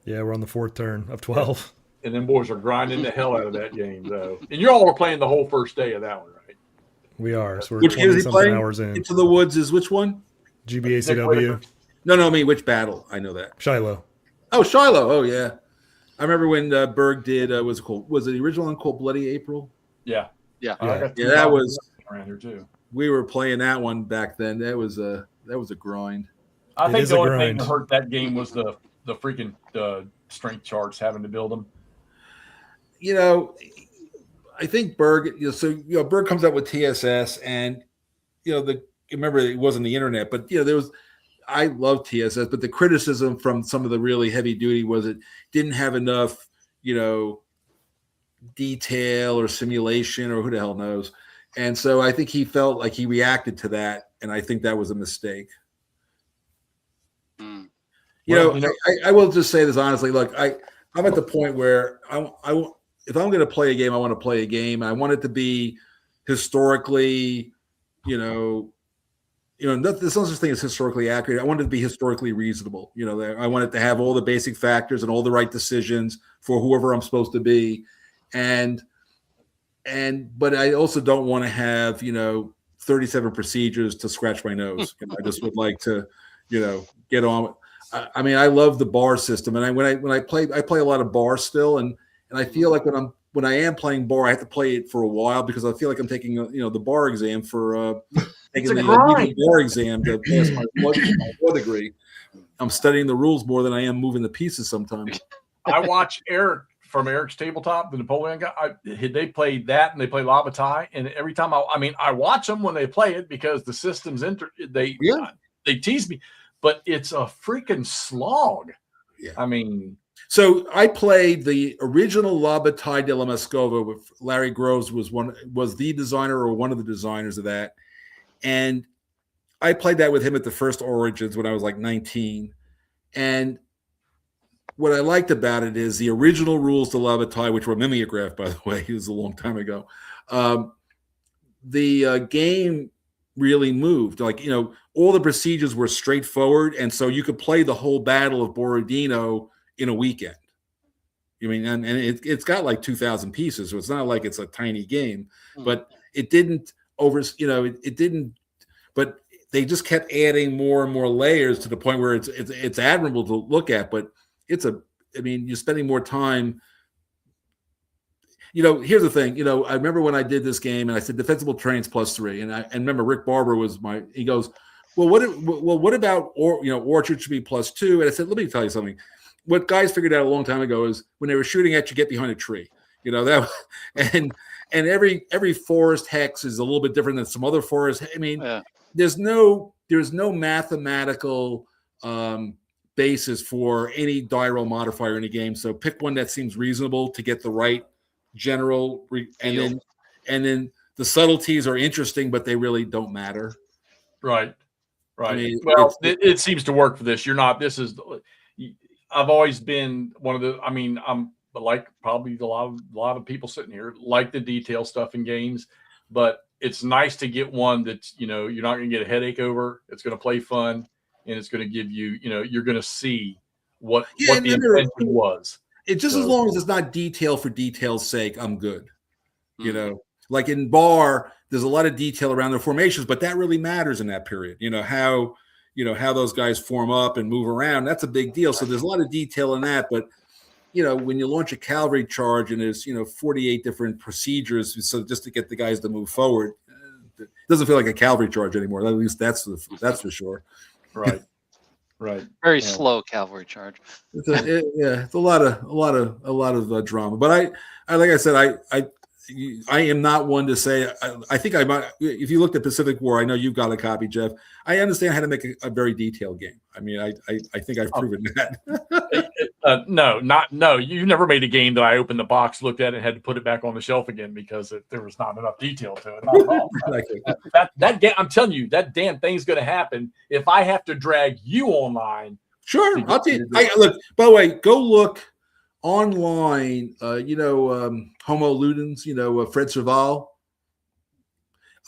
Yeah, we're on the 4th turn of 12. And them boys are grinding the hell out of that game, though. And you all were playing the whole first day of that one, right? We are. So we're Which game is he playing? Hours in. Into the Woods is which one? GBACW. No, I mean which battle? I know that. Shiloh. Oh, Shiloh. Oh, yeah. I remember when Berg did. Was it the original one called Bloody April? Yeah. Yeah. That was around here too. We were playing that one back then. That was a grind. I think the only thing that hurt that game was the freaking strength charts, having to build them. I think Berg. Berg comes out with TSS, and remember it wasn't the internet, but there was. I love TSS, but the criticism from some of the really heavy duty was it didn't have enough, detail or simulation or who the hell knows. And so I think he felt like he reacted to that, and I think that was a mistake. I will just say this honestly. Look, I'm at the point where if I'm going to play a game, I want to play a game. I want it to be historically, there's no such thing as historically accurate. I want it to be historically reasonable. I want it to have all the basic factors and all the right decisions for whoever I'm supposed to be. But I also don't want to have, 37 procedures to scratch my nose. I just would like to, get on. I mean, I love the bar system, and when I play a lot of bar still, and I feel like when I am playing bar, I have to play it for a while because I feel like I'm taking the bar exam for taking the bar exam to pass my law degree. I'm studying the rules more than I am moving the pieces sometimes. I watch Eric from Eric's Tabletop, the Napoleon guy. They played that and they play Labatai, and every time I watch them when they play it because the system's they tease me, but it's a freaking slog. Yeah. I mean, so I played the original Labatai de la Moscova with Larry Groves was the designer or one of the designers of that, and I played that with him at the first Origins when I was like 19, and what I liked about it is the original rules to Labatai, which were mimeographed, by the way, it was a long time ago. The game really moved. All the procedures were straightforward, and so you could play the whole Battle of Borodino in a weekend. And it's got like 2,000 pieces, so it's not like it's a tiny game. But it didn't it didn't. But they just kept adding more and more layers to the point where it's admirable to look at, but you're spending more time. Here's the thing. I remember when I did this game and I said defensible terrains +3, and remember Rick Barber he goes, well, what about orchard should be +2? And I said, let me tell you something. What guys figured out a long time ago is when they were shooting at you, get behind a tree. That and every forest hex is a little bit different than some other forests. There's no mathematical basis for any die roll modifier in a game. So pick one that seems reasonable to get the right general, and then the subtleties are interesting, but they really don't matter. Right. Right. I mean, well, it seems to work for this. You're not. This is. I've always been one of the. I mean, I'm like probably a lot of people sitting here like the detail stuff in games, but it's nice to get one that's you're not going to get a headache over. It's going to play fun, and it's going to give you you're going to see what the intention was. It just as long as it's not detail for detail's sake, I'm good. Like in bar, there's a lot of detail around their formations, but that really matters in that period. How those guys form up and move around. That's a big deal. So there's a lot of detail in that. But when you launch a cavalry charge and there's 48 different procedures, so just to get the guys to move forward, it doesn't feel like a cavalry charge anymore. At least that's for sure. Right. Right. Very slow cavalry charge. It's a lot of drama. But I like I said, I am not one to say. I think I might. If you looked at Pacific War, I know you've got a copy, Jeff. I understand how to make a very detailed game. I mean, I think I've proven that. No. You never made a game that I opened the box, looked at it, and had to put it back on the shelf again because there was not enough detail to it. Not at all. that game, I'm telling you, that damn thing's going to happen if I have to drag you online. Sure, I'll tell you. Look. By the way, go look online. Homo Ludens. Fred Serval.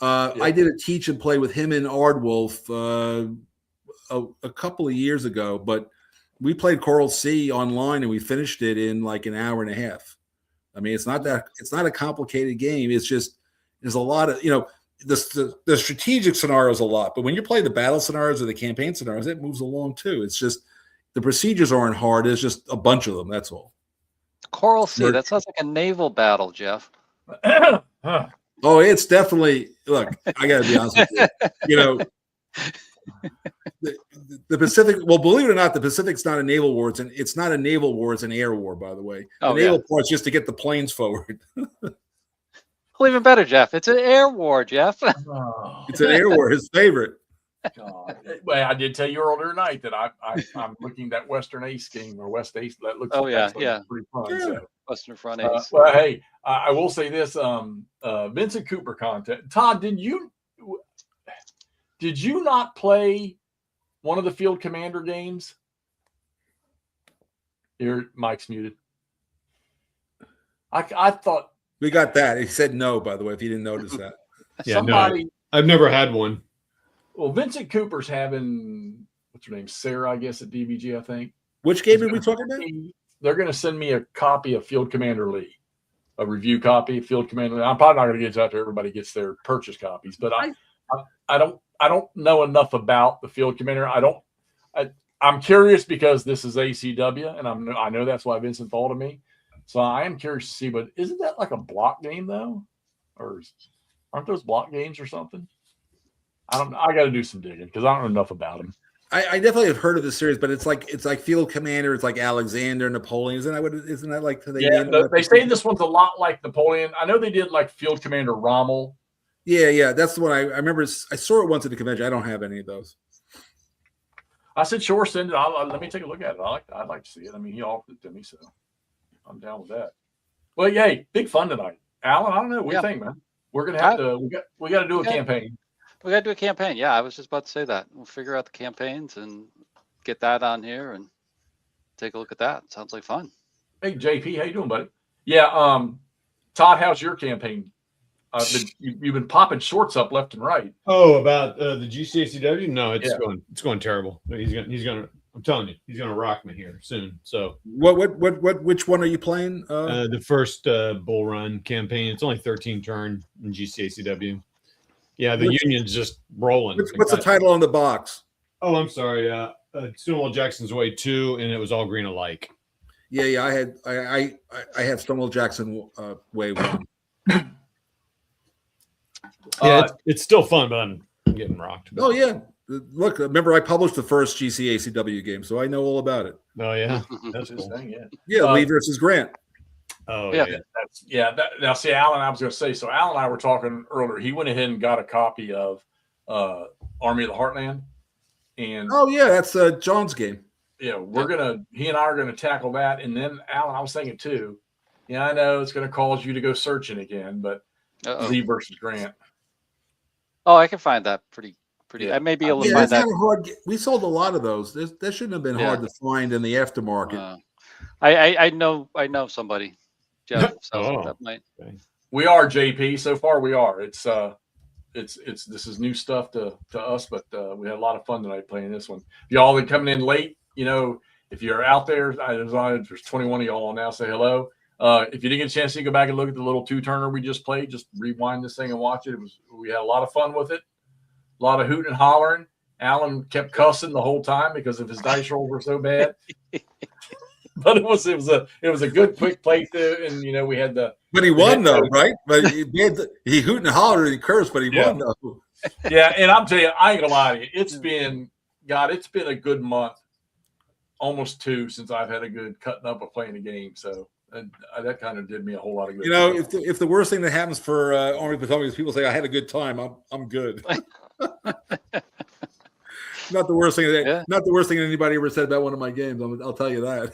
I did a teach and play with him and Ardwolf a couple of years ago, but we played Coral Sea online and we finished it in like an hour and a half. I mean, it's not a complicated game. It's just there's a lot of the strategic scenarios a lot, but when you play the battle scenarios or the campaign scenarios, it moves along too. It's just the procedures aren't hard. There's just a bunch of them. That's all. Coral Sea. That sounds like a naval battle, Jeff. Oh, it's definitely. Look, I got to be honest with you. The Pacific. Well, believe it or not, the Pacific's not a naval war. It's not a naval war. It's an air war, by the way. The naval part's just to get the planes forward. Well, even better, Jeff. It's an air war, Jeff. It's an air war. His favorite. God. Well, I did tell you earlier tonight that I'm looking at that Western Ace game or West Ace. That looks pretty fun. Yeah. So. Western Front Ace. Well, hey, I will say this: Vincent Cooper content. Todd, did you not play one of the Field Commander games? Your mic's muted. I thought we got that. He said no, by the way, if you didn't notice that. I've never had one. Well, Vincent Cooper's having what's her name, Sarah, I guess, at DBG, I think. Which game are we talking about? They're going to send me a copy of Field Commander Lee, a review copy of Field Commander Lee. I'm probably not going to get it out to everybody gets their purchase copies, but I don't know enough about the Field Commander. I'm curious because this is ACW, and I know that's why Vincent thought of me. So I am curious to see, but isn't that like a block game though, or aren't those block games or something? I don't know. I got to do some digging because I don't know enough about them. I definitely have heard of the series, but it's like Field Commander. It's like Alexander, Napoleon. Isn't that like? They say this one's a lot like Napoleon. I know they did like Field Commander Rommel. Yeah, that's the one I remember. I saw it once at the convention. I don't have any of those. I said, sure, send it. Let me take a look at it. I'd like to see it. I mean, he offered it to me, so I'm down with that. Well, yay, big fun tonight, Alan. I don't know. What do you think, man? We're gonna have to. We got to do a campaign. We got to do a campaign. Yeah, I was just about to say that. We'll figure out the campaigns and get that on here and take a look at that. Sounds like fun. Hey, JP, how you doing, buddy? Yeah, Todd, how's your campaign? You've been popping shorts up left and right. Oh, about the GCACW? No, it's going terrible. He's gonna. I'm telling you, he's gonna rock me here soon. So which one are you playing? The first Bull Run campaign. It's only 13 turn in GCACW. Yeah, the Union's just rolling. What's the title on the box? Oh, I'm sorry. Stonewall Jackson's Way 2, and it was all green alike. Yeah. I have Stonewall Jackson Way 1. Yeah, it's still fun, but I'm getting rocked. Oh yeah, look. Remember, I published the first GCACW game, so I know all about it. Oh yeah, that's cool. Yeah, Lee versus Grant. Oh yeah. Now, see, Alan, I was going to say. So, Alan and I were talking earlier. He went ahead and got a copy of Army of the Heartland, and that's John's game. Yeah, he and I are gonna tackle that, and then Alan, I was thinking too. Yeah, I know it's going to cause you to go searching again, but Lee versus Grant. Oh, I can find that pretty. Yeah. I may be able to Yeah, find that's that. kind of hard. We sold a lot of those. That shouldn't have been hard to find in the aftermarket. I know somebody. Jeff. So Oh. that might. We are JP. So far, we are. It's this is new stuff to us, but we had a lot of fun tonight playing this one. Y'all that coming in late, if you're out there, there's 21 of y'all now. Say hello. If you didn't get a chance to go back and look at the little 2-turner we just played, just rewind this thing and watch it. We had a lot of fun with it. A lot of hooting and hollering. Alan kept cussing the whole time because of his dice rolls were so bad. But it was a good quick play through, and we had the. But he won though, right? But he hooted and hollered and he cursed, but he won though. Yeah, and I'm telling you, I ain't gonna lie to you. It's been a good month, almost 2, since I've had a good cutting up of playing a game. So that kind of did me a whole lot of good. If the worst thing that happens for Army Potomac is people say I had a good time, I'm good. Not the worst thing. Not the worst thing anybody ever said about one of my games. I'll tell you that.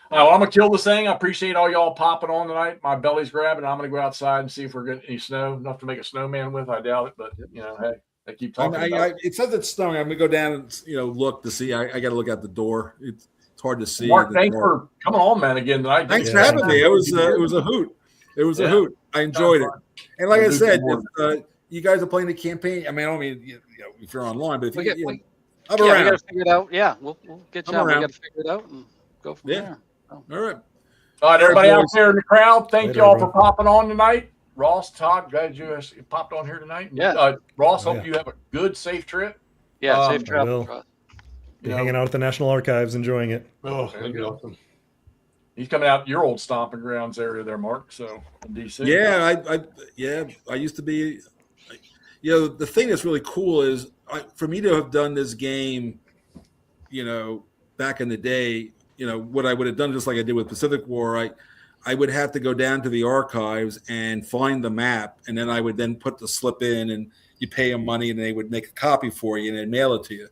Well, I'm gonna kill this thing. I appreciate all y'all popping on tonight. My belly's grabbing. I'm gonna go outside and see if we're getting any snow, enough to make a snowman with. I doubt it, but hey, they keep talking. It says it's snowing. I'm gonna go down and look to see. I got to look out the door. It's hard to see. Mark, thanks for coming on, man, again tonight. Thanks for having me. It was a hoot. It was a hoot. I enjoyed it. And like I said, if you guys are playing the campaign, I don't mean if you're online, but if we I'm around. We around. got to figure it out. Yeah, we'll get you on. We got to figure it out and go from there. All right. All right, everybody out there in the crowd, thank Later, y'all bro. for popping on tonight. Ross, Todd, glad you popped on here tonight. Yeah. Ross, hope you have a good, safe trip. Yeah, safe I travel. will. Be hanging out at the National Archives, enjoying it. Oh, that'd be awesome. He's coming out your old stomping grounds area there, Mark. So in DC. Yeah, I used to be. The thing that's really cool is for me to have done this game, back in the day, what I would have done, just like I did with Pacific War, I would have to go down to the archives and find the map, and then I would then put the slip in, and you pay them money, and they would make a copy for you and then mail it to you.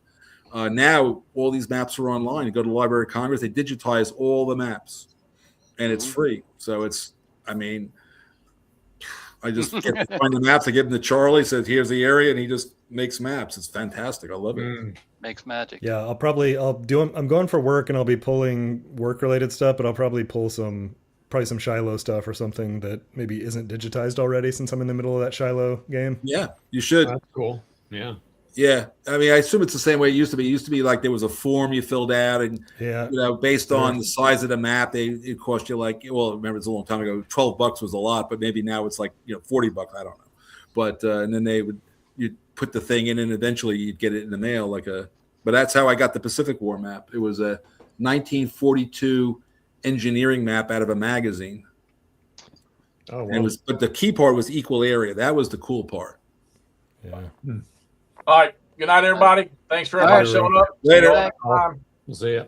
Now all these maps are online. You go to the Library of Congress, they digitize all the maps, and it's free. So I just get to find the maps. I give them to Charlie, says here's the area, and he just makes maps. It's fantastic. I love it. Makes magic. Yeah, I'm going for work and I'll be pulling work related stuff, but I'll probably pull some Shiloh stuff or something that maybe isn't digitized already, since I'm in the middle of that Shiloh game. Yeah, you should. That's cool. Yeah. Yeah. I assume it's the same way it used to be. It used to be like there was a form you filled out, and based on the size of the map, it cost you remember it's a long time ago, $12 was a lot, but maybe now it's like $40. I don't know. But and then you'd put the thing in, and eventually you'd get it in the mail but that's how I got the Pacific War map. It was a 1942 engineering map out of a magazine. Oh, wow. But the key part was equal area. That was the cool part. Yeah. All right. Good night, everybody. Thanks for everybody showing up. Later. We'll see ya.